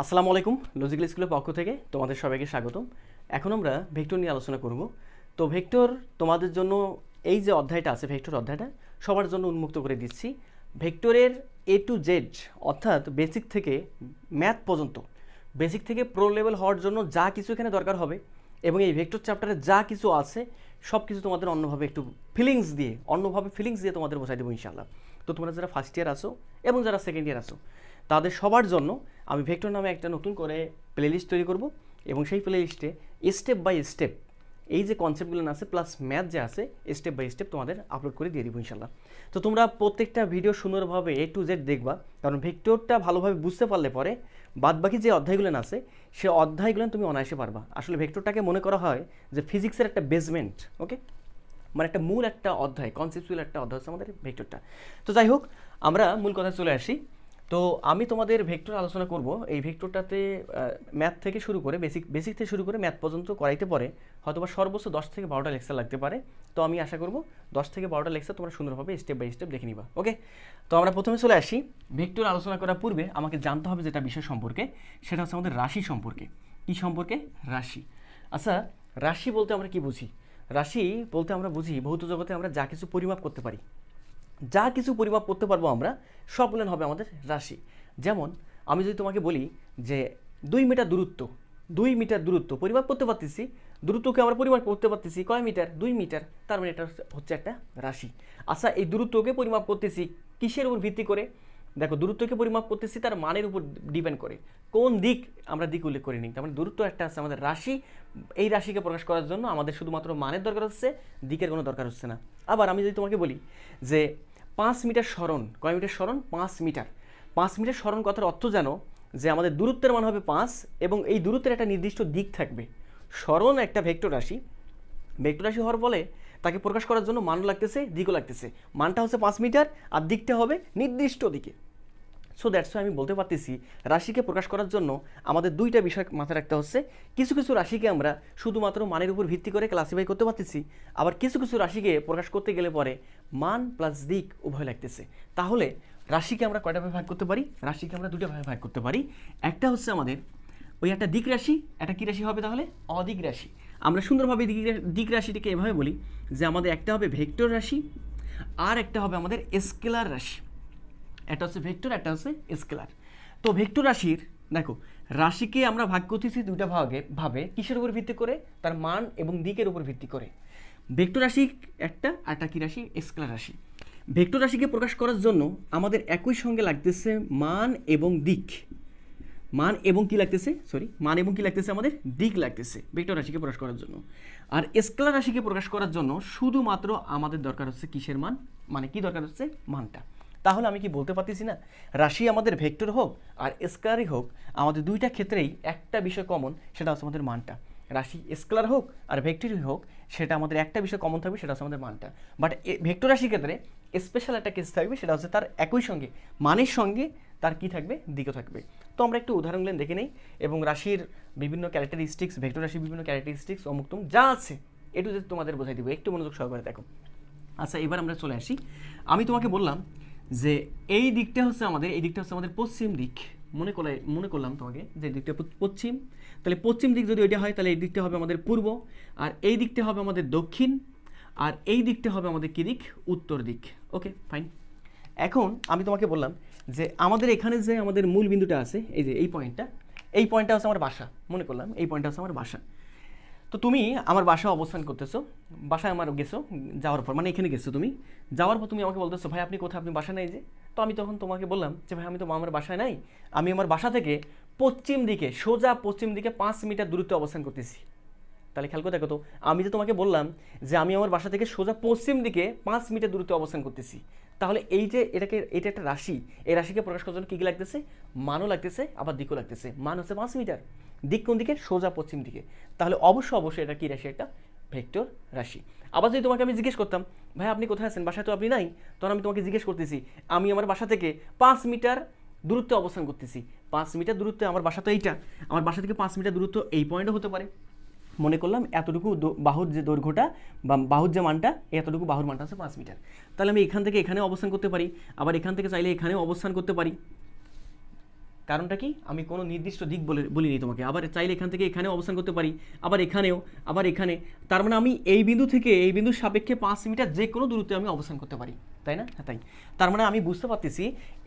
আসসালামু আলাইকুম। লজিক্যাল স্কুলের পক্ষ থেকে তোমাদের সবাইকে স্বাগতম। এখন আমরা ভেক্টর নিয়ে আলোচনা করব। তো ভেক্টর তোমাদের জন্য এই যে অধ্যায়টা আছে, ভেক্টর অধ্যায়টা সবার জন্য উন্মুক্ত করে দিচ্ছি। ভেক্টরের এ টু জেড, অর্থাৎ বেসিক থেকে ম্যাথ পর্যন্ত, বেসিক থেকে প্রো লেভেল হওয়ার জন্য যা কিছু এখানে দরকার হবে এবং এই ভেক্টর চ্যাপ্টারে যা কিছু আছে সব কিছু তোমাদের অন্যভাবে একটু ফিলিংস দিয়ে তোমাদের বোঝাই দেবো ইনশাআল্লাহ। তো তোমরা যারা ফার্স্ট ইয়ার আসো এবং যারা সেকেন্ড ইয়ার আসো তাদের সবার জন্য আমি ভেক্টর নামে একটা নতুন করে প্লেলিস্ট তৈরি করব এবং সেই প্লেলিস্টে স্টেপ বাই স্টেপ এই যে কনসেপ্টগুলো আছে প্লাস ম্যাথ যে আছে স্টেপ বাই স্টেপ তোমাদের আপলোড করে দিয়ে দিব ইনশাল্লাহ। তো তোমরা প্রত্যেকটা ভিডিও সুন্দরভাবে এ টু জেড দেখবা, কারণ ভেক্টরটা ভালোভাবে বুঝতে পারলে পরে বাদবাকি যে অধ্যায়গুলো আছে সে অধ্যায়গুলো তুমি অনায়াসে পারবা। আসলে ভেক্টরটাকে মনে করা হয় যে ফিজিক্সের একটা বেসমেন্ট, ওকে, মানে একটা মূল একটা অধ্যায়, কনসেপচুয়াল একটা অধ্যায় হচ্ছে আমাদের ভেক্টরটা। তো যাই হোক, আমরা মূল কথায় চলে আসি। তো আমি তোমাদের ভেক্টর আলোচনা করব। এই ভেক্টরটাতে ম্যাথ থেকে শুরু করে বেসিক থেকে শুরু করে ম্যাথ পর্যন্ত করাইতে পারে হয়তোবা সর্বোচ্চ 10 থেকে 12টা লেকচার লাগতে পারে। তো আমি আশা করব 10 থেকে 12টা লেকচার তোমরা সুন্দরভাবে স্টেপ বাই স্টেপ দেখে নিবা, ওকে। তো আমরা প্রথমে চলে আসি। ভেক্টর আলোচনা করার পূর্বে আমাকে জানতে হবে যেটা বিষয় সম্পর্কে, সেটা হচ্ছে আমাদের রাশি সম্পর্কে। কি সম্পর্কে? রাশি। আচ্ছা, রাশি বলতে আমরা কি বুঝি? রাশি বলতে আমরা বুঝি ভৌত জগতে আমরা যা কিছু পরিমাপ করতে পারি, যা কিছু পরিমাপ করতে পারবো আমরা সবগুলো হবে আমাদের রাশি। যেমন আমি যদি তোমাকে বলি যে 2 মিটার দূরত্ব পরিমাপ করতে পারতেছি, দূরত্বকে আমরা পরিমাপ করতে পারতেছি কয় মিটার? 2 মিটার। তার মানে এটা হচ্ছে একটা রাশি। আচ্ছা, এই দূরত্বকে পরিমাপ করতেছি কিসের উপর ভিত্তি করে? দেখো, দূরত্বকে পরিমাপ করতেছি তার মানের উপর ডিপেন্ড করে, কোন দিক আমরা দিক উল্লেখ করে নিই। তার মানে দূরত্ব একটা আছে আমাদের রাশি। এই রাশিকে প্রকাশ করার জন্য আমাদের শুধুমাত্র মানের দরকার হচ্ছে, দিকের কোনো দরকার হচ্ছে না। আবার আমি যদি তোমাকে বলি যে 5 মিটার সরণ, কয় মিটার সরণ? 5 মিটার। 5 মিটার সরণ কথার অর্থ জানো যে আমাদের দূরত্বের মান হবে 5 এবং এই দূরত্বের একটা নির্দিষ্ট দিক থাকবে। সরণ একটা ভেক্টর রাশি, ভেক্টর রাশি হওয়ার ফলে তাকে প্রকাশ করার জন্য মানও লাগতেছে, দিকও লাগতেছে। মানটা হচ্ছে 5 মিটার আর দিকটা হবে নির্দিষ্ট দিকে। সো দ্যাটস ওয়াই আমি বলতে পারতেছি রাশিকে প্রকাশ করার জন্য আমাদের দুইটা বিষয় মাথায় রাখতে হচ্ছে। কিছু কিছু রাশিকে আমরা শুধুমাত্র মানের উপর ভিত্তি করে ক্লাসিফাই করতে পারতেছি, আবার কিছু কিছু রাশিকে প্রকাশ করতে গেলে পরে মান প্লাস দিক উভয় লাগতেছে। তাহলে রাশিকে আমরা কয়টা ভাগে ভাগ করতে পারি? রাশিকে আমরা দুটো ভাগে ভাগ করতে পারি। একটা হচ্ছে আমাদের ওই একটা দিক রাশি, একটা কী রাশি হবে তাহলে? অদিক রাশি। আমরা সুন্দরভাবে দিক রাশিটিকে এভাবে বলি যে আমাদের একটা হবে ভেক্টর রাশি আর একটা হবে আমাদের স্কেলার রাশি। একটা হচ্ছে ভেক্টর, একটা হচ্ছে স্কেলার। তো ভেক্টর রাশির দেখো, রাশিকে আমরা ভাগ করতেছি দুইটা ভাবে কিসের উপর ভিত্তি করে? তার মান এবং দিকের উপর ভিত্তি করে। ভেক্টর রাশি একটা, আর একটা কি রাশি? স্কেলার রাশি। ভেক্টর রাশিকে প্রকাশ করার জন্য আমাদের একই সঙ্গে লাগতেছে মান এবং দিক। মান এবং কি লাগতেছে? মান এবং কি লাগতেছে? আমাদের দিক লাগতেছে ভেক্টর রাশিকে প্রকাশ করার জন্য। আর স্কেলার রাশিকে প্রকাশ করার জন্য শুধুমাত্র আমাদের দরকার হচ্ছে কিসের মান? মানে কি দরকার হচ্ছে? মানটা। তাহলে আমি কি বলতে পারতেছি না রাশি আমাদের ভেক্টর হোক আর স্কেলারই হোক, আমাদের দুইটা ক্ষেত্রেই একটা বিষয় কমন, সেটা হচ্ছে আমাদের মানটা। রাশি স্কেলার হোক আর ভেক্টরই হোক, সেটা আমাদের একটা বিষয় কমন থাকবে, সেটা হচ্ছে আমাদের মানটা। বাট ভেক্টর রাশির ক্ষেত্রে স্পেশাল একটা কেস থাকবে, সেটা হচ্ছে তার একই সঙ্গে মানের সঙ্গে তার কি থাকবে? দিকও থাকবে। তো আমরা একটু উদাহরণগুলো দেখে নেই এবং রাশির বিভিন্ন ক্যারেক্টারিস্টিক্স, ভেক্টর রাশির বিভিন্ন ক্যারেক্টারিস্টিক্স অমুক্তম যা আছে একটু যদি তোমাদের বোঝাই দিব, একটু মনোযোগ সহকারে দেখো। আচ্ছা, এবার আমরা চলে আসি। আমি তোমাকে বললাম যে এই দিকটা হচ্ছে আমাদের পশ্চিম দিক। মনে করলাম তোমাকে যে দিকটা পশ্চিম, তাহলে পশ্চিম দিক যদি ওইটা হয় তাহলে এই দিকটা হবে আমাদের পূর্ব, আর এই দিকটা হবে আমাদের দক্ষিণ, আর এই দিকটা হবে আমাদের কি দিক? উত্তর দিক। ওকে, ফাইন। এখন আমি তোমাকে বললাম যে আমাদের এখানে যে আমাদের মূল বিন্দুটা আছে, এই যে এই পয়েন্টটা হচ্ছে আমার বাসা। মনে করলাম এই পয়েন্টটা হচ্ছে আমার বাসা। তো তুমি আমার বাসায় অবস্থান করতেছো, বাসায় আমার গেছো, যাওয়ার পর মানে এখানে গেছো তুমি, যাওয়ার পর তুমি আমাকে বলতেছো ভাই আপনি কোথায়? আপনি বাসায় নাই যে। তো আমি তখন তোমাকে বললাম যে ভাই আমি তো আমার বাসায় নাই, আমি আমার বাসা থেকে পশ্চিম দিকে, সোজা পশ্চিম দিকে 5 মিটার দূরত্বে অবস্থান করতেছি। তাহলে খেয়াল করে দেখো তো, আমি যে তোমাকে বললাম যে আমি আমার বাসা থেকে সোজা পশ্চিম দিকে 5 মিটার দূরত্বে অবস্থান করতেছি, তাহলে এই যে এটা একটা রাশি, এই রাশিকে প্রকাশ করার জন্য কী কী লাগতেছে? মানও লাগতেছে, আবার দিকও লাগতেছে। মান হচ্ছে 5 মিটার, দিক কোন দিকে? সোজা পশ্চিম দিকে। তাহলে অবশ্যই এটা কী রাশি? একটা ভেক্টর রাশি। আবার যদি তোমাকে আমি জিজ্ঞেস করতাম ভাই আপনি কোথায় আছেন? বাসায় তো আপনি নাই, তখন আমি তোমাকে জিজ্ঞেস করতেছি আমি আমার বাসা থেকে 5 মিটার দূরত্বে অবস্থান করতেছি। 5 মিটার দূরত্বে আমার বাসা তো এইটা, আমার বাসা থেকে 5 মিটার দূরত্ব এই পয়েন্টও হতে পারে। মনে করলাম এতটুকু বাহুর যে দৈর্ঘ্যটা বা বাহুর যে মানটা, এতটুকু বাহুর মানটা হচ্ছে 5 মিটার। তাহলে আমি এখান থেকে এখানে অবস্থান করতে পারি, আবার এখান থেকে চাইলে এখানেও অবস্থান করতে পারি। কারণটা কি, আমি কোনো নির্দিষ্ট দিক বলিনি তোমাকে। আবার চাইলে এখান থেকে এখানেও অবস্থান করতে পারি, আবার এখানেও, আবার এখানে। তার মানে আমি এই বিন্দু থেকে এই বিন্দুর সাপেক্ষে 5 মিটার যে কোনো দূরত্বে আমি অবস্থান করতে পারি, তাই না? হ্যাঁ তাই। তার মানে আমি বুঝতে পারতেছি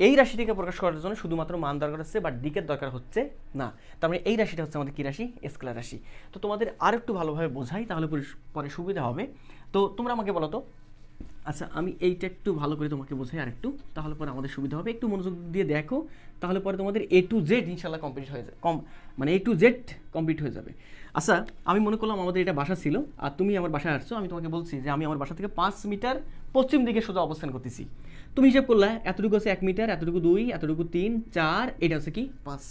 এই রাশিটিকে প্রকাশ করার জন্য শুধুমাত্র মান দরকার হচ্ছে, বাট দিকের দরকার হচ্ছে না। তার মানে এই রাশিটা হচ্ছে আমাদের কী রাশি? স্কেলার রাশি। তো তোমাদের আর একটু ভালোভাবে বোঝাই, তাহলে পরে সুবিধা হবে। তো তোমরা আমাকে বলো তো, আচ্ছা আমি এইটা একটু ভালো করে তোমাকে বোঝাই আর একটু, তাহলে পরে আমাদের সুবিধা হবে। একটু মনোযোগ দিয়ে দেখো, তাহলে পরে তোমাদের A to Z ইনশাল্লাহ কমপ্লিট হয়ে যাবে, মানে A to Z কমপ্লিট হয়ে যাবে। আচ্ছা আমি মনে করলাম আমাদের এটা বাসা ছিল, আর তুমি আমার বাসায় আসছো। আমি তোমাকে বলছি যে আমি আমার বাসা থেকে 5 মিটার পশ্চিম দিকে সোজা অবস্থান করতেছি। তুমি হিসাব করলে এতটুকু হচ্ছে 1 মিটার, এতটুকু 2, এতটুকু 3, 4, এটা হচ্ছে কি 5।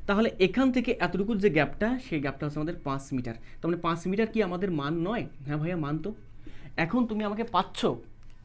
তাহলে এখান থেকে এতটুকুর যে গ্যাপটা, সেই গ্যাপটা হচ্ছে আমাদের 5 মিটার। তার মানে 5 মিটার কি আমাদের মান নয়? হ্যাঁ ভাইয়া মান তো। এখন তুমি আমাকে পাচ্ছ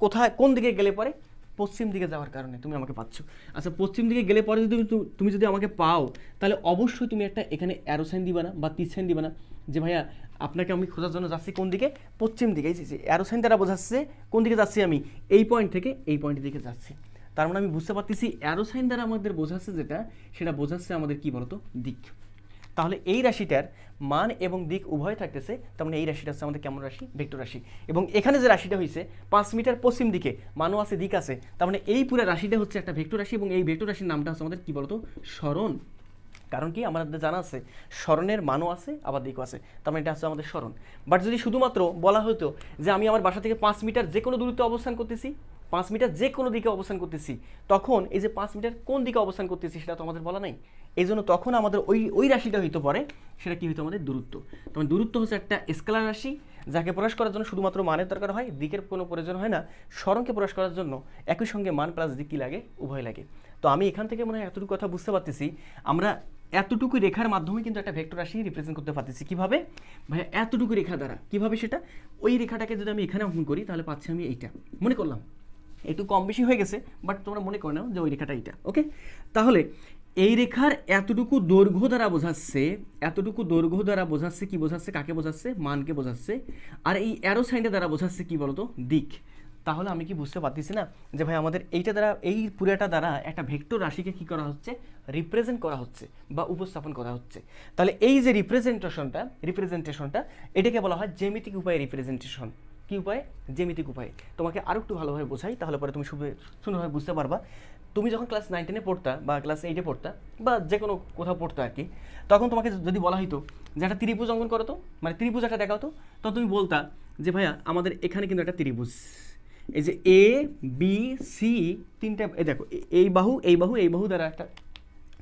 কোথায়, কোন দিকে গেলে পরে? পশ্চিম দিকে যাওয়ার কারণে তুমি আমাকে পাচ্ছ। আচ্ছা পশ্চিম দিকে গেলে পরে যদি তুমি যদি আমাকে পাও, তাহলে অবশ্যই তুমি একটা এখানে অ্যারো সাইন দিবা না, বা তীর সাইন দিবা না, যে ভাইয়া আপনাকে আমি খোঁজার জন্য যাচ্ছি কোন দিকে? পশ্চিম দিকে। অ্যারো সাইন দ্বারা বোঝাচ্ছে কোন দিকে যাচ্ছি আমি, এই পয়েন্ট থেকে এই পয়েন্টের দিকে যাচ্ছি। তার মানে আমি বুঝতে পারতেছি অ্যারো সাইন দ্বারা আমাদের বোঝাচ্ছে যেটা, সেটা বোঝাচ্ছে আমাদের কি বলতো? দিক। তাহলে এই রাশিটার মান এবং দিক উভয় থাকতেছে। তার মানে এই রাশিটা হচ্ছে আমাদের কেমন রাশি? ভেক্টর রাশি। এবং এখানে যে রাশিটা হয়েছে 5 মিটার পশ্চিম দিকে, মানও আছে দিক আছে, তার মানে এই পুরো রাশিটা হচ্ছে একটা ভেক্টর রাশি। এবং এই ভেক্টর রাশির নামটা হচ্ছে আমাদের কি বলতো? সরণ। কারণ কি আমাদের জানা আছে সরণের মানও আছে আবার দিকও আছে, তার মানে এটা হচ্ছে আমাদের সরণ। বাট যদি শুধুমাত্র বলা হতো যে আমি আমার বাসা থেকে 5 মিটার যে কোনো দূরত্বে অবস্থান করতেছি, 5 মিটার যে কোনো দিকে অবস্থান করতেছি, তখন এই যে 5 মিটার কোন দিকে অবস্থান করতেছি সেটা তো আমাদের বলা নাই। এই জন্য তখন আমাদের ওই রাশিটা হইতে পারে, সেটা কি হইতো? আমাদের দূরত্ব। তখন দূরত্ব হচ্ছে একটা স্কেলার রাশি, যাকে প্রকাশ করার জন্য শুধুমাত্র মানের দরকার হয়, দিকের কোনো প্রয়োজন হয় না। সরণকে প্রকাশ করার জন্য একই সঙ্গে মান প্লাস দিক কি লাগে? উভয় লাগে। তো আমি এখান থেকে মনে হয় এতটুকু কথা বুঝতে পারতেছি। আমরা এতটুকু রেখার মাধ্যমে কিন্তু একটা ভেক্টর রাশি রিপ্রেজেন্ট করতে পারতেছি। কিভাবে ভাইয়া? এতটুকু রেখা দ্বারা। কিভাবে সেটা? ওই রেখাটাকে যদি আমি এখানে অঙ্কন করি, তাহলে পাচ্ছি আমি এইটা, মনে করলাম একটু কম বেশি হয়ে গেছে, বাট তোমরা মনে করে নাও যে ওই রেখাটা এইটা। ওকে, তাহলে এই রেখার এতটুকু দৈর্ঘ্য দ্বারা বোঝাচ্ছে, এতটুকু দৈর্ঘ্য দ্বারা বোঝাচ্ছে কি বোঝাচ্ছে? কাকে বোঝাচ্ছে? মানকে বোঝাচ্ছে। আর এই অ্যারো সাইনটা দ্বারা বোঝাচ্ছে কি বলতো? দিক। তাহলে আমি কি বুঝতে পারতেছি না যে ভাই আমাদের এইটা দ্বারা, এই পুরাটা দ্বারা একটা ভেক্টর রাশিকে কি করা হচ্ছে? রিপ্রেজেন্ট করা হচ্ছে বা উপস্থাপন করা হচ্ছে। তাহলে এই যে রিপ্রেজেন্টেশনটা এটাকে বলা হয় জ্যামিতিক উপায়ে রিপ্রেজেন্টেশন। কি উপায়ে? জ্যামিতিক উপায়ে। তোমাকে আরও একটু ভালোভাবে বোঝাই, তাহলে পরে তুমি সুন্দরভাবে বুঝতে পারবা। তুমি যখন ক্লাস 9-10-এ পড়তা বা ক্লাস 8-এ পড়তা বা যে কোনো কোথাও পড়তো আর কি, তখন তোমাকে যদি বলা হইতো যে একটা ত্রিভুজ অঙ্কন করো তো, মানে ত্রিভুজ একটা দেখাও তো, তখন তুমি বলতা যে ভাইয়া আমাদের এখানে কিন্তু একটা ত্রিভুজ, এই যে এ বি সি তিনটা, এই দেখো এই বাহু এই বাহু এই বাহু দ্বারা একটা,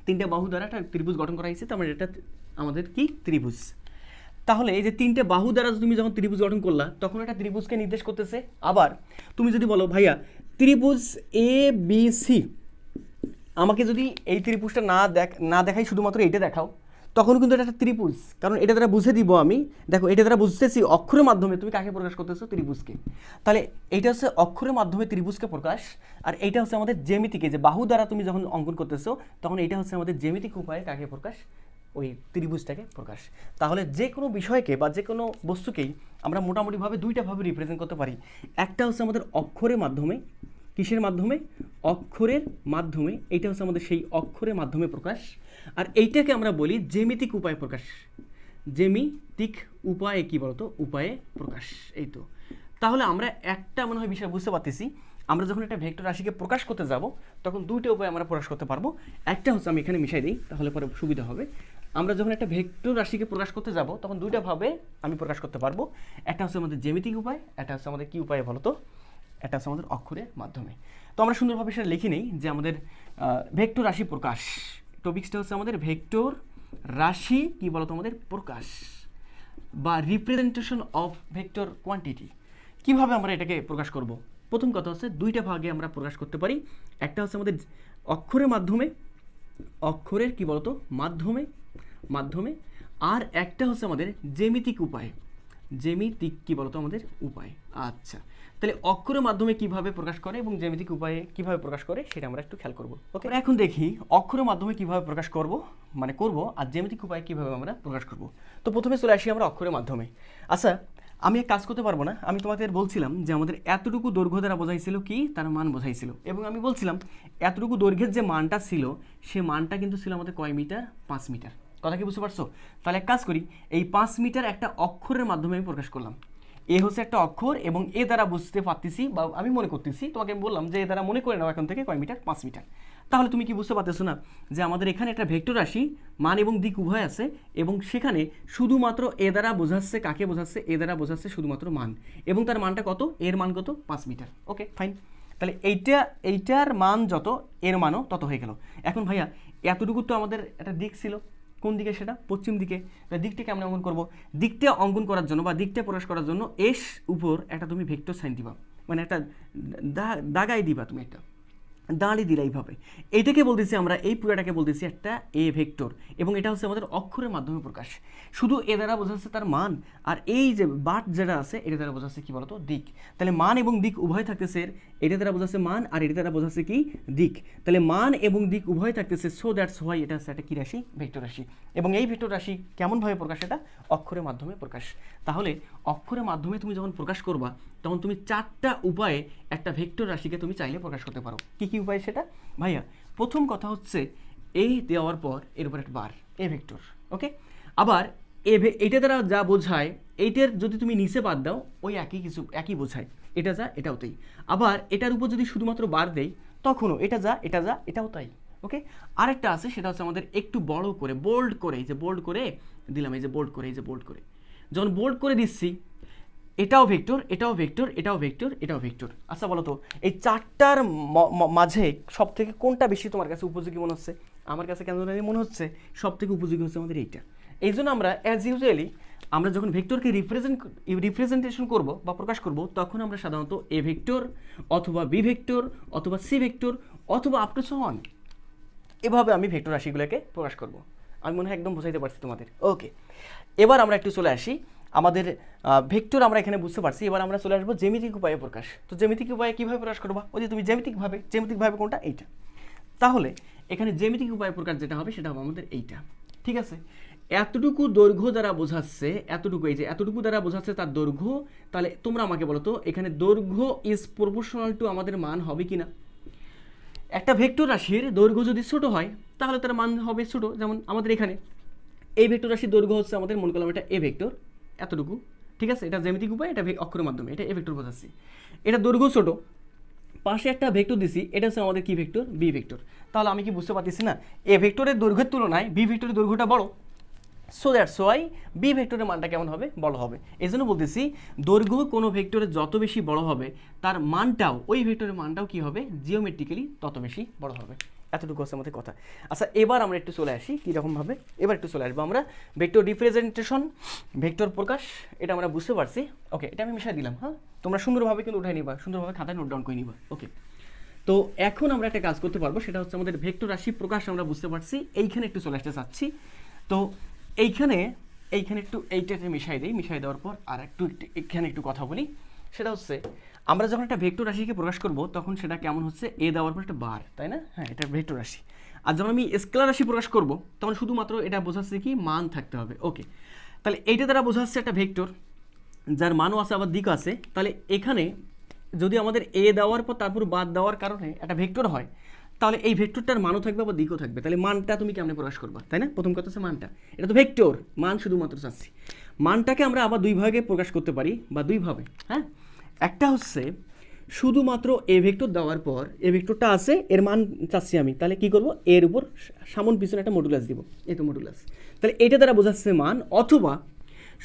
তিনটা বাহু দ্বারা একটা ত্রিভুজ গঠন করা হয়েছে। তার মানে এটা আমাদের কি? ত্রিভুজ। তাহলে এই যে তিনটে বাহু দ্বারা তুমি যখন ত্রিভুজ গঠন করলা, তখন একটা ত্রিভুজকে নির্দেশ করতেছে। আবার তুমি যদি বলো ভাইয়া ত্রিভুজ এ বি সি, আমাকে যদি এই ত্রিভুজটা না দেখাই, শুধুমাত্র এইটা দেখাও, তখন কিন্তু এটা একটা ত্রিভুজ। কারণ এটা দ্বারা বুঝে দিব আমি, দেখো এটা দ্বারা বুঝতেছি অক্ষরের মাধ্যমে তুমি কাকে প্রকাশ করতেছো? ত্রিভুজকে। তাহলে এইটা হচ্ছে অক্ষরের মাধ্যমে ত্রিভুজকে প্রকাশ, আর এইটা হচ্ছে আমাদের জ্যামিতিকে, যে বাহু দ্বারা তুমি যখন অঙ্কন করতেছো, তখন এইটা হচ্ছে আমাদের জ্যামিতিক উপায়ে কাকে প্রকাশ? ওই ত্রিভুজটাকে প্রকাশ। তাহলে যে কোনো বিষয়কে বা যে কোনো বস্তুকেই আমরা মোটামুটিভাবে দুইটাভাবে রিপ্রেজেন্ট করতে পারি। একটা হচ্ছে আমাদের অক্ষরের মাধ্যমে। কিসের মাধ্যমে? অক্ষরের মাধ্যমে। এইটা হচ্ছে আমাদের সেই অক্ষরের মাধ্যমে প্রকাশ। আর এইটাকে আমরা বলি জ্যামিতিক উপায়ে প্রকাশ। জ্যামিতিক উপায়ে কি বলতো? উপায়ে প্রকাশ। এই তো। তাহলে আমরা একটা মনে হয় বিষয় বুঝতে পারতেছি, আমরা যখন একটা ভেক্টর রাশিকে প্রকাশ করতে যাব, তখন দুইটা উপায়ে আমরা প্রকাশ করতে পারবো। একটা হচ্ছে, আমি এখানে মিশাই দিই তাহলে পরে সুবিধা হবে। আমরা যখন একটা ভেক্টর রাশিকে প্রকাশ করতে যাব, তখন দুইটা ভাবে আমি প্রকাশ করতে পারবো। একটা হচ্ছে আমাদের জ্যামিতিক উপায়, একটা হচ্ছে আমাদের কি উপায়ে বলতো? এটা হচ্ছে আমাদের অক্ষরের মাধ্যমে। তো আমরা সুন্দরভাবে সেটা লিখে নেই যে আমাদের ভেক্টর রাশি প্রকাশ, টপিক্সটা হচ্ছে আমাদের ভেক্টর রাশি কি বলতো? আমাদের প্রকাশ বা রিপ্রেজেন্টেশন অফ ভেক্টর কোয়ান্টিটি। কিভাবে আমরা এটাকে প্রকাশ করব? প্রথম কথা হচ্ছে দুইটা ভাগে আমরা প্রকাশ করতে পারি। একটা হচ্ছে আমাদের অক্ষরের মাধ্যমে, অক্ষরের কি বলতো? মাধ্যমে। আর একটা হচ্ছে আমাদের জ্যামিতিক উপায়, জ্যামিতিক কি বলতো? আমাদের উপায়। আচ্ছা, তাহলে অক্ষরের মাধ্যমে কিভাবে প্রকাশ করে এবং জ্যামিতিক উপায়ে কিভাবে প্রকাশ করে সেটা আমরা একটু খেয়াল করব। ওকে, এখন দেখি অক্ষরের মাধ্যমে কিভাবে প্রকাশ করব, আর জ্যামিতিক উপায়ে কিভাবে আমরা প্রকাশ করব। তো প্রথমে চলে আসি আমরা অক্ষরের মাধ্যমে। আচ্ছা, আমি এক কাজ করতে পারবো না, আমি তোমাদের বলছিলাম যে আমাদের এতটুকু দৈর্ঘ্য দ্বারা বোঝাইছিল কি, তার মান বোঝাইছিল, এবং আমি বলছিলাম এতটুকু দৈর্ঘ্যের যে মানটা ছিল সে মানটা কিন্তু ছিল আমাদের কয় মিটার, 5 মিটার। কথা কি বুঝতে পারছো? তাহলে এক কাজ করি, এই 5 মিটার একটা অক্ষরের মাধ্যমে আমি প্রকাশ করলাম। এ হচ্ছে একটা অক্ষর, এবং এ দ্বারা বুঝতে পারতেছি বা আমি মনে করতেছি, তোমাকে আমি বললাম যে এ দ্বারা মনে করে নাও এখন থেকে কয় মিটার, 5 মিটার। তাহলে তুমি কি বুঝতে পারতেছো না যে আমাদের এখানে একটা ভেক্টর রাশি মান এবং দিক উভয় আছে, এবং সেখানে শুধুমাত্র এ দ্বারা বোঝাচ্ছে, কাকে বোঝাচ্ছে, এ দ্বারা বোঝাচ্ছে শুধুমাত্র মান, এবং তার মানটা কত, এর মান কত, 5 মিটার। Okay fine. তাহলে এইটার মান যত, এর মানও তত হয়ে গেল। এখন ভাইয়া এতটুকু তো আমাদের একটা দিক ছিল, কোন দিকে, সেটা পশ্চিম দিকে। দিকটা কেমন অঙ্কন করব? দিকটা অঙ্কন করার জন্য বা দিকটা প্রকাশ করার জন্য এস উপর একটা তুমি ভেক্টর সাইন দিবা, মানে একটা দাগাই দিবা, তুমি একটা দাঁড়িয়ে দিলা এইভাবে। এইটাকে বলতেছি আমরা, এই পুরোটাকে বলতেছি একটা এ ভেক্টর, এবং এটা হচ্ছে আমাদের অক্ষরের মাধ্যমে প্রকাশ। শুধু এ দ্বারা বোঝাচ্ছে তার মান, আর এই যে বাট যেটা আছে এটা দ্বারা বোঝাচ্ছে কি বলতো, দিক। তাহলে মান এবং দিক উভয় থাকতেছে, এটা দ্বারা বোঝাচ্ছে মান, আর এটা দ্বারা বোঝাচ্ছে কি, দিক। তাহলে মান এবং দিক উভয় থাকতেছে, সো দ্যাটস হোয়াই এটা হচ্ছে একটা কি রাশি, ভেক্টর রাশি। এবং এই ভেক্টর রাশি কেমনভাবে প্রকাশ, এটা অক্ষরের মাধ্যমে প্রকাশ। তাহলে অক্ষরের মাধ্যমে তুমি যখন প্রকাশ করবা, তখন তুমি 4টা উপায়ে একটা ভেক্টর রাশিকে তুমি চাইলে প্রকাশ করতে পারো। কি কি উপায় সেটা ভাইয়া? প্রথম কথা হচ্ছে এই দেওয়ার পর এর উপর একটা বার, এ ভেক্টর। ওকে, আবার এইটা দ্বারা যা বোঝায়, এইটার যদি তুমি নিচে বাদ দাও, ওই একই কিছু, একই বোঝায়, এটা যা এটাও তাই। আবার এটার উপর যদি শুধুমাত্র বার দেই, তখনও এটা যা এটা যা এটাও তাই। ওকে, আরেকটা আছে, সেটা হচ্ছে আমাদের একটু বড় করে বোল্ড করে, এই যে বোল্ড করে দিলাম, এই যে বোল্ড করে, এই যে বোল্ড করে, যখন বোল্ড করে দিচ্ছি, এটাও ভেক্টর, এটাও ভেক্টর, এটাও ভেক্টর, এটাও ভেক্টর। আচ্ছা বলো তো, এই 4টার মাঝে সব থেকে কোনটা বেশি তোমার কাছে উপযোগী মনে হচ্ছে? আমার কাছে কেন জানি মনে হচ্ছে সব থেকে উপযোগী হচ্ছে আমাদের এইটা। এই জন্য আমরা অ্যাজ ইউজুয়ালি আমরা যখন ভেক্টরকে রিপ্রেজেন্টেশন করব বা প্রকাশ করব, তখন আমরা সাধারণত এ ভেক্টর অথবা বি ভেক্টর অথবা সি ভেক্টর অথবা আপ টু সো অন, এভাবে আমি ভেক্টর রাশিগুলোকে প্রকাশ করব। আমি মনে হয় একদম বোঝাইতে পারছি তোমাদের। ওকে, এবার আমরা একটু চলে আসি আমাদের ভেক্টর আমরা এখানে বুঝতে পারছি। এবার আমরা চলে আসবো জ্যামিতিক উপায়ে প্রকাশ। তো জ্যামিতিক উপায়ে কীভাবে প্রকাশ করবা? ওই যে তুমি জ্যামিতিকভাবে কোনটা, এইটা। তাহলে এখানে জ্যামিতিক উপায়ে প্রকাশ যেটা হবে সেটা হবে আমাদের এইটা। ঠিক আছে, এতটুকু দৈর্ঘ্য দ্বারা বোঝাচ্ছে, এতটুকু, এই যে এতটুকু দ্বারা বোঝাচ্ছে তার দৈর্ঘ্য। তাহলে তোমরা আমাকে বলো তো, এখানে দৈর্ঘ্য ইজ প্রপোর্শনাল টু আমাদের মান হবে কি না? একটা ভেক্টর রাশির দৈর্ঘ্য যদি ছোট হয়, তাহলে তার মান হবে ছোট। যেমন আমাদের এখানে এই ভেক্টর রাশির দৈর্ঘ্য হচ্ছে আমাদের, মনে করলাম এটা এ ভেক্টর, এতটুকু। ঠিক আছে, এটা জ্যামিতিক উপায়, এটা অক্ষরের মাধ্যমে, এটা এ ভেক্টর বোঝাচ্ছি। এটা দৈর্ঘ্য ছোট, পাশে একটা ভেক্টর দিছি, এটা হচ্ছে আমাদের কি ভেক্টর, বি ভেক্টর। তাহলে আমি কি বুঝতে পারতেছি না, এ ভেক্টরের দৈর্ঘ্যের তুলনায় বি ভেক্টরের দৈর্ঘ্যটা বড়, সো দ্যাটস ওয়াই বি ভেক্টরের মানটা কেমন হবে, বড় হবে। এই জন্য বলতেছি দৈর্ঘ্য কোনো ভেক্টরের যত বেশি বড় হবে, তার মানটাও, ওই ভেক্টরের মানটাও কি হবে, জিওমেট্রিক্যালি তত বেশি বড় হবে। এতটুকু হচ্ছে আমাদের কথা। আচ্ছা, এবার আমরা একটু চলে আসি কীরকমভাবে, এবার একটু চলে আসবো আমরা ভেক্টর রিপ্রেজেন্টেশন, ভেক্টর প্রকাশ, এটা আমরা বুঝতে পারছি। ওকে, এটা আমি মিশাই দিলাম। হ্যাঁ, তোমরা সুন্দরভাবে কিন্তু উঠাই নিবা, সুন্দরভাবে খাতায় নোট ডাউন করে নিবা। ওকে, তো এখন আমরা একটা কাজ করতে পারবো, সেটা হচ্ছে আমাদের ভেক্টর রাশি প্রকাশ আমরা বুঝতে পারছি। এইখানে একটু চলে আসতে চাচ্ছি। তো এইখানে একটু এইটাতে মিশাই দিই, মিশাই দেওয়ার পর আর একটু এখানে একটু কথা বলি। সেটা হচ্ছে আমরা যখন একটা ভেক্টর রাশিকে প্রকাশ করব, তখন সেটা কেমন হচ্ছে, এ দেওয়ার পর একটা বার, তাই না? হ্যাঁ, এটা ভেক্টর রাশি। আর যখন আমি স্কেলার রাশি প্রকাশ করব, তখন শুধুমাত্র এটা বোঝাচ্ছে কি, মান থাকতে হবে। ওকে, তাহলে এইটা দ্বারা বোঝাচ্ছে একটা ভেক্টর যার মানও আছে আবার দিক আছে। তাহলে এখানে যদি আমাদের এ দেওয়ার পর তারপর বাদ দেওয়ার কারণে একটা ভেক্টর হয়, তাহলে এই ভেক্টরটার মানও থাকবে বা দিকও থাকবে। তাহলে মানটা তুমি কেমনে প্রকাশ করবা, তাই না? প্রথম কথা হচ্ছে মানটা, এটা তো ভেক্টর, মান শুধুমাত্র চাচ্ছি। মানটাকে আমরা আবার দুই ভাগে প্রকাশ করতে পারি বা দুইভাবে। হ্যাঁ, একটা হচ্ছে শুধুমাত্র এ ভেক্টর দেওয়ার পর, এ ভেক্টরটা আছে, এর মান চাচ্ছি আমি, তাহলে কি করব, এর উপর সামন পিছনে একটা মডুলাস দিব, এই তো মডুলাস। তাহলে এটা দ্বারা বোঝাচ্ছে মান, অথবা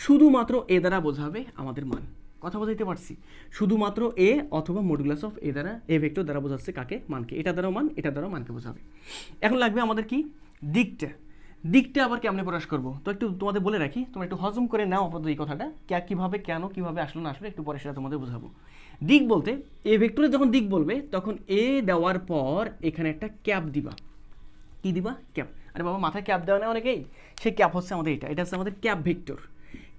শুধুমাত্র এ দ্বারা বোঝাবে আমাদের মান। কথা বোঝাইতে পারছি? শুধুমাত্র এ অথবা মডুলাস অফ এ দ্বারা, এ ভেক্টর দ্বারা বোঝাচ্ছে কাকে, মানকে। এটা দ্বারাও মান, এটা দ্বারাও মানকে বোঝাবে। এখন লাগবে আমাদের কি, দিকটা আবার কেমনে প্রকাশ করব? তো একটু তোমাদের বলে রাখি, তোমরা একটু হজম করে নাও আপাতত এই কথাটা, কীভাবে, কেন, কীভাবে আসলো না আসলো, একটু পরে সেটা তোমাদের বোঝাবো। দিক বলতে, এ ভেক্টরে যখন দিক বলবে, তখন এ দেওয়ার পর এখানে একটা ক্যাপ দিবা। কি দিবা? ক্যাপ। আরে বাবা, মাথায় ক্যাপ দেওয়া না অনেকেই, সেই ক্যাপ হচ্ছে আমাদের এটা হচ্ছে আমাদের ক্যাপ ভেক্টর।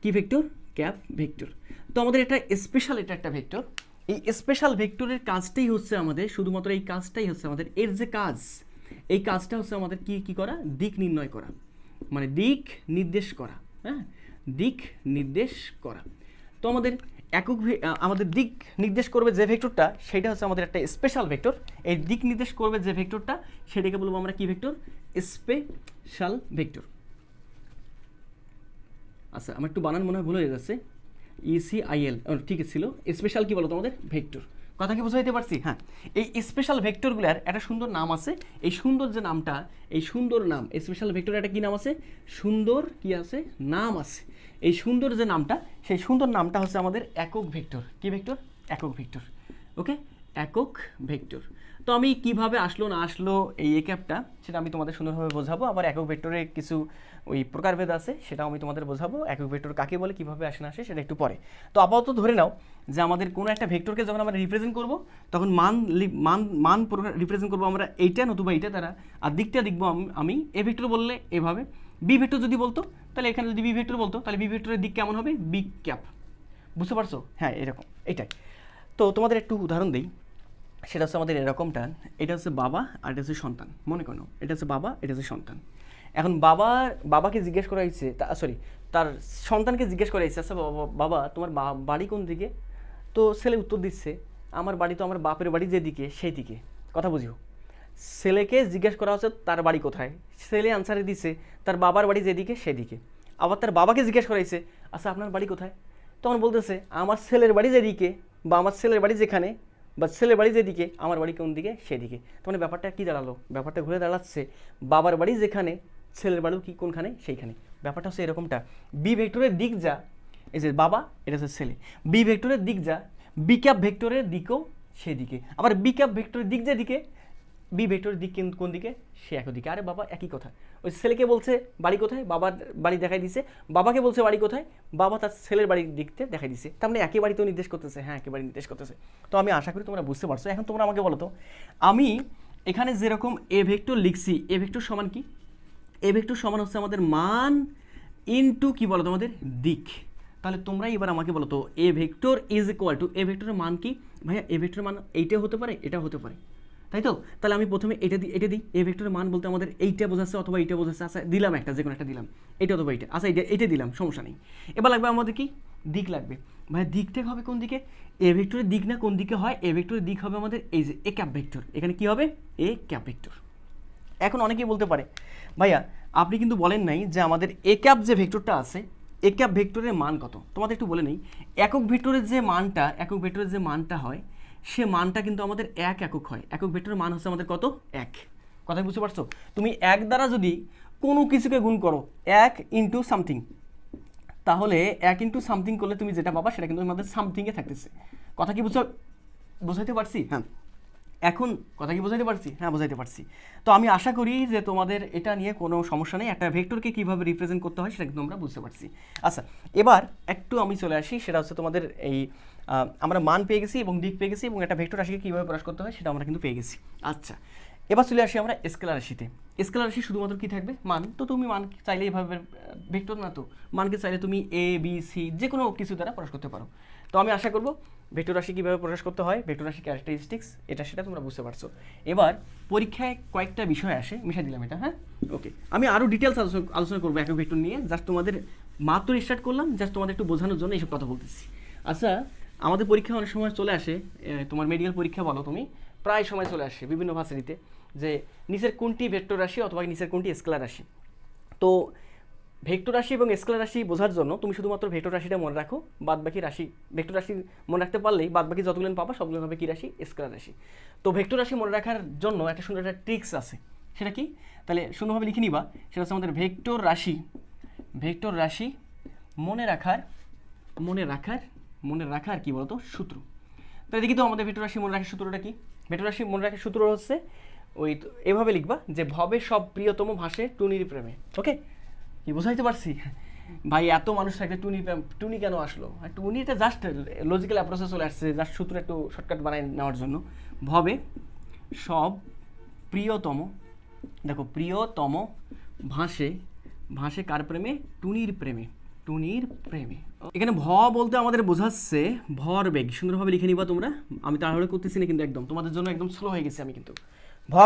কি ভেক্টর? Cap vector. তো আমাদের এটা স্পেশাল, এটা একটা ভেক্টর। এই স্পেশাল ভেক্টরের কাজটাই হচ্ছে আমাদের, শুধুমাত্র এই কাজটাই হচ্ছে আমাদের, এর যে কাজ, এই কাজটা হচ্ছে আমাদের কি করা, দিক নির্ণয় করা, মানে দিক নির্দেশ করা। হ্যাঁ, দিক নির্দেশ করা। তো আমাদের আমাদের দিক নির্দেশ করবে যে ভেক্টরটা, সেটা হচ্ছে আমাদের একটা স্পেশাল ভেক্টর। এই দিক নির্দেশ করবে যে ভেক্টরটা, সেটাকে বলবো আমরা কি ভেক্টর? Special vector. আচ্ছা, আমার একটু বানান মনে হয় ভুল হয়ে যাচ্ছে, ECIL ঠিক ছিল। স্পেশাল কি বলো তোমাদের? ভেক্টর। কথা কি বুঝাইতে পারছি? হ্যাঁ, এই স্পেশাল ভেক্টরগুলোর একটা সুন্দর নাম আছে। এই সুন্দর যে নামটা, এই সুন্দর নাম স্পেশাল ভেক্টরের একটা কি নাম আছে? সুন্দর কি আছে? নাম আছে। এই সুন্দর যে নামটা, সেই সুন্দর নামটা হচ্ছে আমাদের একক ভেক্টর। কি ভেক্টর? একক ভেক্টর। ওকে, একক ভেক্টর। তো আমি কিভাবে আসলো না আসলো এই ক্যাপটা, সেটা আমি তোমাদের সুন্দরভাবে বোঝাবো। আবার একক ভেক্টরের কিছু ওই প্রকারভেদ আছে, সেটাও আমি তোমাদের বোঝাবো। একক ভেক্টর কাকে বলে, কিভাবে আসে না আসে, সেটা একটু পরে। তো আপাতত ধরে নাও যে আমাদের কোনো একটা ভেক্টরকে যখন আমরা রিপ্রেজেন্ট করব, তখন মান মান রিপ্রেজেন্ট করবো আমরা এইটা নতুবা এইটা দ্বারা, আর দিকটা দেখবো আমি এ ভেক্টর বললে এভাবে, বি ভেক্টর যদি বলতো তাহলে এখানে যদি বি ভেক্টর বলতো, তাহলে বি ভেক্টরের দিক কেমন হবে? B cap. বুঝতে পারছো? হ্যাঁ, এরকম, এটাই। তো তোমাদের একটু উদাহরণ দিই, সেটা হচ্ছে আমাদের এরকমটা। এটা হচ্ছে বাবা আর এটা হচ্ছে সন্তান, মনে করো এটা হচ্ছে বাবা, এটা হচ্ছে সন্তান। এখন বাবাকে জিজ্ঞেস করা হয়েছে, তার সন্তানকে জিজ্ঞেস করা হয়েছে, আচ্ছা বাবা তোমার বাড়ি কোন দিকে? তো ছেলে উত্তর দিচ্ছে, আমার বাড়ি তো আমার বাপের বাড়ি যেদিকে সেই দিকে। কথা বুঝিও, ছেলেকে জিজ্ঞেস করা হচ্ছে তার বাড়ি কোথায়, ছেলে আনসারে দিচ্ছে তার বাবার বাড়ি যেদিকে সেদিকে। আবার তার বাবাকে জিজ্ঞেস করা হয়েছে, আচ্ছা আপনার বাড়ি কোথায়? তখন বলতেছে আমার ছেলের বাড়ি যেদিকে, বা আমার ছেলের বাড়ি যেখানে, বা ছেলের বাড়ি যেদিকে, আমার বাড়ি কোন দিকে সেদিকে। মানে ব্যাপারটা কি দাঁড়ালো? ব্যাপারটা ঘুরে দাঁড়াচ্ছে বাবার বাড়ি যেখানে, ছেলের বাড়িও কি কোনখানে সেইখানে। ব্যাপারটা হচ্ছে এরকমটা। বি ভেক্টরের দিক যা, এই যে বাবা, এটা হচ্ছে ছেলে, বি ভেক্টরের দিক যা, বি ক্যাপ ভেক্টরের দিকও সেদিকে। আবার বি ক্যাপ ভেক্টরের দিক যেদিকে, বি ভেক্টরের দিক কিন্তু কোন দিকে? সে একই দিকে। আরে বাবা, একই কথা। ওই ছেলেকে বলছে বাড়ি কোথায়, বাবার বাড়ি দেখাই দিছে। বাবাকে বলছে বাড়ি কোথায়, বাবা তার ছেলের বাড়ির দিকতে দেখাই দিছে। তার মানে একই বাড়ি তো নির্দেশ করতেছে। হ্যাঁ, একই বাড়ি নির্দেশ করতেছে। তো আমি আশা করি তোমরা বুঝতে পারছো। এখন তোমরা আমাকে বলো তো, আমি এখানে যেরকম এ ভেক্টর লিখছি, এ ভেক্টর সমান কি? এ ভেক্টর সমান হচ্ছে আমাদের মান ইনটু কি বলো তোমাদের? দিক। তাহলে তোমরাই এবার আমাকে বলো তো, A vector is equal to, A ভেক্টরের মান কি? ভাইয়া এ ভেক্টরের মান এইটাও হতে পারে, এটাও হতে পারে, তাই তো? তাহলে আমি প্রথমে এটা দিই। এ ভেক্টরের মান বলতে আমাদের এইটা বোঝাচ্ছে অথবা এইটা বোঝাচ্ছে। আচ্ছা দিলাম একটা, যে কোনো একটা দিলাম, এটা অথবা এইটা। আচ্ছা এটা দিলাম, সমস্যা নেই। এবার লাগবে আমাদের কি? দিক লাগবে। ভাই দিকটা হবে কোন দিকে? এ ভেক্টরের দিক না কোন দিকে হয়? এ ভেক্টরের দিক হবে আমাদের এই যে এ ক্যাপ ভেক্টর। এখানে কি হবে? A cap vector. এখন অনেকেই বলতে পারে, ভাইয়া আপনি কিন্তু বলেন নাই যে আমাদের এ ক্যাপ যে ভেক্টরটা আছে, এ ক্যাপ ভেক্টরের মান কত? তোমাদের একটু বলে নেই। একক ভেক্টরের যে মানটা হয়, সে মানটা কিন্তু আমাদের একক হয়। একক ভেক্টরের মান হচ্ছে আমাদের কত? 1। কথা বুঝতে পারছো? তুমি 1 দ্বারা যদি কোনো কিছুকে গুণ করো, 1 ইন্টু সামথিং, তাহলে 1 ইন্টু সামথিং করলে তুমি যেটা পাবা সেটা কিন্তু আমাদের সামথিংয়ে থাকতেছে। কথা কি বুঝাইতে পারছি? হ্যাঁ, এখন কথা কি বোঝাইতে পারছি? হ্যাঁ, বোঝাইতে পারছি। তো আমি আশা করি যে তোমাদের এটা নিয়ে কোনো সমস্যা নেই। একটা ভেক্টরকে কীভাবে রিপ্রেজেন্ট করতে হয় সেটা কিন্তু আমরা বুঝতে পারছি। আচ্ছা, এবার একটু আমি চলে আসি, সেটা হচ্ছে তোমাদের এই আমরা মান পেয়ে গেছি এবং দিক পেয়ে গেছি, এবং একটা ভেক্টর রাশিকে কীভাবে প্রকাশ করতে হয় সেটা আমরা কিন্তু পেয়ে গেছি। আচ্ছা, এবার চলে আসি আমরা স্কেলার রাশিতে। স্কেলার রাশি শুধুমাত্র কি থাকবে? মান। তো তুমি মান চাইলে এইভাবে, ভেক্টর না তো, মানকে চাইলে তুমি এ বি সি যে কোনো কিছু দ্বারা প্রকাশ করতে পারো। তো আমি আশা করব ভেক্টর রাশি কীভাবে প্রকাশ করতে হয়, ভেক্টর রাশি ক্যারেক্টারিস্টিক্স, এটা সেটা তোমরা বুঝতে পারছো। এবার পরীক্ষায় কয়েকটা বিষয় আসে, মিশাই দিলাম এটা। হ্যাঁ, ওকে, আমি আরও ডিটেলস আলোচনা করবো একক ভেক্টর নিয়ে। জাস্ট তোমাদের মাত্র স্টার্ট করলাম, জাস্ট তোমাদের একটু বোঝানোর জন্য এইসব কথা বলতেছি। আচ্ছা, আমাদের পরীক্ষা অনেক সময় চলে আসে, তোমার মেডিকেল পরীক্ষা বলো তুমি, প্রায় সময় চলে আসে বিভিন্ন ভার্সিটিতে, যে নিচের কোনটি ভেক্টর রাশি অথবা নিচের কোনটি স্কেলার রাশি। তো ভেক্টর রাশি এবং স্কেলার রাশি বোঝার জন্য তুমি শুধুমাত্র ভেক্টর রাশিটা মনে রাখো, বাদবাকি রাশি, ভেক্টর রাশি মনে রাখতে পারলেই বাদবাকি যতগুলো পাবা সবগুলো হবে কি রাশি? স্কেলার রাশি। তো ভেক্টর রাশি মনে রাখার জন্য একটা সুন্দর একটা ট্রিক্স আছে, সেটা কি? তাহলে সুন্দরভাবে লিখে নিবা। সেটা হচ্ছে আমাদের ভেক্টর রাশি মনে রাখার কি বলতো? সূত্র। তাহলে দেখি তো আমাদের ভেক্টর রাশি মনে রাখার সূত্রটা কি? ভেক্টর রাশি মনে রাখার সূত্র হচ্ছে ওই এভাবে লিখবা, যে ভবে সব প্রিয়তম ভাসে টুনির প্রেমে। ওকে, কি বোঝাইতে পারছি? ভাই এত মানুষ থাকলে টুনি কেন আসলো? টুনিটা জাস্ট লজিক্যাল অ্যাপ্রোচে চলে আসছে, জাস্ট সূত্র একটু শর্টকাট বানায় নেওয়ার জন্য। ভবে সব প্রিয়তম, দেখো প্রিয়তম ভাসে কার প্রেমে? টুনির প্রেমে। এখানে বলতে আমাদের বোঝাচ্ছে ভরবেগ। সুন্দরভাবে লিখে নিবা তোমরা, আমি তাড়াহুড়ো করতেছি না কিন্তু, একদম তোমাদের জন্য একদম স্লো হয়ে গেছে আমি কিন্তু।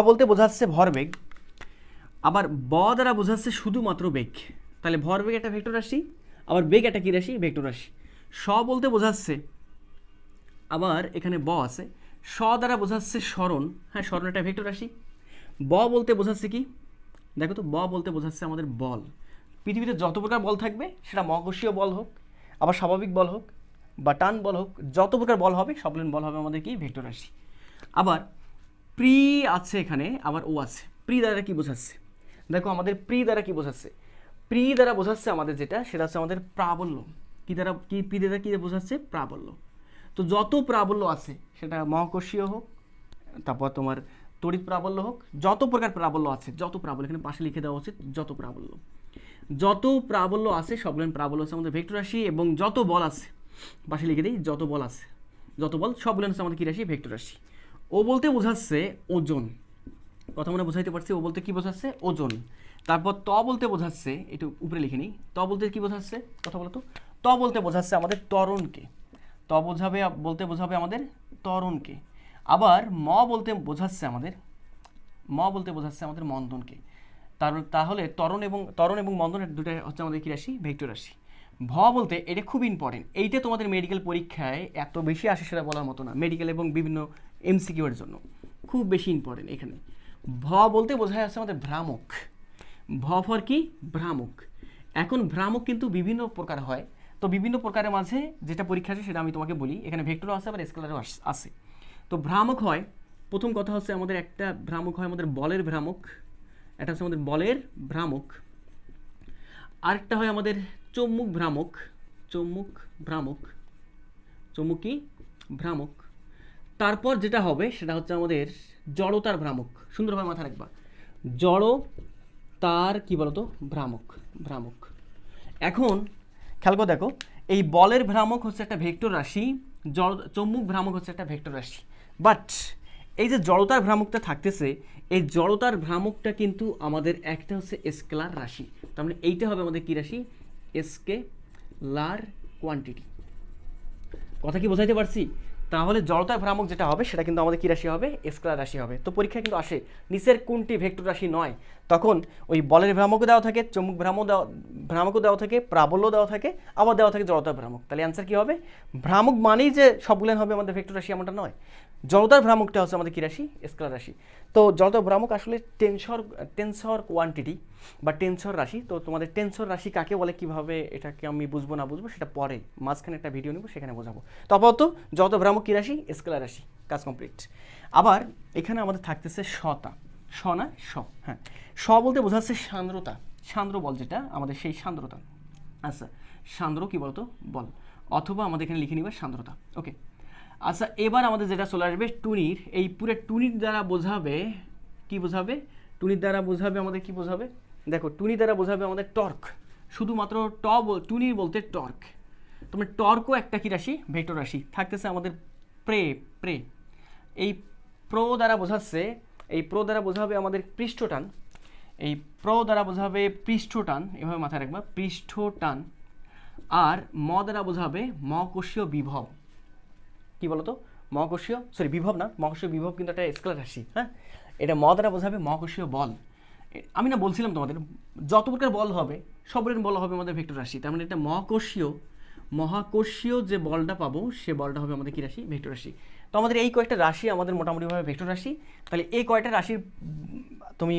বলতে বোঝাচ্ছে ভরবেগ, আবার দ্বারা বোঝাচ্ছে শুধুমাত্র বেগ। তাহলে ভরবেগ একটা ভেক্টর রাশি, আবার বেগ একটা কি রাশি? ভেক্টর রাশি। স বলতে বোঝাচ্ছে, আবার এখানে ব আছে, স দ্বারা বোঝাচ্ছে স্মরণ। হ্যাঁ, স্মরণ একটা ভেক্টর রাশি। ব বলতে বোঝাচ্ছে কি, দেখো তো, ব বলতে বোঝাচ্ছে আমাদের বল। পৃথিবীতে যত প্রকার বল থাকবে, সেটা মহাকর্ষীয় বল হোক, আবার স্বাভাবিক বল হোক, বা টান বল হোক, যত প্রকার বল হবে সবগুলো বল হবে আমাদের কি ভেক্টর রাশি। আবার প্রি আছে এখানে, আবার ও আছে। প্রি দ্বারা কি বোঝাচ্ছে, দেখো আমাদের প্রি দ্বারা কি বোঝাচ্ছে, প্রি দ্বারা বোঝাচ্ছে আমাদের যেটা, সেটা হচ্ছে আমাদের প্রাবল্য। কি দ্বারা, কি প্রি দ্বারা কি বোঝাচ্ছে, প্রাবল্য। তো যত প্রাবল্য আছে, সেটা মহাকর্ষীয় হোক, তারপর তোমার তড়িৎ প্রাবল্য হোক, যত প্রকার প্রাবল্য আছে, যত প্রাবল্য এখানে পাশে লিখে দেওয়া উচিত, যত প্রাবল্য, যত প্রাবল্য আছে সবগুলো প্রাবল্য আছে আমাদের ভেক্টর রাশি। এবং যত বল আছে, পাশে লিখে দিই, যত বল আছে, যত বল সবগুলো হচ্ছে আমাদের কী রাশি, ভেক্টর রাশি। ও বলতে বোঝাচ্ছে ওজন, কথা মনে বোঝাইতে পারছি। ও বলতে কি বোঝাচ্ছে, ওজন। তারপর ত বলতে বোঝাচ্ছে, একটু উপরে লিখে নিই, ত বলতে কি বোঝাচ্ছে, কথা বলো তো। ত বলতে বোঝাচ্ছে আমাদের ত্বরণকে, ত বোঝাবে, বলতে বোঝাবে আমাদের ত্বরণকে। আবার ম বলতে বোঝাচ্ছে আমাদের, ম বলতে বোঝাচ্ছে আমাদের মন্দনকে। তাহলে ত্বরণ এবং মন্দন দুটো হচ্ছে আমাদের কি রাশি, ভেক্টর রাশি। ভ বলতে, এটা খুব ইম্পর্টেন্ট, এইটা তোমাদের মেডিকেল পরীক্ষায় এত বেশি আসে সেটা বলার মতো না, মেডিকেল এবং বিভিন্ন এমসিকিউ এর জন্য খুব বেশি ইম্পর্টেন্ট এখানে। ভ বলতে বোঝায় আছে আমাদের ভ্রামক। ভ ফর কি, ভ্রামক। এখন ভ্রামক কিন্তু বিভিন্ন প্রকার হয়, তো বিভিন্ন প্রকারের মাঝে যেটা পরীক্ষা আছে সেটা আমি তোমাকে বলি। এখানে ভেক্টরও আছে, আবার স্কেলারও আছে। তো ভ্রামক হয়, প্রথম কথা হচ্ছে আমাদের একটা ভ্রামক হয় আমাদের বলের ভ্রামক, এটা হচ্ছে আমাদের বলের ভ্রামক। আরেকটা হয় আমাদের চৌম্বক ভ্রামক, চৌম্বক ভ্রামক, চৌম্বকী ভ্রামক। তারপর যেটা হবে সেটা হচ্ছে আমাদের জড়তার ভ্রামক। সুন্দরভাবে মাথায় রাখবা, জড়তার কি বলতো, ভ্রামক, ভ্রামক। এখন খেয়াল করে দেখো, এই বলের ভ্রামক হচ্ছে একটা ভেক্টর রাশি, চৌম্বক ভ্রামক হচ্ছে একটা ভেক্টর রাশি। বাট এই যে জড়তার ভ্রামকটা থাকতেছে, এই জড়তার ভ্রামকটা কিন্তু আমাদের একটা হচ্ছে স্কেলার রাশি। তার মানে এইটা হবে আমাদের কি রাশি, স্কেলার কোয়ান্টিটি। কথা কি বোঝাইতে পারছি? তাহলে জড়তার ভ্রামক যেটা হবে সেটা কিন্তু আমাদের কি রাশি হবে, স্কেলার রাশি হবে। তো পরীক্ষায় কিন্তু আসে নিচের কোনটি ভেক্টর রাশি নয়, তখন ওই বলের ভ্রামকও দেওয়া থাকে, চৌম্বক ভ্রামকও দেওয়া থাকে, প্রাবল্য দেওয়া থাকে, আবার দেওয়া থাকে জড়তার ভ্রামক। তাহলে অ্যান্সার কি হবে, ভ্রামক মানেই যে সবগুলো হবে আমাদের ভেক্টর রাশি এমনটা নয়। জড়তার ভ্রামকটা হচ্ছে আমাদের কি রাশি, স্কেলার রাশি। তো জড়তার ভ্রামক আসলে টেনসর কোয়ান্টিটি বা টেনসর রাশি। তো তোমাদের টেনসর রাশি কাকে বলে, কিভাবে এটাকে আমি বুঝবো না বুঝবো সেটা পরে মাঝখানে একটা ভিডিও নেব, সেখানে বোঝাবো। তো আপাতত জড়তার ভ্রামক কি রাশি, স্কেলার রাশি, কাজ কমপ্লিট। আবার এখানে আমাদের থাকতেছে শতা, স না স, হ্যাঁ, স বলতে বোঝাচ্ছে সান্দ্রতা, সান্দ্র বল যেটা আমাদের সেই সান্দ্রতা। আচ্ছা, সান্দ্র কি বলতো, বল, অথবা আমাদের এখানে লিখে নিবা সান্দ্রতা। ওকে, আচ্ছা এবার আমাদের যেটা চলে আসবে টুনির, এই পুরো টুনির দ্বারা বোঝাবে কি, বোঝাবে টুনির দ্বারা বোঝাবে আমাদের কি বোঝাবে, দেখো টুনির দ্বারা বোঝাবে আমাদের টর্ক। শুধুমাত্র টুনির বলতে টর্ক। তোমার টর্কও একটা কি রাশি, ভেক্টর রাশি। থাকতেছে আমাদের প্রে, এই প্রো দ্বারা বোঝাচ্ছে, এই প্রো দ্বারা বোঝাবে আমাদের পৃষ্ঠটান, এই প্রো দ্বারা বোঝাবে পৃষ্ঠটান, এভাবে মাথায় রাখবা, পৃষ্ঠটান। আর ম দ্বারা বোঝাবে মহাকর্ষীয় বিভব। কি বলতো, মহাকর্ষীয়, সরি বিভব না, মহাকর্ষীয় বিভব কিন্তু একটা স্কেলার রাশি। হ্যাঁ, এটা ম দ্বারা বোঝাবে মহাকর্ষীয় বল। আমি না বলছিলাম তোমাদের যত প্রকার বল হবে সবগুলোর বল হবে আমাদের ভেক্টর রাশি। তার মানে এটা মহাকর্ষীয় যে বলটা পাবো সে বলটা হবে আমাদের কি রাশি, ভেক্টর রাশি। তো আমাদের এই কয়েকটা রাশি আমাদের মোটামুটিভাবে ভেক্টর রাশি। তাহলে এই কয়টা রাশির তুমি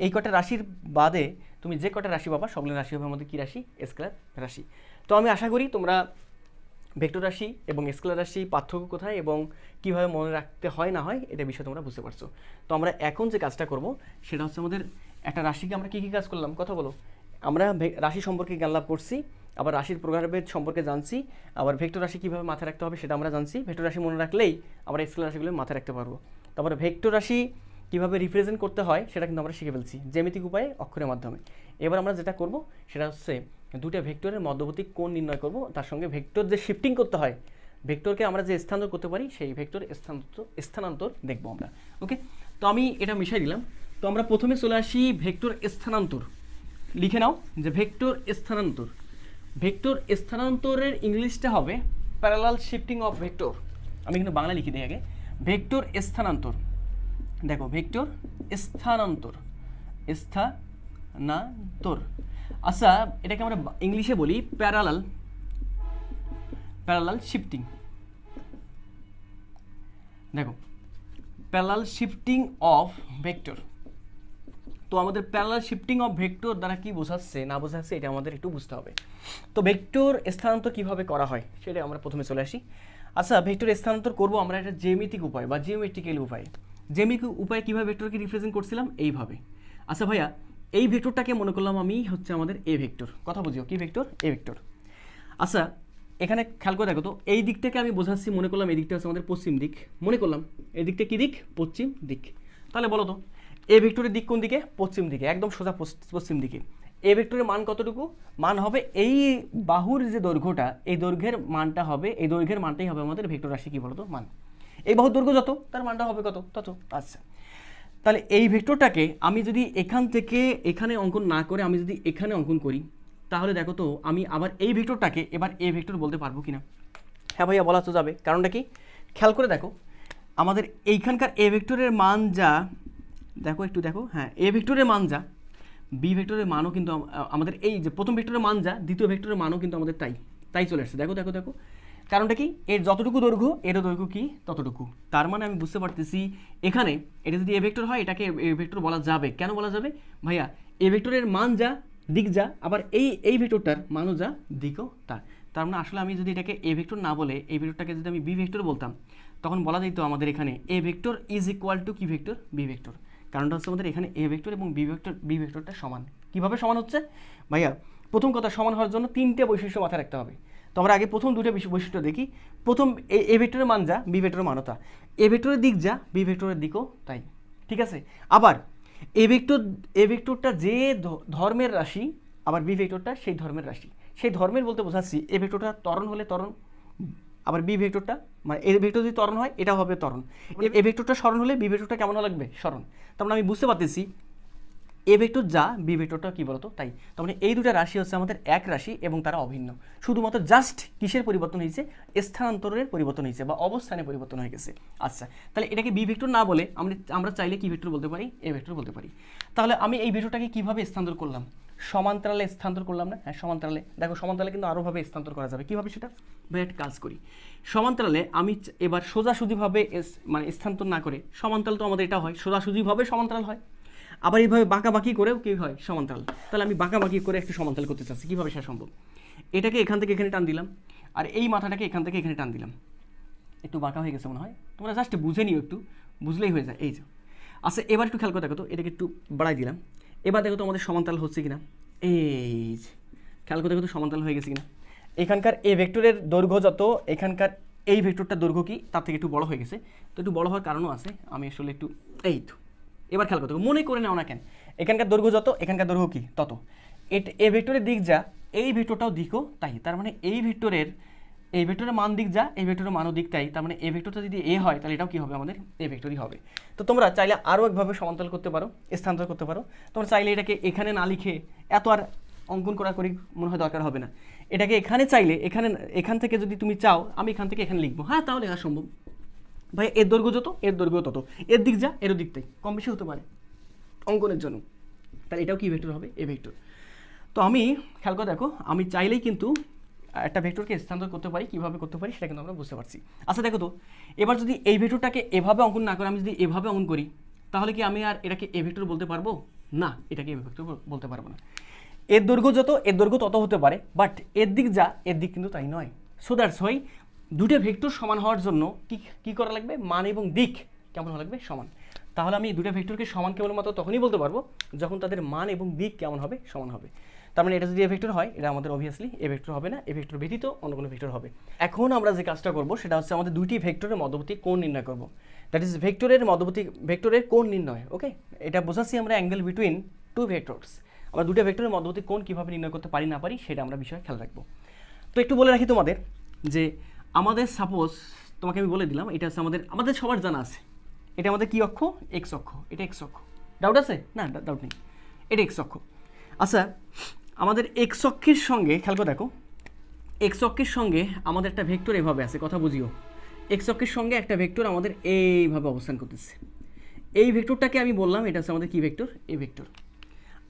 এই কয়টা রাশির বাদে তুমি যে কয়টা রাশি পাবা সবগুলো রাশি হবে আমাদের কি রাশি, স্কেলার রাশি। তো আমি আশা করি তোমরা ভেক্টর রাশি এবং স্কেলার রাশি পার্থক্য কোথায় এবং কীভাবে মনে রাখতে হয় না হয় এটা বিষয়ে তোমরা বুঝতে পারছো। তো আমরা এখন যে কাজটা করব সেটা হচ্ছে আমাদের একটা রাশিকে আমরা কী কী কাজ করলাম কথা বলো। আমরা রাশি সম্পর্কে জ্ঞান লাভ করছি, আবার রাশির প্রকারভেদ সম্পর্কে জানছি, আবার ভেক্টর রাশি কীভাবে মাথায় রাখতে হবে সেটা আমরা জানছি। ভেক্টর রাশি মনে রাখলেই আমরা স্কেলার রাশিগুলো মাথায় রাখতে পারবো। তারপরে ভেক্টর রাশি কীভাবে রিপ্রেজেন্ট করতে হয় সেটা কিন্তু আমরা শিখে ফেলছি জ্যামিতিক উপায়ে, অক্ষরের মাধ্যমে। এবার আমরা যেটা করব সেটা হচ্ছে দুটো ভেক্টরের মধ্যবর্তী কোণ নির্ণয় করব, তার সঙ্গে ভেক্টর যে শিফটিং করতে হয়, ভেক্টরকে আমরা যে স্থানান্তর করতে পারি সেই ভেক্টর স্থানান্তর দেখবো আমরা। ওকে, তো আমি এটা মিশাই দিলাম। তো আমরা প্রথমে চলে আসি ভেক্টর স্থানান্তর। লিখে নাও যে ভেক্টর স্থানান্তর, ভেক্টর স্থানান্তরের ইংলিশটা হবে প্যারালাল শিফটিং অফ ভেক্টর। আমি কিন্তু বাংলা লিখে দিই আগে, ভেক্টর স্থানান্তর। দেখো ভেক্টর স্থানান্তর, স্থানান্তর। আচ্ছা এটাকে আমরা ইংলিশে বলি প্যারালাল প্যারালাল শিফটিং। দেখো প্যারালাল শিফটিং অফ ভেক্টর। তো আমাদের প্যারালাল শিফটিং অফ ভেক্টর দ্বারা কি বোঝাচ্ছে না বোঝাচ্ছে এটা আমাদের একটু বুঝতে হবে। তো ভেক্টর স্থানান্তর কিভাবে করা হয় সেটা আমরা প্রথমে চলে আসি। আচ্ছা, ভেক্টর স্থানান্তর করব আমরা একটা জ্যামিতিক উপায় বা জিওমেট্রিক্যাল উপায়। জ্যামিতিক উপায়ে কীভাবে ভেক্টরকে রিপ্রেজেন্ট করছিলাম এইভাবে। আচ্ছা ভাইয়া, এই ভেক্টরটাকে মনে করলাম আমি হচ্ছে আমাদের এ ভেক্টর। কথা বুঝিও কি ভেক্টর? এ ভেক্টর। আচ্ছা এখানে খেয়াল করে দেখো তো, এই দিকটাকে আমি বোঝাচ্ছি, মনে করলাম এই দিকটা হচ্ছে আমাদের পশ্চিম দিক, মনে করলাম এই দিকটা কী দিক? পশ্চিম দিক। তাহলে বলো তো এ ভেক্টরের দিক কোন দিকে? পশ্চিম দিকে, একদম সোজা পশ্চিম দিকে। এ ভেক্টরের মান কতটুকু? মান হবে এই বাহুর যে দৈর্ঘ্যটা, এই দৈর্ঘ্যের মানটা হবে, এই দৈর্ঘ্যের মানটাই হবে আমাদের ভেক্টর রাশি কি বলতো? মান। এই বাহুর দৈর্ঘ্য যত, তার মানটা হবে কত? তত। আচ্ছা তাহলে এই ভেক্টরটাকে আমি যদি এখান থেকে এখানে অঙ্কন না করে আমি যদি এখানে অঙ্কন করি, তাহলে দেখো তো আমি আবার এই ভেক্টরটাকে এবার এ ভেক্টর বলতে পারবো কিনা? হ্যাঁ ভাইয়া, বলা তো যাবে। কারণটা কি? খেয়াল করে দেখো, আমাদের এইখানকার এ ভেক্টরের মান যা, দেখো একটু দেখো, হ্যাঁ এ ভেক্টরের মান যা, বি ভেক্টরের মানও কিন্তু আমাদের এই যে প্রথম ভেক্টরের মান যা, দ্বিতীয় ভেক্টরের মানও কিন্তু আমাদের তাই চলে আসছে। দেখো দেখো দেখো, কারণটা কি? এর যতটুকু দৈর্ঘ্য এরও দৈর্ঘ্য কি ততটুকু। তার মানে আমি বুঝতে পারতেছি এখানে এটা যদি এ ভেক্টর হয় এটাকে এ ভেক্টর বলা যাবে। কেন বলা যাবে ভাইয়া? এ ভেক্টরের মান যা, দিক যা, আবার এই ভেক্টরটার মানও যা, দিকও তার মানে আসলে আমি যদি এটাকে এ ভেক্টর না বলে এই ভেক্টরটাকে যদি আমি বি ভেক্টর বলতাম, তখন বলা যেত আমাদের এখানে A vector is equal to কি ভেক্টর? B vector. কারণটা হচ্ছে আমাদের এখানে এ ভেক্টর এবং বি ভেক্টরটা সমান। কীভাবে সমান হচ্ছে ভাইয়া? প্রথম কথা, সমান হওয়ার জন্য 3টে বৈশিষ্ট্য মাথায় রাখতে হবে। তো আমরা আগে প্রথম 2টা বৈশিষ্ট্য দেখি। প্রথম, এ ভেক্টরের মান যা, বি ভেক্টরের মানও তা। এ ভেক্টরের দিক যা, বি ভেক্টরের দিকও তাই। ঠিক আছে? আবার এ ভেক্টরটা যে ধর্মের রাশি, আবার বি ভেক্টরটা সেই ধর্মের রাশি। সেই ধর্মের বলতে বোঝাচ্ছি এ ভেক্টরটা ত্বরণ হলে ত্বরণ, আবার বি ভেক্টরটা মানে এ ভেক্টর যদি ত্বরণ হয় এটা হবে ত্বরণ। এ ভেক্টরটা সরণ হলে বি ভেক্টরটা কেমন লাগবে? সরণ। তার মানে আমি বুঝতে পারতেছি এ ভেক্টর যা, বি ভেক্টরটা কি বলতো? তাই। তার মানে এই দুটো রাশি হচ্ছে আমাদের এক রাশি এবং তারা অভিন্ন। শুধুমাত্র জাস্ট কিসের পরিবর্তন হয়েছে? স্থানান্তরের পরিবর্তন হয়েছে বা অবস্থানের পরিবর্তন হয়ে গেছে। আচ্ছা তাহলে এটাকে বি ভেক্টর না বলে আমরা চাইলে কি ভেক্টর বলতে পারি? এ ভেক্টর বলতে পারি। তাহলে আমি এই ভেক্টরটাকে কিভাবে স্থানান্তর করলাম? সমান্তরালে স্থানান্তর করলাম না? হ্যাঁ সমান্তরালে। দেখো সমান্তরালে কিন্তু আরোভাবে স্থানান্তর করা যাবে। কীভাবে সেটা? ভাই একটা কাজ করি, সমান্তরালে আমি এবার সোজাসুজিভাবে মানে স্থানান্তর না করে, সমান্তরাল তো আমাদের এটা হয়, সোজাসুজিভাবে সমান্তরাল হয়, আবার এইভাবে বাঁকাবাঁকি করেও কী হয়? সমান্তরাল। তাহলে আমি বাঁকাবাঁকি করে একটা সমান্তরাল করতে চাচ্ছি, কীভাবে সেটা সম্ভব? এটাকে এখান থেকে এখানে টান দিলাম, আর এই মাথাটাকে এখান থেকে এখানে টান দিলাম। একটু বাঁকা হয়ে গেছে মনে হয়, তোমরা জাস্ট বুঝে নিও, একটু বুঝলেই হয়ে যায়। এই যে আচ্ছা এবার একটু খেয়াল করে দেখো তো, এটাকে একটু বাড়াই দিলাম। এবার দেখো তো আমাদের সমান্তরাল হচ্ছে কিনা। এই যে খেয়াল করে দেখো তো সমান্তরাল হয়ে গেছে কিনা। এখানকার এ ভেক্টরের দৈর্ঘ্য যত, এখানকার এই ভেক্টরটার দৈর্ঘ্য কি তার থেকে একটু বড় হয়ে গেছে। তো একটু বড় হওয়ার কারণও আছে, আমি আসলে একটু এই তো এবার খেয়াল করতে মনে করে নাও না কেন, এখানকার দৈর্ঘ্য যত এখানকার দৈর্ঘ্য কি তত। এ ভেক্টরের দিক যা, এই ভেক্টরটাও দিকও তাই। তার মানে এই ভেক্টরের মান দিক যা, এই ভেক্টরের মানও দিক তাই। তার মানে এ ভেক্টরটা যদি এ হয় তাহলে এটাও কি হবে? আমাদের এ ভেক্টরই হবে। তো তোমরা চাইলে আরও একভাবে সমান্তরাল করতে পারো, স্থানান্তর করতে পারো। তোমরা চাইলে এটাকে এখানে না লিখে এত আর অঙ্কন করা করি মনে হয় দরকার হবে না। এটাকে এখানে চাইলে এখান থেকে যদি তুমি চাও আমি এখান থেকে এখানে লিখবো, হ্যাঁ তাও লেখা সম্ভব। ভাই এর দৈর্ঘ্য যত এর দৈর্ঘ্য তত, এর দিক যা এরও দিক তাই, কম বেশি হতে পারে অঙ্কনের জন্য। তাহলে এটাও কি ভেক্টর হবে? এ ভেক্টর। তো আমি খেয়াল করে দেখো, আমি চাইলেই কিন্তু একটা ভেক্টরকে স্থানান্তর করতে পারি। কীভাবে করতে পারি সেটা কিন্তু আমরা বুঝতে পারছি। আচ্ছা দেখো তো, এবার যদি এই ভেক্টরটাকে এভাবে অঙ্কন না করে আমি যদি এভাবে অঙ্কন করি, তাহলে কি আমি আর এটাকে এ ভেক্টর বলতে পারবো? না, এটাকে এ ভেক্টর বলতে পারবো না। এর দৈর্ঘ্য যত এর দৈর্ঘ্য তত হতে পারে, বাট এর দিক যা এর দিক কিন্তু তাই নয়। সো দ্যাটস হোয়াই দুটো ভেক্টর সমান হওয়ার জন্য কি করা লাগবে? মান এবং দিক কেমন হওয়া লাগবে? সমান। তাহলে আমি দুটো ভেক্টরকে সমান কেবলমাত্র তখনই বলতে পারবো যখন তাদের মান এবং দিক কেমন হবে? সমান হবে। তার মানে এটা যদি এ ভেক্টর হয় এটা আমাদের অবভিয়াসলি এ ভেক্টর হবে না, এ ভেক্টর ব্যতীত অন্য কোনো ভেক্টর হবে। এখন আমরা যে কাজটা করব সেটা হচ্ছে আমাদের দুইটি ভেক্টরের মধ্যবর্তী কোণ নির্ণয় করব। দ্যাট ইজ ভেক্টরের কোণ নির্ণয়। ওকে, এটা বোঝাচ্ছি আমরা অ্যাঙ্গেল বিটুইন টু ভেক্টরস। আমরা দুটো ভেক্টরের মধ্যবর্তী কোণ কীভাবে নির্ণয় করতে পারি না পারি সেটা আমরা বিষয়ে খেয়াল রাখবো। তো একটু বলে রাখি তোমাদের যে আমাদের সাপোজ তোমাকে আমি বলে দিলাম, এটা হচ্ছে আমাদের সবার জানা আছে, এটা আমাদের কি অক্ষ? এক্স অক্ষ। এটা এক্স অক্ষ, ডাউট আছে? না ডাউট নেই, এটা এক্স অক্ষ। আচ্ছা আমাদের এক্স অক্ষের সঙ্গে খেয়াল করে দেখো, এক্স অক্ষের সঙ্গে আমাদের একটা ভেক্টর এভাবে আছে, কথা বুঝিও। এক্স অক্ষের সঙ্গে একটা ভেক্টর আমাদের এইভাবে অবস্থান করতেছে। এই ভেক্টরটাকে আমি বললাম এটা হচ্ছে আমাদের কি ভেক্টর? এ ভেক্টর।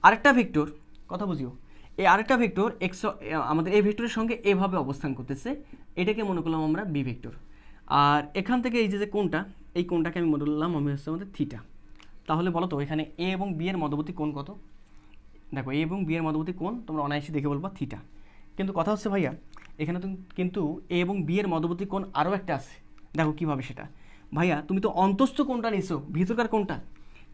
আরেকটা ভেক্টর, কথা বুঝিও, এই আরেকটা ভেক্টর এক্স আমাদের এই ভেক্টরের সঙ্গে এভাবে অবস্থান করতেছে, এটাকে মনে করলাম আমরা বি ভেক্টর। আর এখান থেকে এই যে কোণটা, এই কোণটাকে আমি মনে করলাম আমি হচ্ছে আমাদের থিটা। তাহলে বলো তো এখানে এ এবং বি এর মধ্যবর্তী কোণ কত? দেখো এ এবং বি এর মধ্যবর্তী কোণ তোমরা অনায়াসে দেখে বলবা থিটা। কিন্তু কথা হচ্ছে ভাইয়া এখানে কিন্তু এ এবং বি এর মধ্যবর্তী কোণ আরও একটা আছে। দেখো কীভাবে সেটা, ভাইয়া তুমি তো অন্তস্থ কোণটা নিছো, ভিতরকার কোণটা,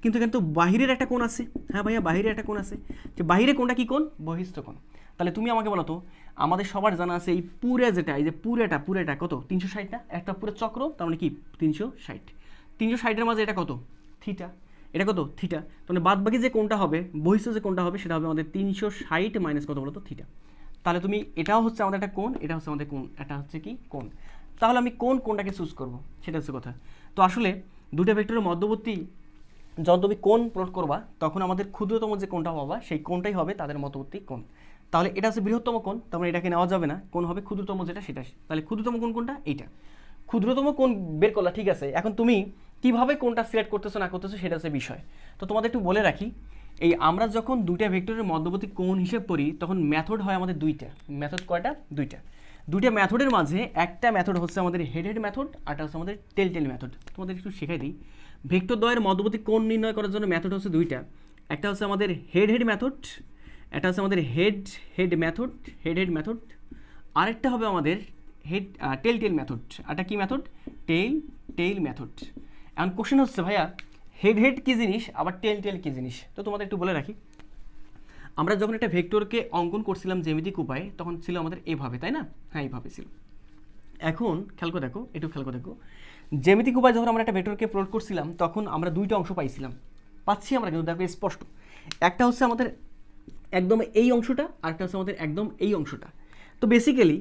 কিন্তু এখানে তো বাহিরের একটা কোণ আছে। হ্যাঁ ভাইয়া বাহিরের একটা কোণ আছে, যে বাহিরের কোণটা কী কোণ? বহিস্থ কোণ। তাহলে তুমি আমাকে বলো তো, আমাদের সবার জানা আছে এই পুরে যেটা, এই যে পুরেটা কত? 360 না? একটা পুরো চক্র, তার মানে কি 360। 360-এর মাঝে এটা কত? থিটা। এটা কত? থিটা। তাহলে বাদ বাকি যে কোণটা হবে, বহিস্থ যে কোণটা হবে সেটা হবে আমাদের 360 মাইনাস কত বলো তো? থিটা। তাহলে তুমি এটাও হচ্ছে আমাদের একটা কোণ, এটা হচ্ছে আমাদের কোণ, এটা হচ্ছে কি কোণ। তাহলে আমি কোনটাকে চুজ করব সেটা হচ্ছে কথা। তো আসলে দুটো ভেক্টরের মধ্যবর্তী যখন তুমি কোণ প্লট করবা তখন আমাদের ক্ষুদ্রতম যে কোণটা পাবা সেই কোণটাই হবে তাদের মধ্যবর্তী কোণ। তাহলে এটা হচ্ছে বৃহত্তম কোণ, তার মানে এটাকে নেওয়া যাবে না, কোণ হবে ক্ষুদ্রতম যেটা সেটা। তাহলে ক্ষুদ্রতম কোণ কোনটা? এইটা। ক্ষুদ্রতম কোণ বের করলা, ঠিক আছে। এখন তুমি কিভাবে কোণটা সিলেক্ট করতেছো না করতেছো সেটা হচ্ছে বিষয়। তো তোমাদের একটু বলে রাখি, এই আমরা যখন দুইটা ভেক্টরের মধ্যবর্তী কোণ হিসেব করি তখন মেথড হয় আমাদের দুইটা। মেথড কয়টা? দুইটা মেথডের মাঝে একটা মেথড হচ্ছে আমাদের হেড মেথড, আরটা হচ্ছে আমাদের টেল মেথড। তোমাদের একটু শেখাই দিই, ভেক্টর দ্বয়ের মধ্যবর্তী কোণ নির্ণয় করার জন্য মেথড হচ্ছে দুইটা। একটা হচ্ছে আমাদের হেড মেথড, একটা হচ্ছে আমাদের হেড মেথড, আরেকটা হবে আমাদের টেল মেথড। আরটা কি মেথড? টেল মেথড। এখন কোশ্চেন হচ্ছে ভাইয়া হেড কি জিনিস আবার টেল কি জিনিস? তো তোমাদের একটু বলে রাখি, আমরা যখন একটা ভেক্টরকে অঙ্কন করছিলাম জ্যামিতিক উপায়ে তখন ছিল আমাদের এভাবে, তাই না? হ্যাঁ এইভাবে ছিল। এখন খেয়াল করে দেখো জ্যামিতিক উপায়ে যখন আমরা একটা ভেক্টরকে প্লট করছিলাম তখন আমরা দুইটা অংশ পাচ্ছি আমরা, কিন্তু দেখো স্পষ্ট। একটা হচ্ছে আমাদের একদম এই অংশটা, আরেকটা হচ্ছে আমাদের একদম এই অংশটা। তো বেসিক্যালি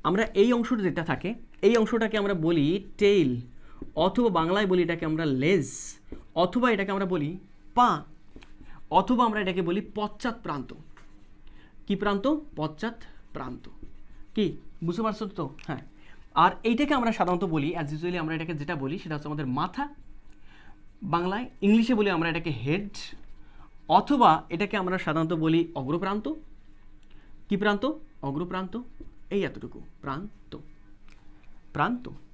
আমরা এই অংশটা যেটা থাকে এই অংশটাকে আমরা বলি টেইল, অথবা বাংলায় বলি এটাকে আমরা লেজ, অথবা এটাকে আমরা বলি পা, অথবা আমরা এটাকে বলি পশ্চাৎ প্রান্ত। কি প্রান্ত? পশ্চাৎ প্রান্ত। কি বুঝতে পারছো তো? হ্যাঁ। আর এইটাকে আমরা সাধারণত বলি অ্যাজ ইউজুয়ালি আমরা এটাকে যেটা বলি সেটা হচ্ছে আমাদের মাথা, বাংলায় ইংলিশে বলি আমরা এটাকে হেড, অথবা এটাকে আমরা সাধারণত বলি অগ্রপ্রান্ত। কি প্রান্ত? অগ্রপ্রান্ত। এই এতটুকু প্রান্ত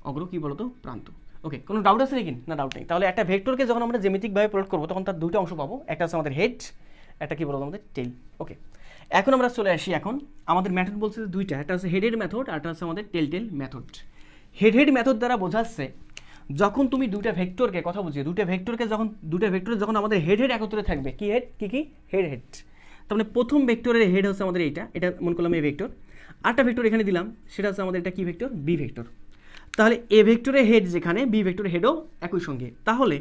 অগ্র কি বলতো? প্রান্ত। ওকে, কোনো ডাউট আছে নাকি? না ডাউট নেই। তাহলে একটা ভেক্টরকে যখন আমরা জ্যামিতিকভাবে প্লট করবো তখন তার দুটো অংশ পাবো, একটা হচ্ছে আমাদের হেড, একটা কি বলতো আমাদের টেল। ওকে, এখন আমরা চলে আসি, এখন আমাদের মেথড বলছে দুইটা, একটা হচ্ছে হেড মেথড আর একটা হচ্ছে আমাদের টেল মেথড। হেড মেথড দ্বারা বোঝাচ্ছে যখন তুমি দুইটা ভেক্টরকে কথা বুঝিয়ে দুইটা ভেক্টরে যখন আমাদের হেড একত্রে থাকবে, কি হেড কি হেড। তার মানে প্রথম ভেক্টরের হেড হচ্ছে আমাদের এটা মনে করলাম এ ভেক্টর, আরেকটা ভেক্টর এখানে দিলাম সেটা হচ্ছে আমাদের এটা কি ভেক্টর? B vector. তাহলে এ ভেক্টরের হেড যেখানে, বি ভেক্টরের হেডও একই সঙ্গে, তাহলে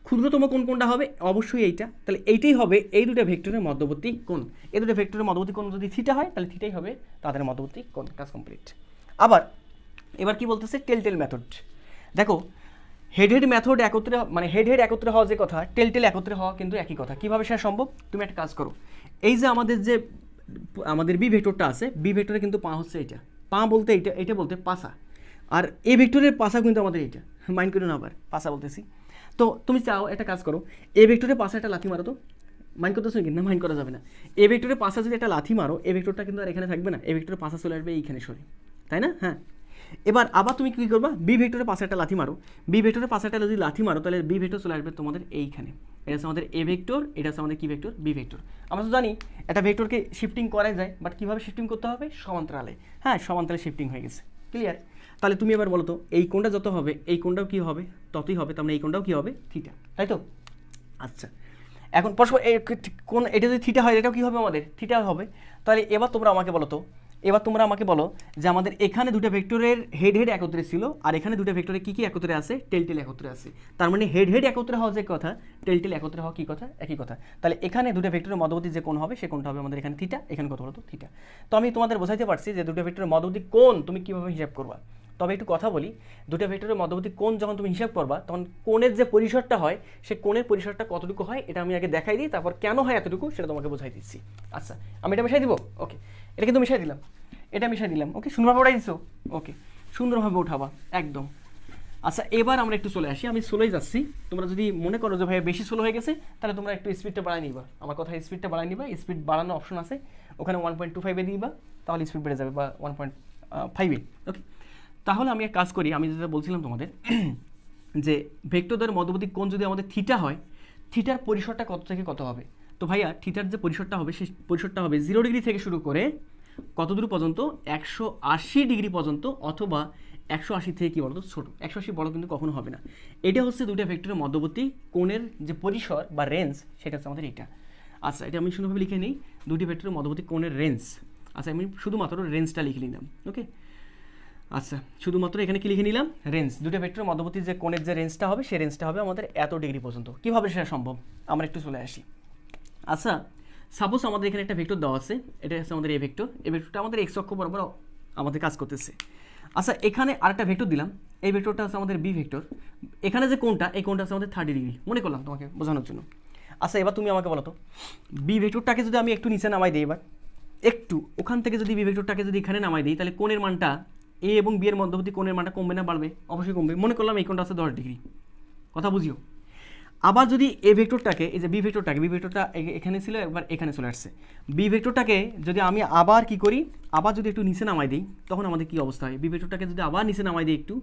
ক্ষুদ্রতম কোণ কোনটা হবে? অবশ্যই এইটা। তাহলে এইটাই হবে এই দুটো ভেক্টরের মধ্যবর্তী কোণ। এই দুটো ভেক্টরের মধ্যবর্তী কোণ যদি থিটা হয় তাহলে থিটাই হবে তাদের মধ্যবর্তী কোণ। কাজ কমপ্লিট। আবার এবার কি বলতেছে? টেল মেথড। দেখো হেড মেথড একত্রে, মানে হেড একত্রে হওয়া যে কথা, টেল একত্রে হওয়া কিন্তু একই কথা। কীভাবে সেটা সম্ভব? তুমি একটা কাজ করো, এই যে আমাদের বি ভেক্টরটা আছে, বি ভেক্টরে কিন্তু পা হচ্ছে এটা, পা বলতে এইটা বলতে পাশা, আর এ ভেক্টরের পাশা কিন্তু আমাদের এইটা, মাইন্ড করো না আবার পাশা বলতেছি। তো তুমি চাও একটা কাজ করো, এ ভেক্টরের পাশে একটা লাথি মারো তো, মাইন্ড করতেছো কি? না মাইন্ড করা যাবে না। এ ভেক্টরের পাশা যদি একটা লাথি মারো এ ভেক্টরটা কিন্তু আর এখানে থাকবে না, এ ভেক্টরের পাশা চলে আসবে এইখানে সরে, তাই না? হ্যাঁ। এবার আবার তুমি কী করবা? বি ভেক্টরের পাশে একটা লাথি মারো, বি ভেক্টরের পাশে একটা যদি লাথি মারো তাহলে বি ভেক্টর চলে আসবে তোমাদের এইখানে। এটা হচ্ছে আমাদের এ ভেক্টর, এটা হচ্ছে আমাদের কি ভেক্টর? B vector. আমরা তো জানি একটা ভেক্টরকে শিফটিং করা যায়, বাট কীভাবে শিফটিং করতে হবে? সমান্তরালে। হ্যাঁ, সমান্তরালে শিফটিং হয়ে গেছে, ক্লিয়ার। তাহলে তুমি এবার বলো তো এই কোণটা যত হবে এই কোণটাও কী হবে? ততই হবে, তার মানে এই কোণটাও কী হবে? থিটা, তাই তো? আচ্ছা, এখন পরস্পর কোণ এটা যদি থিটা হয় এটাও কী হবে? আমাদের থিটা হবে। তাহলে এবার তোমরা আমাকে বলো যে আমাদের এখানে দুটো ভেক্টরের হেড একত্রে ছিল, আর এখানে দুটো ভেক্টরে কি একত্রে আছে? টেল একত্রে আছে। তার মানে হেড একত্রে হওয়া যে কথা, টেল একত্রে হওয়া কি কথা? একই কথা। তাহলে এখানে দুটো ভেক্টরের মধ্যবর্তী যে কোণ হবে সে কোণটা হবে আমাদের এখানে থিটা, এখানে কত বলতো? থিটা। তো আমি তোমাদের বোঝাইতে পারছি যে দুটো ভেক্টরের মধ্যবর্তী কোণ তুমি কীভাবে হিসাব করবা। তবে একটু কথা বলি, দুটো ভেক্টরের মধ্যবর্তী কোণ যখন তুমি হিসাব করবা তখন কোণের যে পরিসরটা হয় সে কোণের পরিসরটা কতটুকু হয় এটা আমি আগে দেখাই দিই, তারপর কেন হয় এতটুকু সেটা তোমাকে বোঝাই দিচ্ছি। আচ্ছা, আমি এটা মিশাই দিব। ওকে, এটা কিন্তু মিশাই দিলাম, এটা মিশাই দিলাম। ওকে, সুন্দরভাবে উঠাই দিচ্ছ? ওকে, সুন্দরভাবে উঠাবা একদম। আচ্ছা, এবার আমরা একটু চলে আসি, আমি স্লোই যাচ্ছি। তোমরা যদি মনে করো যে ভাই বেশি স্লো হয়ে গেছে তাহলে তোমরা একটু স্পিডটা বাড়াই নিবা, আমার কথা স্পিডটা বাড়াই নিবা, স্পিড বাড়ানোর অপশন আছে। ওখানে 1.25 দিবা, তাহলে স্পিড বেড়ে যাবে, বা 1.5 ওকে। তাহলে আমি এক কাজ করি, আমি যেটা বলছিলাম তোমাদের যে ভেক্টরদের মধ্যবর্তী কোণ যদি আমাদের থিটা হয়, থিটার পরিসরটা কত থেকে কত হবে? তো ভাইয়া থিটার যে পরিসরটা হবে সেই পরিসরটা হবে 0 ডিগ্রি থেকে শুরু করে কত দূর পর্যন্ত, 180 ডিগ্রি পর্যন্ত, অথবা 180 থেকে কী বলতো ছোটো, 180 বড় কিন্তু কখনো হবে না। এটা হচ্ছে দুইটা ভেক্টরের মধ্যবর্তী কোণের যে পরিসর বা রেঞ্জ, সেটা হচ্ছে আমাদের এটা। আচ্ছা, এটা আমি সুন্দরভাবে লিখে নিই, দুটি ভেক্টরের মধ্যবর্তী কোণের রেঞ্জ। আচ্ছা, আমি শুধুমাত্র রেঞ্জটা লিখে নিলাম, ওকে। আচ্ছা, শুধুমাত্র এখানে কি লিখে নিলাম, রেঞ্জ। দুটো ভেক্টরের মধ্যবর্তী যে কোণের যে রেঞ্জটা হবে, সেই রেঞ্জটা হবে আমাদের এত ডিগ্রি পর্যন্ত। কীভাবে সেটা সম্ভব, আমরা একটু চলে আসি। আচ্ছা, সাপোজ আমাদের এখানে একটা ভেক্টর দেওয়া আছে, এটা হচ্ছে আমাদের এ ভেক্টর। এই ভেক্টরটা আমাদের এক্স অক্ষ বরাবর আমাদের কাজ করতেছে। আচ্ছা, এখানে আরেকটা ভেক্টর দিলাম, এই ভেক্টরটা হচ্ছে আমাদের বি ভেক্টর। এখানে যে কোণটা, এই কোণটা হচ্ছে আমাদের 30 ডিগ্রি, মনে করলাম তোমাকে বোঝানোর জন্য। আচ্ছা, এবার তুমি আমাকে বলো তো, বি ভেক্টরটাকে যদি আমি একটু নিচে নামাই দিই, এবার একটু ওখান থেকে যদি বি ভেক্টরটাকে যদি এখানে নামাই দিই, তাহলে কোণের মানটা এ এবং বি এর মধ্যবর্তী কোণের মানটা কমবে না বাড়বে? অবশ্যই কমবে। মনে করলাম এই কোণটা আছে 10 ডিগ্রি, কথা বুঝিও। আবার যদি এ ভেক্টরটাকে, এই যে বি ভেক্টরটা এখানে ছিল, একবার এখানে চলে আসছে, বি ভেক্টরটাকে যদি আমি আবার কি করি, আবার যদি একটু নিচে নামাই দিই, তখন আমাদের কি অবস্থা হয়? বি ভেক্টরটাকে যদি আবার নিচে নামাই দিই, একটু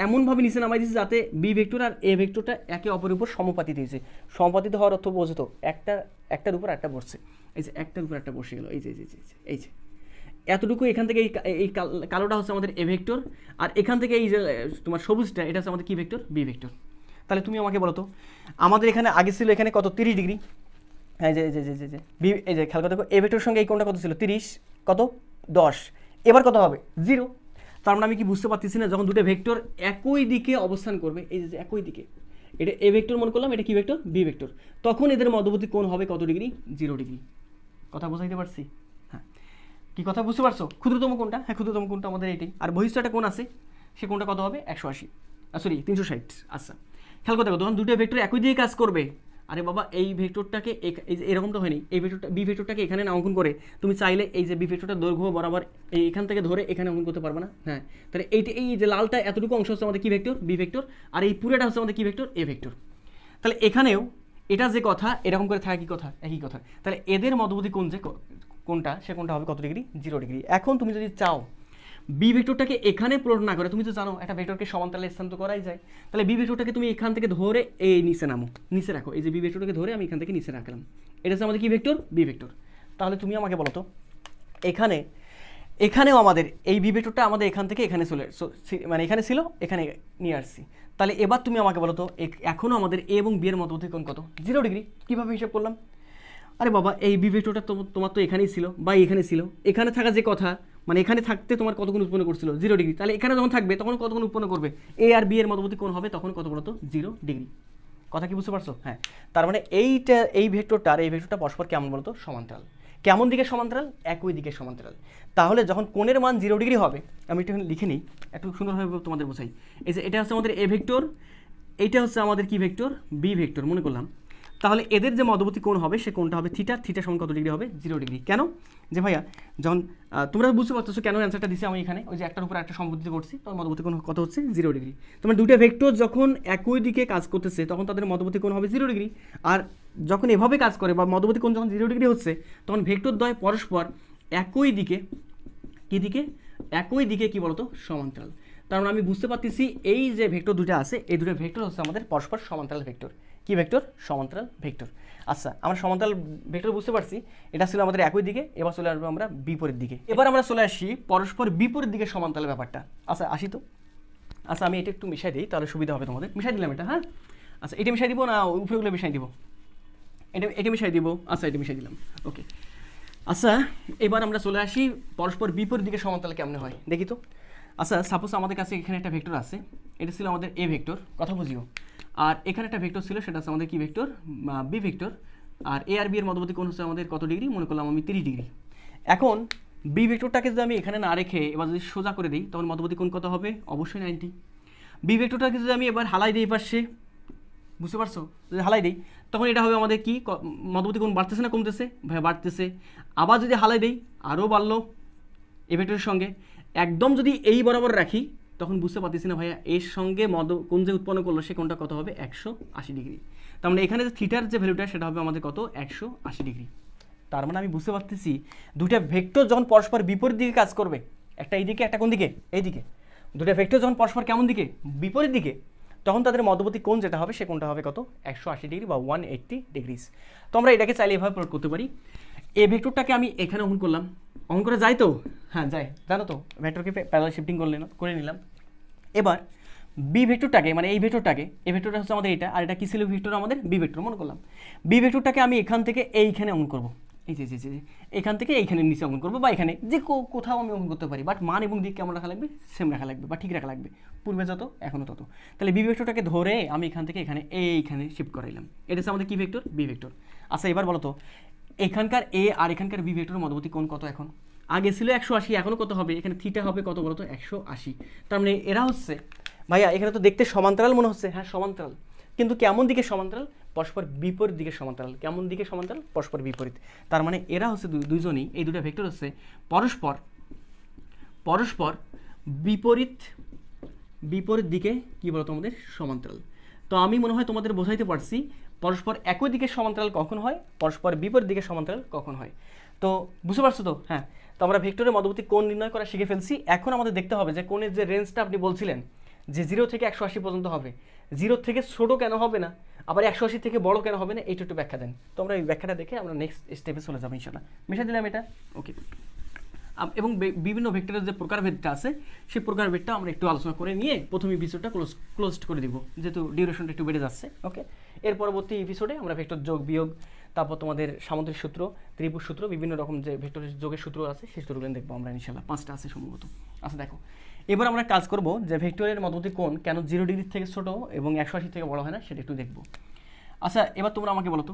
এমনভাবে নিচে নামাই দিয়েছে যাতে বি ভেক্টর আর এ ভেক্টরটা একে অপরের উপর সমানুপাতিক হয়েছে। সমানুপাতিক হওয়ার অর্থ বোঝো, একটার উপর একটা বসছে, এই যে একটার উপর একটা বসে গেল, এই যে এতটুকু। এখান থেকে এই কালোটা হচ্ছে আমাদের এ ভেক্টর, আর এখান থেকে এই যে তোমার সবুজটা, এটা হচ্ছে আমাদের কি ভেক্টর, বি ভেক্টর। তাহলে তুমি আমাকে বলো তো, আমাদের এখানে আগে ছিল এখানে কত, 30 ডিগ্রি। হ্যাঁ, এই যে খেয়াল করে দেখো, এ ভেক্টরের সঙ্গে এই কোণটা কত ছিল, 30, কত 10, এবার কত হবে 0। তার মানে আমি কি বুঝতে পারতেছি না, যখন দুটো ভেক্টর একই দিকে অবস্থান করবে, এই যে একই দিকে, এটা এ ভেক্টর মনে করলাম, এটা কি ভেক্টর, বি ভেক্টর, তখন এদের মধ্যবর্তী কোণ হবে কত ডিগ্রি, 0 ডিগ্রি। কথা বোঝাইতে পারছি? হ্যাঁ, কি কথা বুঝতে পারছো? ক্ষুদ্রতম কোণটা, হ্যাঁ ক্ষুদ্রতম কোণটা আমাদের এটাই। আর বহিষ্ঠ একটা কোণ আছে, সে কোণটা কত হবে, 180, সরি 360। আচ্ছা, খেয়াল করতে হবে, তখন দুটো ভেক্টর একই দিকে কাজ করবে। আরে বাবা, এই ভেক্টরটাকে এরকম তো হয়নি, এই ভেক্টরটা বি ভেক্টরটাকে এখানে না অঙ্কন করে তুমি চাইলে এই যে বি ভেক্টরটা দৈর্ঘ্য বরাবর এখান থেকে ধরে এখানে অঙ্কন করতে পারবে না। হ্যাঁ, তাহলে এই যে লালটা এতটুকু অংশ হচ্ছে আমাদের কি ভেক্টর, বি ভেক্টর, আর এই পুরোটা হচ্ছে আমাদের কি ভেক্টর, এ ভেক্টর। তাহলে এখানেও এটা যে কথা, এরকম করে থাকে কি কথা, একই কথা। তাহলে এদের মধ্যবর্তী কোণ যে কোনটা, সে কোণটা হবে কত ডিগ্রি, 0 ডিগ্রি। এখন তুমি যদি চাও বি ভেক্টরটাকে এখানে প্লট না করে, তুমি তো জানো একটা ভেক্টরকে সমান্তরালে স্থানান্তর করাই যায়, তাহলে বি ভেক্টরটাকে তুমি এখান থেকে ধরে এই নিচে নামো, নিচে রাখো, এই যে বি ভেক্টরটাকে ধরে আমি এখান থেকে নিচে রাখলাম, এটা হচ্ছে আমাদের কি ভেক্টর, বি ভেক্টর। তাহলে তুমি আমাকে বলো তো, এখানেও আমাদের এই বি ভেক্টরটা আমাদের এখান থেকে এখানে মানে এখানে ছিল, এখানে নিয়ে আসছি। তাহলে এবার তুমি আমাকে বলো তো, এখনও আমাদের এ এবং বি এর মধ্যবর্তী কোণ কত, 0 ডিগ্রি। কীভাবে হিসাব করলাম? আরে বাবা, এই বি ভেক্টরটা তোমার তো এখানেই ছিল বা এখানে ছিল, এখানে থাকা যে কথা, মানে এখানে থাকতে তোমার কত কোণ উৎপন্ন করছিল, 0 ডিগ্রি। তাহলে এখানে যখন থাকবে তখন কত কোণ উৎপন্ন করবে, এ আর বি এর মধ্যবর্তী কোণ হবে তখন কত বলতো, 0 ডিগ্রি। কথা কি বুঝতে পারছো? হ্যাঁ, তার মানে এই ভেক্টরটা আর এই ভেক্টরটা পরস্পর কেমন বলতো, সমান্তরাল। কেমন দিকে সমান্তরাল, একই দিকে সমান্তরাল। তাহলে যখন কোণের মান 0 ডিগ্রি হবে, আমি একটু লিখে নিই, একটু সুন্দরভাবে তোমাদের বোঝাই। এই যে এটা হচ্ছে আমাদের এ ভেক্টর, এইটা হচ্ছে আমাদের কি ভেক্টর, বি ভেক্টর মনে করলাম। তাহলে এদের যে মধ্যবর্তী কোণ হবে, সে কোণটা হবে থিটা, থিটা সমান কত ডিগ্রি হবে, 0 ডিগ্রি। কেন? যে ভাইয়া, যখন তোমরা বুঝতে পারছো কেন অ্যান্সারটা দিচ্ছি আমি এখানে, ওই যে একটার উপর একটা সমবর্তিত করছি, তখন মধ্যবর্তী কোণ কত হচ্ছে, 0 ডিগ্রি। তোমার দুটো ভেক্টর যখন একই দিকে কাজ করতেছে, তখন তাদের মধ্যবর্তী কোণ হবে 0 ডিগ্রি। আর যখন এভাবে কাজ করে বা মধ্যবর্তী কোণ যখন 0 ডিগ্রি হচ্ছে, তখন ভেক্টর দ্বয় পরস্পর একই দিকে, কি দিকে, একই দিকে কি বলতো, সমান্তরাল। তার মানে আমি বুঝতে পারতেছি এই যে ভেক্টর দুটো আছে, এই দুটো ভেক্টর হচ্ছে আমাদের পরস্পর সমান্তরাল ভেক্টর। কি ভেক্টর, সমান্তরাল ভেক্টর। আচ্ছা, আমরা সমান্তরাল ভেক্টর বুঝতে পারছি, এটা ছিল আমাদের একই দিকে। এবার চলে আসবো আমরা বিপরীত দিকে। এবার আমরা চলে আসি পরস্পর বিপরীত দিকে সমান্তরাল ব্যাপারটা। আচ্ছা, আসি তো। আচ্ছা, আমি এটা একটু মিশাই দিই, তাহলে সুবিধা হবে তোমাদের। মিশাই দিলাম এটা, হ্যাঁ। আচ্ছা, এটা মিশাই দিব না উপরেগুলো মিশাই দিব, এটা মিশাই দিব। আচ্ছা, এটা মিশাই দিলাম, ওকে। আচ্ছা, এবার আমরা চলে আসি পরস্পর বিপরীত দিকে সমান্তরাল কেমনে হয় দেখি তো। আচ্ছা, সাপোজ আমাদের কাছে এখানে একটা ভেক্টর আছে, এটা ছিল আমাদের এ ভেক্টর, কথা বুঝিও। আর এখানে একটা ভেক্টর ছিল, সেটা হচ্ছে আমাদের কি ভেক্টর, বি ভেক্টর। আর এ আর বি এর মধ্যবর্তী কোণ হচ্ছে আমাদের কত ডিগ্রি, মনে করলাম আমি 30 ডিগ্রি। এখন বি ভেক্টরটাকে যদি আমি এখানে না রেখে এবার যদি সোজা করে দিই, তখন মধ্যবর্তী কোণ কত হবে, অবশ্যই 90। বি ভেক্টরটাকে যদি আমি এবার হালাই দিই পাশে, বুঝতে পারছো, যদি হালাই দিই তখন এটা হবে আমাদের কি, মধ্যবর্তী কোণ বাড়তেছে না কমতেছে, ভাই বাড়তেছে। আবার যদি হালাই দিই, আরও বাড়লো এ ভেক্টরের সঙ্গে। একদম যদি এই বরাবর রাখি, তখন বুঝতে পারতেছি না ভাইয়া এর সঙ্গে কোণ যে উৎপন্ন করলো, সে কোণটা কত হবে, 180 ডিগ্রি। তার মানে এখানে যে থিটার যে ভ্যালুটা, সেটা হবে আমাদের কত, 180 ডিগ্রি। তার মানে আমি বুঝতে পারতেছি দুইটা ভেক্টর যখন পরস্পর বিপরীত দিকে কাজ করবে, একটা এইদিকে একটা কোন দিকে, এইদিকে, দুইটা ভেক্টর যখন পরস্পর কেমন দিকে, বিপরীত দিকে, তখন তাদের মধ্যবর্তী কোণ যেটা হবে সে কোণটা হবে কত, 180 ডিগ্রি বা 180 ডিগ্রিজ। তো আমরা এটাকে চাইলে এভাবে প্রয়োগ করতে পারি। এই ভেক্টরটাকে আমি এখানে অঙ্কন করলাম, অঙ্কন করে যাই তো, হ্যাঁ যাই, জানো তো, ভেক্টরকে প্যারালাল শিফটিং করে নিলাম। এবার বি ভেক্টরটাকে, মানে এই ভেক্টরটাকে, এই ভেক্টরটা হচ্ছে আমাদের এটা, আর এটা কি ছিল ভেক্টর আমাদের, বি ভেক্টর মনে করলাম। বি ভেক্টরটাকে আমি এখান থেকে এইখানে অঙ্কন করবো, এই যে এখান থেকে এইখানে নিচে অঙ্কন করবো, বা এখানে যে কোথাও আমি অঙ্কন করতে পারি, বাট মান এবং দিক কেমন রাখা লাগবে, সেম রাখা লাগবে বা ঠিক রাখা লাগবে, পূর্বে যত এখনও তত। তাহলে বি ভেক্টরটাকে ধরে আমি এখান থেকে এখানে এইখানে শিফট করাইলাম, এটা হচ্ছে আমাদের কি ভেক্টর, বি ভেক্টর। আচ্ছা এবার বলো তো এখানকার এ আর এখানকার বি ভেক্টরের মধ্যবর্তী কোণ কত এখন, আগে ছিল 180, এখনও কত হবে, এখানে থিটা হবে কত বলো তো, 180। তার মানে এরা হচ্ছে, ভাইয়া এখানে তো দেখতে সমান্তরাল মনে হচ্ছে, হ্যাঁ সমান্তরাল, কিন্তু কেমন দিকে সমান্তরাল, পরস্পর বিপরীত দিকে সমান্তরাল। কেমন দিকে সমান্তরাল, পরস্পর বিপরীত। তার মানে এরা হচ্ছে দুইজনই, এই দুটো ভেক্টর হচ্ছে পরস্পর পরস্পর বিপরীত বিপরীত দিকে কি বলতো আমাদের, সমান্তরাল। তো আমি মনে হয় তোমাদের বোঝাইতে পারছি পরস্পর একই দিকে সমান্তরাল কখন হয়, পরস্পর বিপরীত দিকে সমান্তরাল কখন হয়। তো বুঝতে পারছো তো, হ্যাঁ। তো আমরা ভেক্টরের মধ্যবর্তী কোণ নির্ণয় করা শিখে ফেলছি। এখন আমাদের দেখতে হবে যে কোণের যে রেঞ্জটা আপনি বলছিলেন যে 0 থেকে 180 পর্যন্ত হবে, 0 থেকে ছোটো কেন হবে না, আবার 180 থেকে বড় কেন হবে না, এইটা একটু ব্যাখ্যা দেন। তো আমরা এই ব্যাখ্যাটা দেখে আমরা নেক্সট স্টেপে চলে যাবো ইনশাল্লাহ। মিশা দিলাম এটা, ওকে। এবং বিভিন্ন ভেক্টরের যে প্রকারভেদটা আছে সেই প্রকারভেদটা আমরা একটু আলোচনা করে নিয়ে প্রথম এপিসোডটা ক্লোজড করে দিব, যেহেতু ডিউরেশনটা একটু বেড়ে যাচ্ছে, ওকে। এর পরবর্তী এপিসোডে আমরা ভেক্টর যোগ বিয়োগ, তারপর তোমাদের সামুদ্রিক সূত্র, ত্রিভুজ সূত্র, বিভিন্ন রকম যে ভেক্টরের যোগের সূত্র আছে সেই সূত্রগুলো দেখবো আমরা ইনশাল্লাহ, 5টা আছে সম্ভবত। আচ্ছা দেখো, এবার আমরা কাজ করব যে ভেক্টরের মধ্যবর্তী কোণ কেন 0 ডিগ্রি থেকে ছোট এবং 180 থেকে বড় হয় না সেটা একটু দেখবো। আচ্ছা এবার তোমরা আমাকে বলো তো,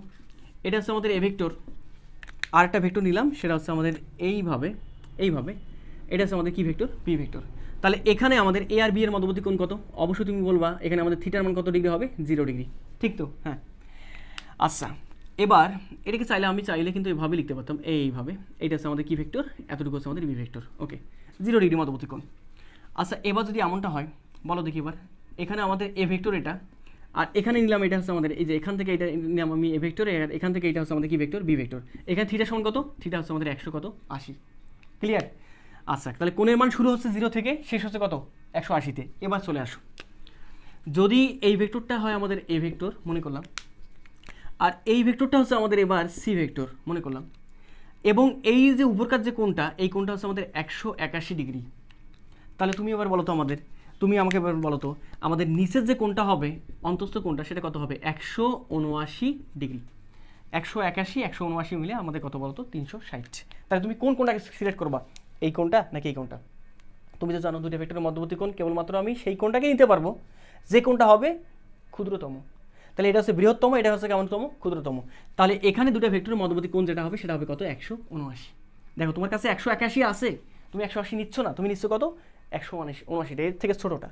এটা হচ্ছে আমাদের এ ভেক্টর, আর একটা ভেক্টর নিলাম সেটা হচ্ছে আমাদের এইভাবে, এটা হচ্ছে আমাদের কি ভেক্টর, বি ভেক্টর। তাহলে এখানে আমাদের এ আর বি এর মধ্যবর্তী কোণ কত, অবশ্যই তুমি বলবা এখানে আমাদের থিটার মান কত ডিগ্রি হবে, 0 ডিগ্রি, ঠিক তো, হ্যাঁ। আচ্ছা এবার এটাকে আমি চাইলে কিন্তু এইভাবে লিখতে পারতাম, এইভাবে, এটা হচ্ছে আমাদের কি ভেক্টর, এতটুকু হচ্ছে আমাদের বি ভেক্টর, ওকে, 0 ডিগ্রি মধ্যবর্তী কোণ। আচ্ছা এবার যদি এমনটা হয়, বলো দেখি এবার, এখানে আমাদের এ ভেক্টর এটা, আর এখানে নিলাম এটা হচ্ছে আমাদের, এই যে এখান থেকে এটা নিলাম আমি এ ভেক্টর, এখান থেকে এটা হচ্ছে আমাদের কি ভেক্টর, বি ভেক্টর। এখানে থিটা সমান কত, থিটা হচ্ছে আমাদের 180, ক্লিয়ার। আচ্ছা তাহলে কোণের মান শুরু হচ্ছে 0 থেকে, শেষ হচ্ছে কত, 180-তে। এবার চলে আসো, যদি এই ভেক্টরটা হয় আমাদের এ ভেক্টর মনে করলাম, আর এই ভেক্টরটা হচ্ছে আমাদের এবার সি ভেক্টর মনে করলাম, এবং এই যে উপরকার যে কোণটা, এই কোণটা হচ্ছে আমাদের 181 ডিগ্রি। তাহলে তুমি এবার বলো তো তুমি আমাকে এবার বলো তো আমাদের নিচের যে কোণটা হবে, অন্তস্থ কোণটা, সেটা কত হবে, 179 ডিগ্রি। 181 179 মিলে আমাদের কত বলো তো, 360। তাহলে তুমি কোন কোণটাকে সিলেক্ট করবা, এই কোণটা নাকি এই কোণটা? তুমি তো জানো দুটো ভেক্টরের মধ্যবর্তী কোণ কেবলমাত্র আমি সেই কোণটাকেই নিতে পারবো যে কোণটা হবে ক্ষুদ্রতম। তাহলে এটা হচ্ছে বৃহত্তম, এটা হচ্ছে কেমনতম, ক্ষুদ্রতম। তাহলে এখানে দুটো ভেক্টরের মধ্যবর্তী কোণ যেটা হবে সেটা হবে কত, 179। দেখো তোমার কাছে 181 আছে, তুমি 180 নিচ্ছ না, তুমি নিচ্ছ কত, 179, এর থেকে ছোটোটা।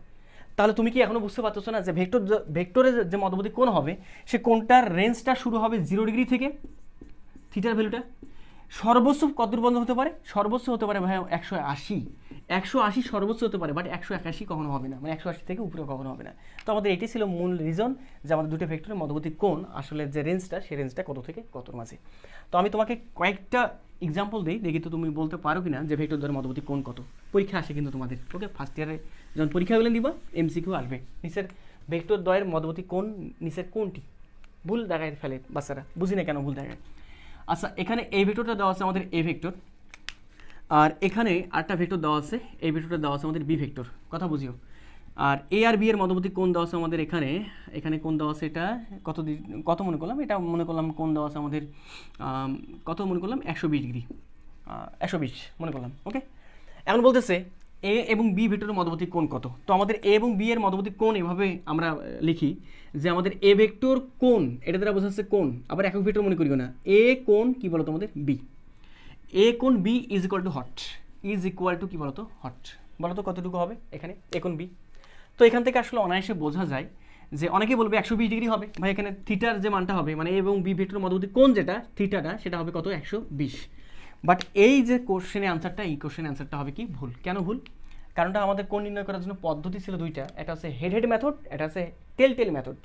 তাহলে তুমি কি এখনো বুঝতে পারছো না যে ভেক্টরের যে মধ্যবর্তী কোণ হবে সে কোণটার রেঞ্জটা শুরু হবে 0 ডিগ্রি থেকে, থিটার ভ্যালুটা সর্বোচ্চ কত দূর পর্যন্ত হতে পারে, সর্বোচ্চ হতে পারে ভাই 180 সর্বোচ্চ হতে পারে, বাট 181 কখনো হবে না, মানে 180 থেকে উপরে কখনো হবে না। তো আমাদের এটি ছিল মূল রিজন যে আমাদের দুটো ভেক্টরের মধ্যবর্তী কোণ আসলে যে রেঞ্জটা, সেই রেঞ্জটা কত থেকে কতর মাঝে। তো আমি তোমাকে কয়েকটা এক্সাম্পল দিই, দেখি তো তুমি বলতে পারো কিনা যে ভেক্টর দ্বয়ের মধ্যবর্তী কোণ কত। পরীক্ষা আসে কিন্তু তোমাদের, ওকে, ফার্স্ট ইয়ারে যখন পরীক্ষাগুলো দিবা এমসিকিউ আসবে, নিচের ভেক্টর দ্বয়ের মধ্যবর্তী কোণ নিচের কোনটি, ভুল দেখায় ফেলে বাচ্চারা, বুঝি না কেন ভুল দেখায়। আচ্ছা এখানে এই ভেক্টরটা দেওয়া আছে আমাদের এ ভেক্টর, আর এখানে আরেকটা ভেক্টর দেওয়া আছে, এই ভেক্টরটা দেওয়া আছে আমাদের বি ভেক্টর, কথা বুঝিও। আর এ আর বি এর মধ্যবর্তী কোণ দেওয়া আছে আমাদের এখানে কোণ দেওয়া আছে, এটা কত মনে করলাম, এটা মনে করলাম কোণ দেওয়া আছে আমাদের কত মনে করলাম, 120 ডিগ্রি, 120 মনে করলাম, ওকে। এখন বলতেছে এ এবং বি ভেক্টরের মধ্যবর্তী কোণ কত। তো আমাদের এ এবং বি এর মধ্যবর্তী কোণ এভাবে আমরা লিখি যে আমাদের এ ভেক্টর কোণ, এটা দ্বারা বোঝাচ্ছে কোণ, আবার একক ভেক্টর মনে করিও না, এ কোণ কি বলতো আমাদের বি, এ কোণ বি ইজ ইকুয়াল টু কি বলতো, হট। বলতো কতটুকু হবে এখানে এ কোণ বি। তো এখান থেকে আসলে অনায়াসে বোঝা যায় যে অনেকে বলবে 120 ডিগ্রি হবে, ভাই এখানে থিটার যে মানটা হবে, মানে এ এবং বি ভেক্টরের মধ্যবর্তী কোণ যেটা থিটাটা, সেটা হবে কত, 120। বাট এই যে কোশ্চেনের অ্যান্সারটা, এই কোশ্চেনের অ্যান্সারটা হবে কি ভুল। কেন ভুল? কারণটা আমাদের কোণ নির্ণয় করার জন্য পদ্ধতি ছিল দুইটা, একটা হচ্ছে হেড মেথড, এটা হচ্ছে টেল মেথড।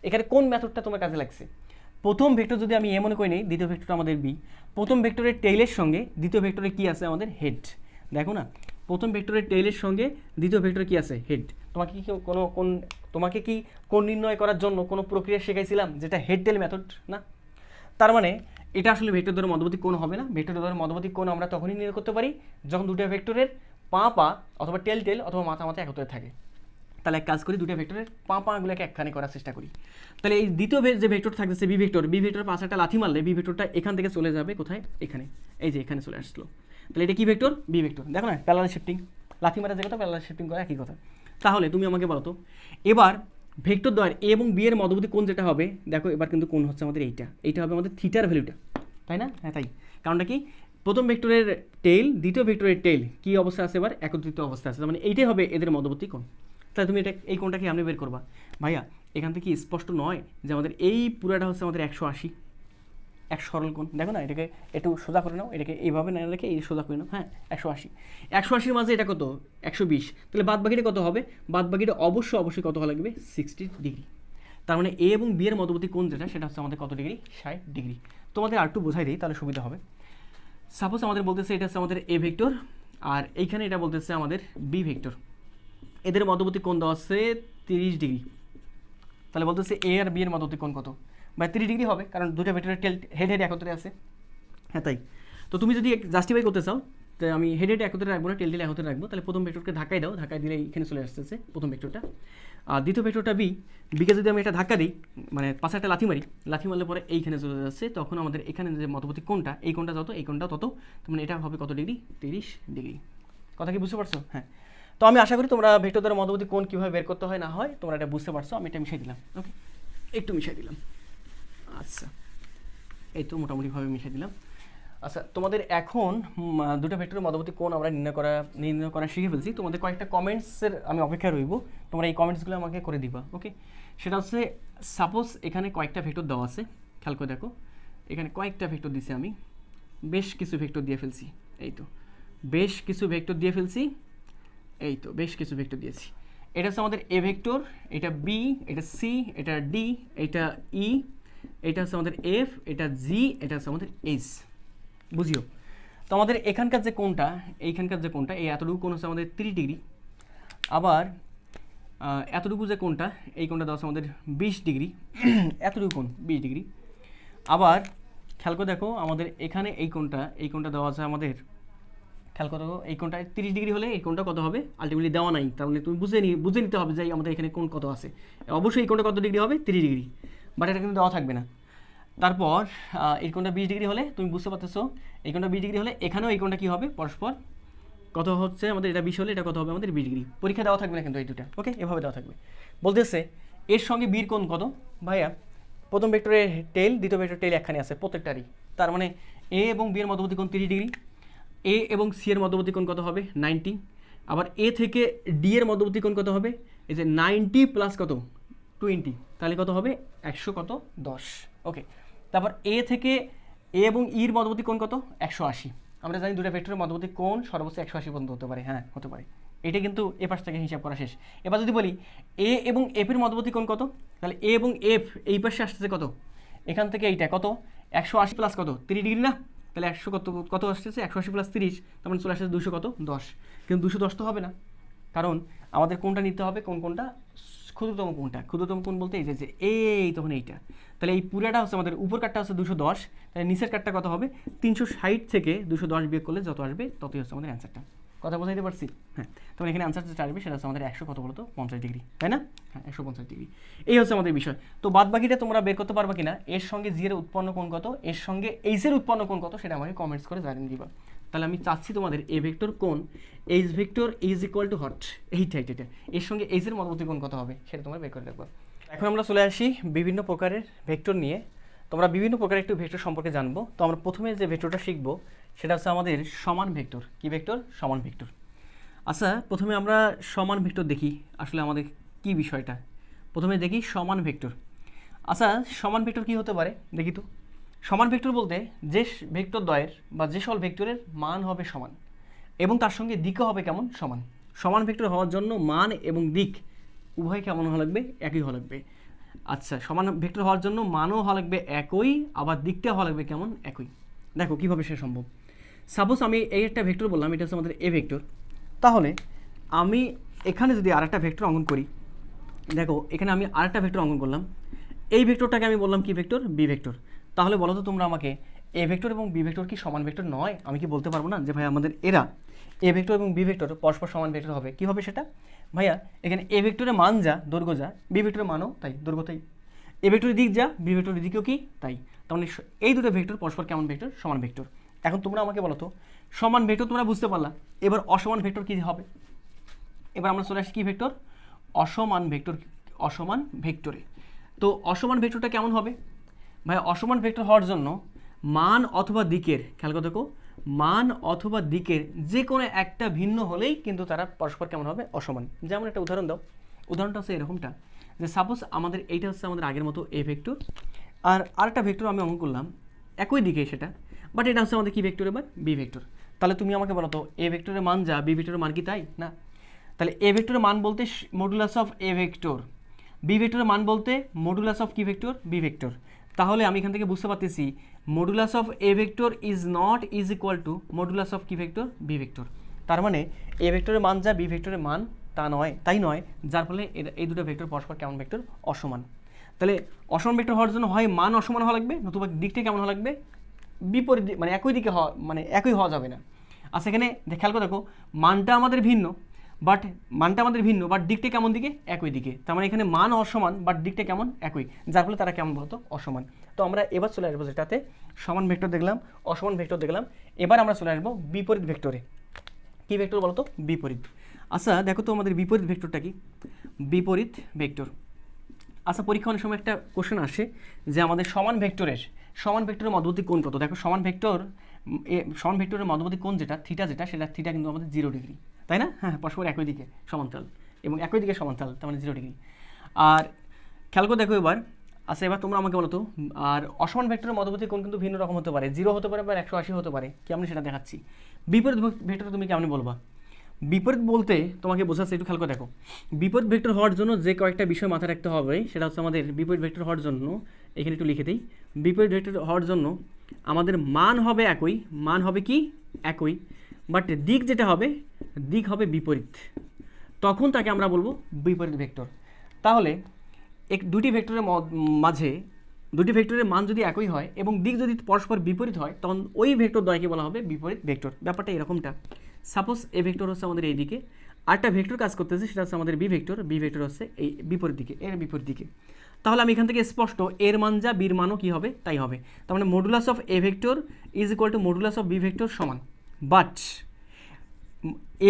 এখানে কোন মেথডটা তোমার কাজে লাগছে? প্রথম ভেক্টর যদি আমি এ মনে করি নিই, দ্বিতীয় ভেক্টরটা আমাদের বি। প্রথম ভেক্টরের টেইলের সঙ্গে দ্বিতীয় ভেক্টরে কি আছে আমাদের হেড। দেখো না, প্রথম ভেক্টরের টেইলের সঙ্গে দ্বিতীয় ভেক্টরে কি আছে হেড। তোমাকে কি তোমাকে কি কোণ নির্ণয় করার জন্য কোনো প্রক্রিয়া শেখাইছিলাম যেটা হেড টেল মেথড? না। তার মানে এটা আসলে ভেক্টর দ্বয়ের মধ্যবর্তী কোণ হবে না। ভেক্টর দ্বয়ের মধ্যবর্তী কোণ আমরা তখনই নির্ণয় করতে পারি যখন দুটো ভেক্টরের পা অথবা টেল অথবা মাথা একত্রে থাকে। তাহলে এক কাজ করি, দুটো ভেক্টরের পাগুলোকে একখানে করার চেষ্টা করি। তাহলে এই দ্বিতীয় যে ভেক্টর থাকতেছে বি ভেক্টর পাশে একটা লাথি মারলে বি ভেক্টরটা এখান থেকে চলে যাবে কোথায়? এখানে, এই যে এখানে চলে আসলো। তাহলে এটা কি ভেক্টর? B vector. দেখো না, প্যারালাল শিফটিং, লাথি মারা যে কথা প্যারালাল শিফটিং করা একই কথা। তাহলে তুমি আমাকে বলো তো, এবার ভেক্টর দ্বয়ের এ এবং বি এর মধ্যবর্তী কোণ যেটা হবে, দেখো এবার কিন্তু কোণ হচ্ছে আমাদের এইটা হবে আমাদের থিটার ভ্যালুটা, তাই না? হ্যাঁ তাই। কারণটা কি, প্রথম ভেক্টরের টেইল দ্বিতীয় ভেক্টরের টেইল কি অবস্থা আছে, এবার একত্রিত অবস্থা আছে, মানে এইটাই হবে এদের মধ্যবর্তী কোণ। তাহলে তুমি এই কোণটা কি আপনি বের করবা? ভাইয়া এখান থেকে স্পষ্ট নয় যে আমাদের এই পুরাটা হচ্ছে আমাদের 180, এক সরল কোণ। দেখো না, এটাকে একটু সোজা করে নাও, এটাকে এইভাবে না রেখে এই সোজা করে নাও। হ্যাঁ, 180 মাঝে এটা কত? 120। তাহলে বাদ বাকিটা কত হবে? বাদ বাকিটা অবশ্যই কত হওয়া লাগবে? 60 ডিগ্রি। তার মানে এ এবং বি এর মধ্যবর্তী কোণ যেটা, সেটা হচ্ছে আমাদের কত ডিগ্রি? 60 ডিগ্রি। তোমাদের আর একটু বোঝাই দিই তাহলে সুবিধা হবে। সাপোজ আমাদের বলতেছে এটা হচ্ছে আমাদের এ ভেক্টর, আর এইখানে এটা বলতেছে আমাদের বি ভেক্টর। এদের মধ্যবর্তী কোণ দেওয়া আছে 30 ডিগ্রি। তাহলে বলতেছে এ আর বি এর মধ্যবর্তী কোণ কত? বা 30 ডিগ্রি হবে, কারণ দুটো ভেক্টরের হেড একত্রে আছে। হ্যাঁ তাই। তো তুমি যদি জাস্টিফাই করতে চাও, তো আমি হেড একত্রে রাখবো না, টেল একত্রে রাখবো। তাহলে প্রথম ভেক্টরকে ধাক্কাই দাও, ধাক্কায় দিলে এখানে চলে আসতেছে প্রথম ভেক্টরটা। আর দ্বিতীয় ভেক্টরটা বিকে যদি আমি এটা ধাক্কা দিই, মানে পাশে একটা লাথি মারলে পরে এইখানে চলে যাচ্ছে, তখন আমাদের এখানে যে মধ্যবর্তী কোণটা, এই কোণটা যত, এই কোণটা তত, মানে এটা হবে কত ডিগ্রি? 30 ডিগ্রি। কথা কি বুঝতে পারছো? হ্যাঁ। তো আমি আশা করি তোমরা ভেক্টর দ্বারা মধ্যবর্তী কোণ কীভাবে বের করতে হয় না হয় তোমরা এটা বুঝতে পারছো। আমি এটা মিশিয়ে দিলাম, ওকে, একটু মিশিয়ে দিলাম। আচ্ছা, এই তো মোটামুটিভাবে মিশিয়ে দিলাম। আচ্ছা, তোমাদের এখন দুটো ভেক্টরের মধ্যবর্তী কোণ আমরা নির্ণয় করা শিখে ফেলছি। তোমাদের কয়েকটা কমেন্টসের আমি অপেক্ষায় রইব, তোমরা এই কমেন্টসগুলো আমাকে করে দিবা, ওকে। সেটা হচ্ছে, সাপোজ এখানে কয়েকটা ভেক্টর দেওয়া আছে, খেয়াল করে দেখো, এখানে কয়েকটা ভেক্টর দিছি আমি, বেশ কিছু ভেক্টর দিয়ে ফেলছি, এই তো বেশ কিছু ভেক্টর দিয়ে ফেলছি, এই তো বেশ কিছু ভেক্টর দিয়েছি। এটা হচ্ছে আমাদের এ ভেক্টর, এটা বি, এটা সি, এটা ডি, এটা ই, এটা হচ্ছে আমাদের এফ, এটা জি, এটা হচ্ছে আমাদের এইচ। বুঝিও তো আমাদের এখানকার যে কোণটা, এইখানকার যে কোণটা, এই এতটুকু কোণ হচ্ছে আমাদের 30 ডিগ্রি। আবার এতটুকু যে কোণটা, এই কোণটা দেওয়া আছে আমাদের 20 ডিগ্রি। এতটুকু কোণ 20 ডিগ্রি। আবার খেয়াল করে দেখো, আমাদের এখানে এই কোণটা দেওয়া আছে আমাদের, খেয়াল করো, এই কোণটা 30 ডিগ্রি হলে এই কোণটা কত হবে? আলটিমেটলি দেওয়া নাই, তার মানে তুমি বুঝে নিতে হবে যে আমাদের এখানে কোণ কত আছে। অবশ্যই এই কোণটা কত ডিগ্রি হবে? 30 ডিগ্রি, বাট এটা কিন্তু দেওয়া থাকবে না। তারপর এই কোণটা 20 ডিগ্রি হলে, তুমি বুঝতে পারতেছো, এই কোণটা 20 ডিগ্রি হলে এখানেও এই কোণটা কী হবে? পরস্পর কত হচ্ছে আমাদের, এটা 20 হলে এটা কত হবে আমাদের? 20 ডিগ্রি। পরীক্ষা দেওয়া থাকবে না কিন্তু এই দুটা, ওকে, এভাবে দেওয়া থাকবে। বলতেছে এর সঙ্গে বির কোণ কত? ভাইয়া প্রথম ভেক্টরের টেল দ্বিতীয় ভেক্টরের টেল একখানে আছে প্রত্যেকটারই, তার মানে এ এবং বি এর মধ্যবর্তী কোণ 30 ডিগ্রি। এ এবং সি এর মধ্যবর্তী কোণ কত হবে? 90। আবার এ থেকে ডি এর মধ্যবর্তী কোণ কত হবে? এই যে 90 প্লাস কত? 20, তাহলে কত হবে? 110, ওকে। তারপর এ থেকে এ এবং ইর মধ্যবর্তী কোণ কত? 180। আমরা জানি দুটো ভেক্টরের মধ্যবর্তী কোণ সর্বোচ্চ 180 পর্যন্ত হতে পারে, হ্যাঁ হতে পারে। এটা কিন্তু এ পাশ থেকে হিসাব করা শেষ। এবার যদি বলি এ এবং এফ এর মধ্যবর্তী কোণ কত, তাহলে এ এবং এফ এই পাশে আসতেছে কত? এখান থেকে এইটা কত? 180 প্লাস কত? 30 ডিগ্রি না? তাহলে 100 কত আসতেছে? 180 প্লাস 30, তার মানে চলে আসছে 200 কত? 10। কিন্তু 210 তো হবে না, কারণ আমাদের কোনটা নিতে হবে, কোনটা ক্ষুদ্রতম কোনটা? ক্ষুদ্রতম কোণ বলতে এই যে এই তখন এইটা। তাহলে এই পুরাটা হচ্ছে আমাদের উপর কাটটা হচ্ছে 210, তাহলে নিচের কাটটা কত হবে? 360 থেকে 210 বিয়োগ করলে যত আসবে ততই হচ্ছে আমাদের অ্যান্সারটা। কথা বোঝাইতে পারছি? হ্যাঁ। তখন এখানে অ্যান্সার যেটা আসবে সেটা হচ্ছে আমাদের 100 কত বলতো? 50 ডিগ্রি, তাই না? হ্যাঁ, 150 ডিগ্রি। এই হচ্ছে আমাদের বিষয়। তো বাদ বাকিটা তোমরা বের করতে পারবা কিনা, এর সঙ্গে জি এর উৎপন্ন কোণ কত, এর সঙ্গে এইচ এর উৎপন্ন কোণ কত, সেটা আমাকে কমেন্টস করে জানিয়ে দিবা। তাহলে আমি চাচ্ছি তোমাদের এ ভেক্টর কোণ H vector is equal too hot, এইটা এর সঙ্গে এইচ এর মধ্যবর্তী কোণ কত হবে সেটা তোমরা বের করে রাখবা। এখন আমরা চলে আসি বিভিন্ন প্রকারের ভেক্টর নিয়ে। তোমরা বিভিন্ন প্রকারের একটু ভেক্টর সম্পর্কে জানবো। তো আমরা প্রথমে যে ভেক্টরটা শিখবো সেটা হচ্ছে আমাদের সমান ভেক্টর। কি ভেক্টর? সমান ভেক্টর। আচ্ছা, প্রথমে আমরা সমান ভেক্টর দেখি আসলে আমাদের কি বিষয়টা। প্রথমে দেখি সমান ভেক্টর। আচ্ছা, সমান ভেক্টর কি হতে পারে দেখি তো। সমান ভেক্টর বলতে যে ভেক্টর দ্বয়ের বা যে সকল ভেক্টরের মান হবে সমান এবং তার সঙ্গে দিকও হবে কেমন? সমান। সমান ভেক্টর হওয়ার জন্য মান এবং দিক উভয় কেমন হওয়া লাগবে? একই হওয়া লাগবে। আচ্ছা, সমান ভেক্টর হওয়ার জন্য মানও হওয়া লাগবে একই, আবার দিকটা হওয়া লাগবে কেমন, একই। দেখো কীভাবে সে সম্ভব। সাপোজ আমি এই একটা ভেক্টর বললাম, এটা হচ্ছে আমাদের এ ভেক্টর। তাহলে আমি এখানে যদি আরেকটা ভেক্টর অঙ্কন করি, দেখো এখানে আমি আরেকটা ভেক্টর অঙ্কন করলাম, এই ভেক্টরটাকে আমি বললাম কি ভেক্টর, বি ভেক্টর। তাহলে বলো তো তোমরা আমাকে, এ ভেক্টর এবং বি ভেক্টর কি সমান ভেক্টর নয়? আমি কি বলতে পারবো না যে ভাই আমাদের এরা এ ভেক্টর এবং বি ভেক্টর পরস্পর সমান ভেক্টর হবে? কী হবে সেটা ভাইয়া? এখানে এ ভেক্টরের মান যা, দৈর্ঘ্য যা, বি ভেক্টরের মানও তাই, দৈর্ঘ্য তাই। এ ভেক্টরের দিক যা, বি ভেক্টরের দিকেও কি তাই। তার মানে এই দুটো ভেক্টর পরস্পর কেমন ভেক্টর, সমান ভেক্টর। এখন তোমরা আমাকে বলো তো, সমান ভেক্টর তোমরা বুঝতে পারলা, এবার অসমান ভেক্টর কী হবে? এবার আমরা চলে আসি কি ভেক্টর, অসমান ভেক্টর। অসমান ভেক্টরে তো অসমান ভেক্টরটা কেমন হবে ভাই? অসমান ভেক্টর হওয়ার জন্য মান অথবা দিকের, খেয়াল করে দেখো, মান অথবা দিকের যে কোনো একটা ভিন্ন হলেই কিন্তু তারা পরস্পর কেমন হবে, অসমান। যেমন একটা উদাহরণ দাও, উদাহরণটা হচ্ছে এরকমটা, যে সাপোজ আমাদের এইটা হচ্ছে আমাদের আগের মতো এ ভেক্টর, আর আরেকটা ভেক্টর আমি অঙ্কন করলাম একই দিকে সেটা, বাট এটা হচ্ছে আমাদের কি ভেক্টর, এবার বি ভেক্টর। তাহলে তুমি আমাকে বলো তো, এ ভেক্টরের মান যা, বি ভেক্টরের মান কি তাই না? তাহলে এ ভেক্টরের মান বলতে modulus of A vector, B ভেক্টরের মান বলতে মডুলাস অফ কি ভেক্টর, বি ভেক্টর। তাহলে আমি এখান থেকে বুঝতে পারতেছি modulus of A vector is not is equal to modulus of কি ভেক্টর, বি ভেক্টর। তার মানে এ ভেক্টরের মান যা, বি ভেক্টরের মান তা নয়, তাই নয়, যার ফলে এই দুটো ভেক্টর পরস্পর কেমন ভেক্টর, অসমান। তাহলে অসমান ভেক্টর হওয়ার জন্য হয় মান অসমান হওয়া লাগবে, নতুবা দিকটা কেমন হওয়া লাগবে, বিপরীত, মানে একই দিকে হওয়া, মানে একই হওয়া যাবে না। আর সেখানে খেয়াল করে দেখো, মানটা আমাদের ভিন্ন, বাট দিকটা কেমন দিকে, একই দিকে। তার মানে এখানে মান অসমান, বাট দিকটা কেমন, একই, যার ফলে তারা কেমন বলতো, অসমান। তো আমরা এবার চলে আসবো যেটাতে সমান ভেক্টর দেখলাম, অসমান ভেক্টর দেখলাম, এবার আমরা চলে আসবো বিপরীত ভেক্টরে। কি ভেক্টর বলতো, বিপরীত। আচ্ছা দেখো তো আমাদের বিপরীত ভেক্টরটা কি, বিপরীত ভেক্টর। আচ্ছা পরীক্ষা অনেক সময় একটা কোশ্চেন আসে যে আমাদের সমান ভেক্টরের মধ্যবর্তী কোণ কত। দেখো সমান ভেক্টরের মধ্যবর্তী কোণ যেটা থিটা, সেটা থিটা কিন্তু আমাদের 0 ডিগ্রি, তাই না? হ্যাঁ, পরস্পর একই দিকে সমান্তরাল, এবং একই দিকে সমান্তরাল, তার মানে 0 ডিগ্রি। আর খেয়াল করে দেখো এবার, আচ্ছা এবার তোমরা আমাকে বলো তো, আর অসমান ভেক্টরের মধ্যবর্তী কোণ কিন্তু ভিন্ন রকম হতে পারে, 0 হতে পারে বা 180 হতে পারে, কেমন সেটা দেখাচ্ছি। বিপরীত ভেক্টর তুমি কেমন বলবা? বিপরীত বলতে তোমাকে বোঝাচ্ছে, একটু খেয়াল করে দেখো, বিপরীত ভেক্টর হওয়ার জন্য যে কয়েকটা বিষয় মাথায় রাখতে হবে, সেটা হচ্ছে আমাদের বিপরীত ভেক্টর হওয়ার জন্য, এখানে একটু লিখে দিই, বিপরীত ভেক্টর হওয়ার জন্য আমাদের মান হবে একই, মান হবে কি একই, বাট দিক যেটা হবে, দিক হবে বিপরীত, তখন তাকে আমরা বলবো বিপরীত ভেক্টর। তাহলে দুটি ভেক্টরের মাঝে দুটি ভেক্টরের মান যদি একই হয় এবং দিক যদি পরস্পর বিপরীত হয়, তখন ওই ভেক্টর দ্বয়কে বলা হবে বিপরীত ভেক্টর। ব্যাপারটা এরকমটা, সাপোজ এ ভেক্টর হচ্ছে আমাদের এই দিকে, আরেকটা ভেক্টর কাজ করতেছে, সেটা হচ্ছে আমাদের বি ভেক্টর হচ্ছে এই বিপরীত দিকে, এর বিপরীত দিকে। তাহলে আমি এখান থেকে স্পষ্ট এর মান যা, বির মানও কী হবে তাই হবে। তার মানে modulus of A vector is equal to modulus of B vector সমান, but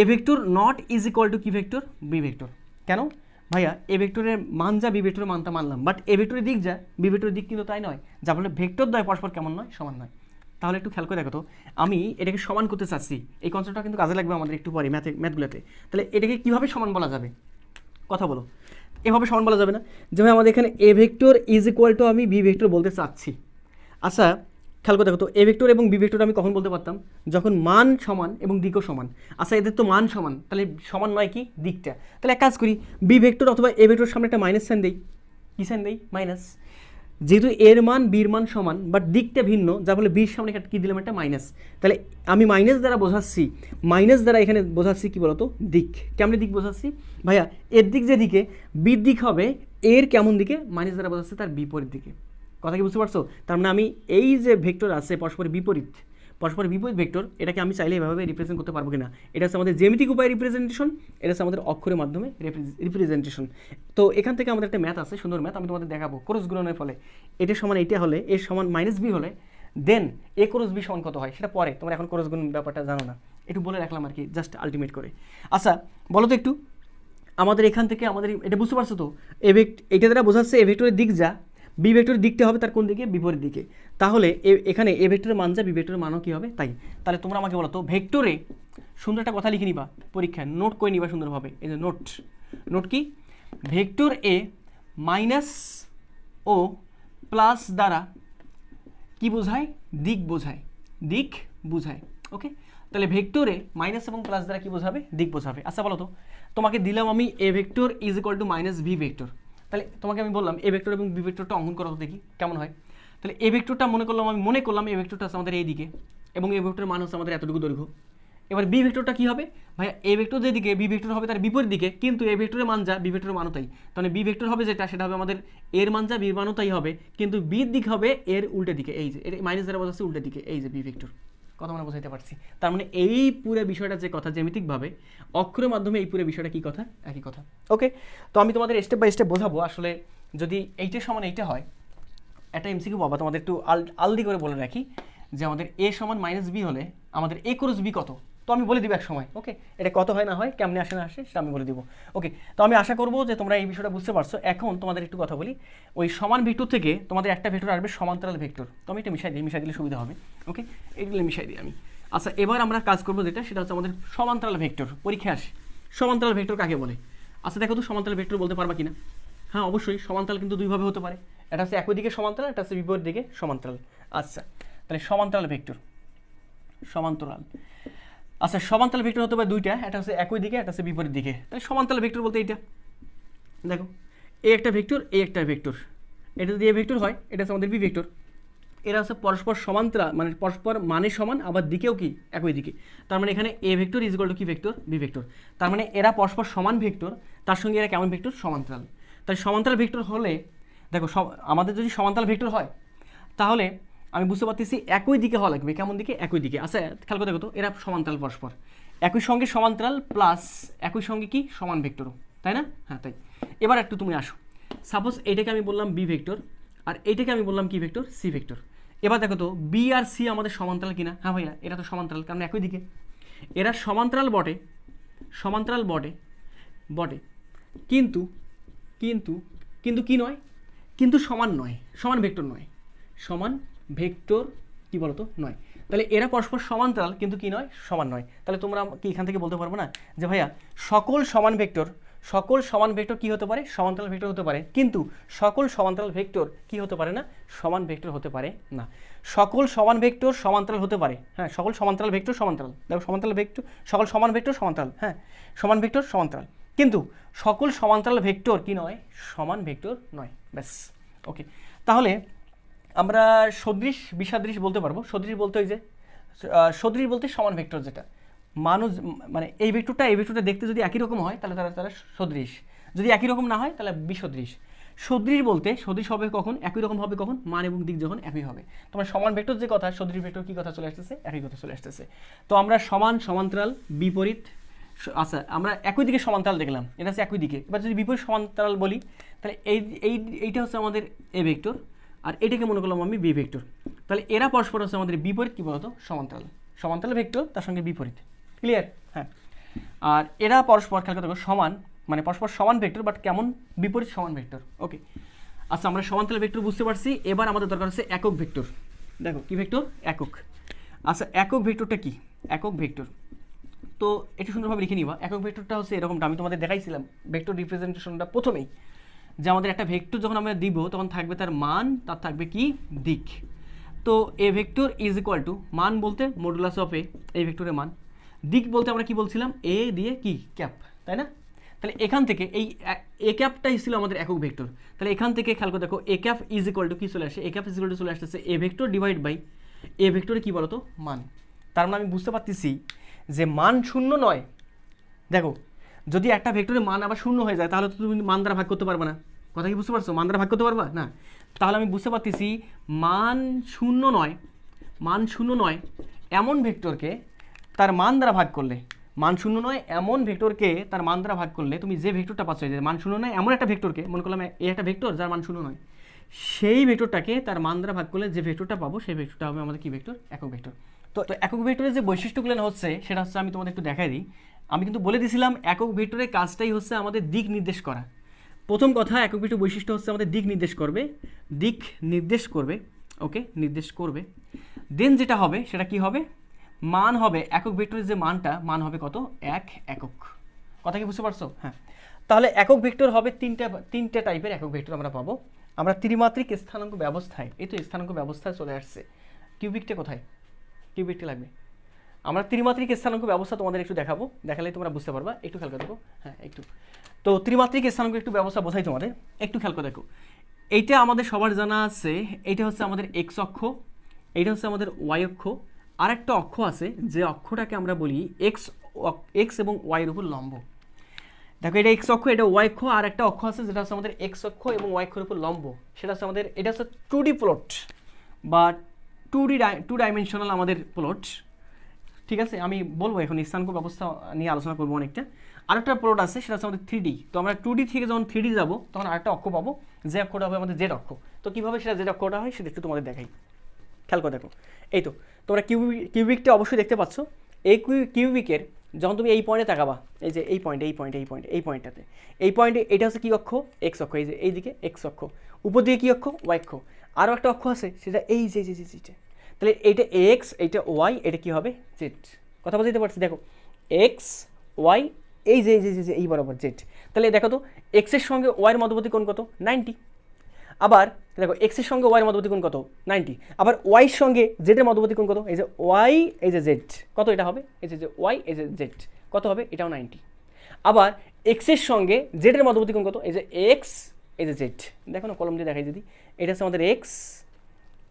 A vector not is equal to কি ভেক্টর, বি ভেক্টর। কেন ভাইয়া? এ ভেক্টরের মান যা, বি ভেক্টরের মানটা মানলাম, বাট এ ভেক্টরের দিক যা, বি ভেক্টরের দিক কিন্তু তাই নয়, যার ফলে ভেক্টর দ্বয় পরস্পর কেমন নয়, সমান নয়। তাহলে একটু খেয়াল করে দেখো তো, আমি এটাকে সমান করতে চাচ্ছি, এই কনসেপ্টটা কিন্তু কাজে লাগবে আমাদের একটু পরে ম্যাথগুলোতে। তাহলে এটাকে কীভাবে সমান বলা যাবে, কথা বলো। এভাবে সমান বলা যাবে না, যেভাবে আমাদের এখানে A vector is equal two আমি বি ভেক্টর বলতে চাচ্ছি। আচ্ছা খেয়াল করে দেখো তো, এ ভেক্টর এবং বি ভেক্টর আমি কখন বলতে পারতাম, যখন মান সমান এবং দিকও সমান। আচ্ছা এদের তো মান সমান, তাহলে সমান নয় কি, দিকটা। তাহলে এক কাজ করি, বি ভেক্টর অথবা এ ভেক্টর সামনে একটা মাইনাস সাইন দেই, কী সাইন দেই, মাইনাস। যেহেতু এর মান বির মান সমান, বাট দিকটা ভিন্ন, যার ফলে বির সামনে কী দিলাম, একটা মাইনাস। তাহলে আমি মাইনাস দ্বারা বোঝাচ্ছি, এখানে বোঝাচ্ছি কী বলতো, দিক। কেমন দিক বোঝাচ্ছি ভাইয়া? এর দিক যেদিকে, বির দিক হবে এর কেমন দিকে, মাইনাস দ্বারা বোঝাচ্ছি তার বিপরীত দিকে। কথা কি বুঝতে পারছো? তার মানে আমি এই যে ভেক্টর আছে পরস্পর বিপরীত ভেক্টর, এটাকে আমি চাইলে এভাবে রিপ্রেজেন্ট করতে পারবো কিনা, এটা হচ্ছে আমাদের জ্যামিতিক উপায় রিপ্রেজেন্টেশন, এটা হচ্ছে আমাদের অক্ষরের মাধ্যমে রিপ্রেজেন্টেশন। তো এখান থেকে আমাদের একটা ম্যাথ আছে, সুন্দর ম্যাথ, আমি তোমাদের দেখাবো। ক্রস গুণনের ফলে এটা সমান এইটা হলে, এর সমান মাইনাস বি হলে, দেন এ ক্রস বি সমান কত হয় সেটা পরে, তোমরা এখন ক্রস গুণ ব্যাপারটা জানো না, একটু বলে রাখলাম আর কি, জাস্ট আলটিমেট করে। আচ্ছা বলো তো একটু, আমাদের এখান থেকে আমাদের এটা বুঝতে পারছো তো, এটা দ্বারা বোঝাচ্ছে এ ভেক্টরের দিক যা, বি ভেক্টরের দিকটা হবে তার কোন দিকে, বিপরীত দিকে। তাহলে এখানে এ ভেক্টরের মান যা, বি ভেক্টরের মানও কী হবে তাই। তাহলে তোমরা আমাকে বলো তো, ভেক্টরে সুন্দর একটা কথা লিখে নিবা, পরীক্ষায় নোট করে নিবা সুন্দরভাবে, এই যে নোট কি, ভেক্টর এ মাইনাস ও প্লাস দ্বারা কি বোঝায়, দিক বোঝায়, ওকে। তাহলে ভেক্টরে মাইনাস এবং প্লাস দ্বারা কি বোঝাবে, দিক বোঝাবে। আচ্ছা বলো তো, তোমাকে দিলাম আমি A vector is equal to minus B vector, তাহলে তোমাকে আমি বললাম এ ভেক্টর এবং বি ভেক্টরটা অঙ্কন করো দেখি কেমন হয়। তাহলে এ ভেক্টরটা মনে করলাম এ ভেক্টরটা আছে আমাদের এই দিকে এবং এ ভেক্টরের মান হচ্ছে আমাদের এতটুকু দৈর্ঘ্য। এবার বি ভেক্টরটা কী হবে ভাইয়া, এ ভেক্টর যেদিকে বি ভেক্টর হবে তার বিপরীত দিকে, কিন্তু এ ভেক্টরের মান যা বি ভেক্টরের মানও তাই, তাহলে বি ভেক্টর হবে যেটা সেটা হবে আমাদের এর মান যা বির মানও তাই হবে, কিন্তু বির দিক হবে এর উল্টো দিকে, এই যে এর মাইনাস দ্বারা বোঝাচ্ছে উল্টো দিকে, এই যে বি ভেক্টর। কথা আমরা বোঝাইতে পারছি? তার মানে এই পুরো বিষয়টা যে কথা জ্যামিতিকভাবে অক্ষরের মাধ্যমে এই পুরো বিষয়টা কী কথা, একই কথা। ওকে, তো আমি তোমাদের স্টেপ বাই স্টেপ বোঝাবো। আসলে যদি এইটা সমান এইটা হয়, একটা এমসিকিউ বাবা তোমাদের একটু আলদি করে বলে রাখি যে আমাদের এ সমান মাইনাস বি হলে আমাদের এ ক্রস বি কত, তো আমি বলে দিব এক সময়। ওকে, এটা কত হয় না হয়, কেমনে আসে না আসে সেটা আমি বলে দিব। ওকে, তো আমি আশা করবো যে তোমরা এই বিষয়টা বুঝতে পারছো। এখন তোমাদের একটু কথা বলি, ওই সমান ভেক্টর থেকে তোমাদের একটা ভেক্টর আসবে সমান্তরাল ভেক্টর, তো আমি এটা মিশাই দিলে সুবিধা হবে। ওকে, এইগুলো মিশাই দিই আমি। আচ্ছা, এবার আমরা কাজ করবো যেটা, সেটা হচ্ছে আমাদের সমান্তরাল ভেক্টর। পরীক্ষায় আসে সমান্তরাল ভেক্টর কাকে বলে। আচ্ছা দেখো তো সমান্তরাল ভেক্টর বলতে পারবা কিনা? হ্যাঁ অবশ্যই, সমান্তরাল কিন্তু দুইভাবে হতে পারে, এটা হচ্ছে একই দিকে সমান্তরাল, এটা হচ্ছে বিপরীত দিকে সমান্তরাল। আচ্ছা, তাহলে সমান্তরাল ভেক্টর, সমান্তরাল, আচ্ছা সমান্তরাল ভেক্টর হতে পারে দুইটা, এটা হচ্ছে একই দিকে, এটা হচ্ছে বিপরীত দিকে। তাহলে সমান্তরাল ভেক্টর বলতে এইটা দেখো, এ একটা ভেক্টর, এ একটা ভেক্টর, এটা যদি এ ভেক্টর হয়, এটা হচ্ছে আমাদের বি ভেক্টর। এরা হচ্ছে পরস্পর সমান্তরাল, মানে পরস্পর মানে সমান, আবার দিকেও কি একই দিকে। তার মানে এখানে A vector is equal to কি ভেক্টর, বি ভেক্টর। তার মানে এরা পরস্পর সমান ভেক্টর, তার সঙ্গে এরা কেমন ভেক্টর, সমান্তরাল। তাই সমান্তরাল ভেক্টর হলে দেখো আমাদের যদি সমান্তরাল ভেক্টর হয় তাহলে আমি বুঝতে পারতেছি একই দিকে হওয়া লাগবে। কেমন দিকে, একই দিকে। আচ্ছা খেয়াল করে দেখো তো, এরা সমান্তরাল পরস্পর, একই সঙ্গে সমান্তরাল প্লাস একই সঙ্গে কি সমান ভেক্টরও, তাই না? হ্যাঁ তাই। এবার একটু তুমি আসো, সাপোজ এইটাকে আমি বললাম বি ভেক্টর আর এইটাকে আমি বললাম কি ভেক্টর, সি ভেক্টর। এবার দেখো তো বি আর সি আমাদের সমান্তরাল কিনা। হ্যাঁ ভাইয়া, এরা তো সমান্তরাল, কারণ একই দিকে। এরা সমান্তরাল বটে, সমান্তরাল বটে বটে, কিন্তু কিন্তু কিন্তু কি নয়, কিন্তু সমান নয়, সমান ভেক্টর নয়, সমান ভেক্টর কি বলতো নয়। তাহলে এরা পরস্পর সমান্তরাল কিন্তু কি নয়, সমান নয়। তাহলে তোমরা কি এখান থেকে বলতে পারবো না যে ভাইয়া সকল সমান ভেক্টর কি হতে পারে, সমান্তরাল ভেক্টর হতে পারে, কিন্তু সকল সমান্তরাল ভেক্টর কি হতে পারে না, সমান ভেক্টর হতে পারে না। সকল সমান ভেক্টর সমান্তরাল হতে পারে, হ্যাঁ সকল সমান্তরাল ভেক্টর সমান্তরাল, দেখো সমান্তরাল ভেক্টর, সকল সমান ভেক্টর সমান্তরাল, হ্যাঁ সমান ভেক্টর সমান্তরাল, কিন্তু সকল সমান্তরাল ভেক্টর কি নয়, সমান ভেক্টর নয়। ব্যাস। ওকে, তাহলে আমরা সদৃশ বিসাদৃশ বলতে পারবো। সদৃশ বলতে ওই যে সদৃশ বলতে সমান ভেক্টর যেটা মানুষ, মানে এই ভেক্টরটা দেখতে যদি একই রকম হয় তাহলে তারা সদৃশ, যদি একই রকম না হয় তাহলে বিসদৃশ। সদৃশ বলতে সদৃশ হবে কখন, একই রকম হবে কখন, মান এবং দিক যখন একই হবে। তোমার সমান ভেক্টর যে কথা, সদৃশ ভেক্টর কি কথা চলে আসতেছে, একই কথা চলে আসতেছে। তো আমরা সমান, সমান্তরাল, বিপরীত, আচ্ছা আমরা একই দিকে সমান্তরাল দেখলাম, এটা হচ্ছে একই দিকে। এবার যদি বিপরীত সমান্তরাল বলি তাহলে এইটা হচ্ছে আমাদের এ ভেক্টর আর এটাকে মনে করলাম আমি বি ভেক্টর। তাহলে এরা পরস্পর হচ্ছে আমাদের বিপরীত, কী বলতো, সমান্তরাল, সমান্তরাল ভেক্টর তার সঙ্গে বিপরীত। ক্লিয়ার? হ্যাঁ। আর এরা পরস্পর খেয়াল করে সমান, মানে পরস্পর সমান ভেক্টর বাট কেমন, বিপরীত সমান ভেক্টর। ওকে, আচ্ছা আমরা সমান্তরাল ভেক্টর বুঝতে পারছি। এবার আমাদের দরকার হচ্ছে একক ভেক্টর। দেখো কি ভেক্টর, একক। আচ্ছা একক ভেক্টরটা কি, একক ভেক্টর তো একটু সুন্দরভাবে লিখে নিবা। একক ভেক্টরটা হচ্ছে এরকমটা, আমি তোমাদের দেখাইছিলাম ভেক্টর রিপ্রেজেন্টেশনটা প্রথমেই, যে আমাদের একটা ভেক্টর যখন আমরা দিব তখন থাকবে তার মান, তার থাকবে কি দিক। তো A vector is equal two, মান বলতে মডুলাস অফ এ, এই ভেক্টরের মান, দিক বলতে আমরা কি বলছিলাম, এ দিয়ে কি ক্যাপ, তাই না? তাহলে এখান থেকে এই এ ক্যাপটাই ছিল আমাদের একক ভেক্টর। তাহলে এখান থেকে খেয়াল করে দেখো A cap is equal to কি চলে আসে, A cap is equal two চলে আসতেছে এ ভেক্টর ডিভাইড বাই এ ভেক্টরে কি বলতো, মান। তার মানে আমি বুঝতে পারতেছি যে মান শূন্য নয়। দেখো যদি একটা ভেক্টরের মান আবার শূন্য হয়ে যায় তাহলে তো তুমি মান দ্বারা ভাগ করতে পারবে না। কথা কি বুঝতে পারছো? মান দ্বারা ভাগ করতে পারবা না। তাহলে আমি বুঝতে পারতেছি মান শূন্য নয়, মান শূন্য নয় এমন ভেক্টরকে তার মান দ্বারা ভাগ করলে, মান শূন্য নয় এমন ভেক্টরকে তার মান দ্বারা ভাগ করলে তুমি যে ভেক্টরটা পাচ্ছ, যে মান শূন্য নয় এমন একটা ভেক্টরকে, মনে করলাম এই একটা ভেক্টর যার মান শূন্য নয়, সেই ভেক্টরটাকে তার মান দ্বারা ভাগ করলে যে ভেক্টরটা পাবো সেই ভেক্টরটা হবে আমাদের কি ভেক্টর, একক ভেক্টর। তো একক ভেক্টরের যে বৈশিষ্ট্যগুলো হচ্ছে সেটা হচ্ছে আমি তোমাদের একটু দেখাই দিই। আমি কিন্তু বলে দিয়েছিলাম একক ভেক্টরের কাজটাই হচ্ছে আমাদের দিক নির্দেশ করা। প্রথম কথা, একক ভেক্টর বৈশিষ্ট্য হচ্ছে আমাদের দিক নির্দেশ করবে, দিক নির্দেশ করবে। ওকে, নির্দেশ করবে। দেন যেটা হবে সেটা কি হবে, মান হবে, একক ভেক্টরের যে মানটা, মান হবে কত, এক একক। কথা কি বুঝতে পারছো? হ্যাঁ। তাহলে একক ভেক্টর হবে তিনটা টাইপের একক ভেক্টর আমরা পাবো। আমরা ত্রিমাত্রিক স্থানাঙ্ক ব্যবস্থায়, এই তো স্থানাঙ্ক ব্যবস্থায় চলে আসছে। কিউবিকটা কোথায়, কিউবিকটা লাগবে। আমরা ত্রিমাত্রিক স্থানাঙ্ক ব্যবস্থা তোমাদের একটু দেখাবো, দেখালেই তোমরা বুঝতে পারবা। একটু খেয়াল করে দেখো, হ্যাঁ একটু তো ত্রিমাত্রিক স্থানাঙ্ক একটু ব্যবস্থা বোঝাই তোমাদের, একটু খেয়াল করে দেখো। এইটা আমাদের সবার জানা আছে, এইটা হচ্ছে আমাদের এক্স অক্ষ, এইটা হচ্ছে আমাদের ওয়াই অক্ষ, আর একটা অক্ষ আছে যে অক্ষটাকে আমরা বলি এক্স এবং ওয়াইয়ের উপর লম্ব। দেখো এটা এক্স অক্ষ, এটা ওয়াই অক্ষ, আর একটা অক্ষ আছে যেটা হচ্ছে আমাদের এক্স অক্ষ এবং ওয়াই অক্ষের উপর লম্ব, সেটা হচ্ছে আমাদের, এটা হচ্ছে 2D প্লট বা টু ডাইমেনশনাল আমাদের প্লট। ঠিক আছে, আমি বলবো এখন স্থানাঙ্ক ব্যবস্থা নিয়ে আলোচনা করবো অনেকটা। আরেকটা প্লট আছে সেটা হচ্ছে আমাদের 3D। তো আমরা 2D থেকে যখন 3D যাবো তখন আরেকটা অক্ষ পাবো, যে অক্ষটা হবে আমাদের জেড অক্ষ। তো কীভাবে সেটা জেড অক্ষটা হয় সেটা একটু তোমাদের দেখাই, খেয়াল করে দেখো। এই তো তোমরা কিউবিকটা অবশ্যই দেখতে পাচ্ছ। এই কিউবিকের যখন তুমি এই পয়েন্টে তাকাবা, এই যে এই পয়েন্টটাতে, এই পয়েন্টে এটা হচ্ছে কী অক্ষ? এক্স অক্ষ। এই যে এইদিকে এক্স অক্ষ, উপর দিকে কী অক্ষ? ওয়াই অক্ষ। আরও একটা অক্ষ আছে সেটা এই যে যেটা, তাহলে এইটা এক্স, এইটা ওয়াই, এটা কী হবে? জেড। কথা বুঝতে পারছি? দেখো এক্স ওয়াই, এই যে এই বরাবর জেড। তাহলে দেখো তো এক্সের সঙ্গে ওয়াইয়ের মধ্যবর্তী কোণ কত? 90। আবার দেখো এক্সের সঙ্গে ওয়াইয়ের মধ্যবর্তী কোণ কত? 90। আবার ওয়াইয়ের সঙ্গে জেডের মধ্যবর্তী কোণ কত? এই যে ওয়াই, এই যে জেড, কত এটা হবে? এই যে ওয়াই, এই যে জেড, কত হবে? এটাও 90। আবার এক্সের সঙ্গে জেডের মধ্যবর্তী কোণ কত? এই যে এক্স, এই যে জেড, দেখো না কলম দিয়ে দেখাই যদি, এটা হচ্ছে আমাদের এক্স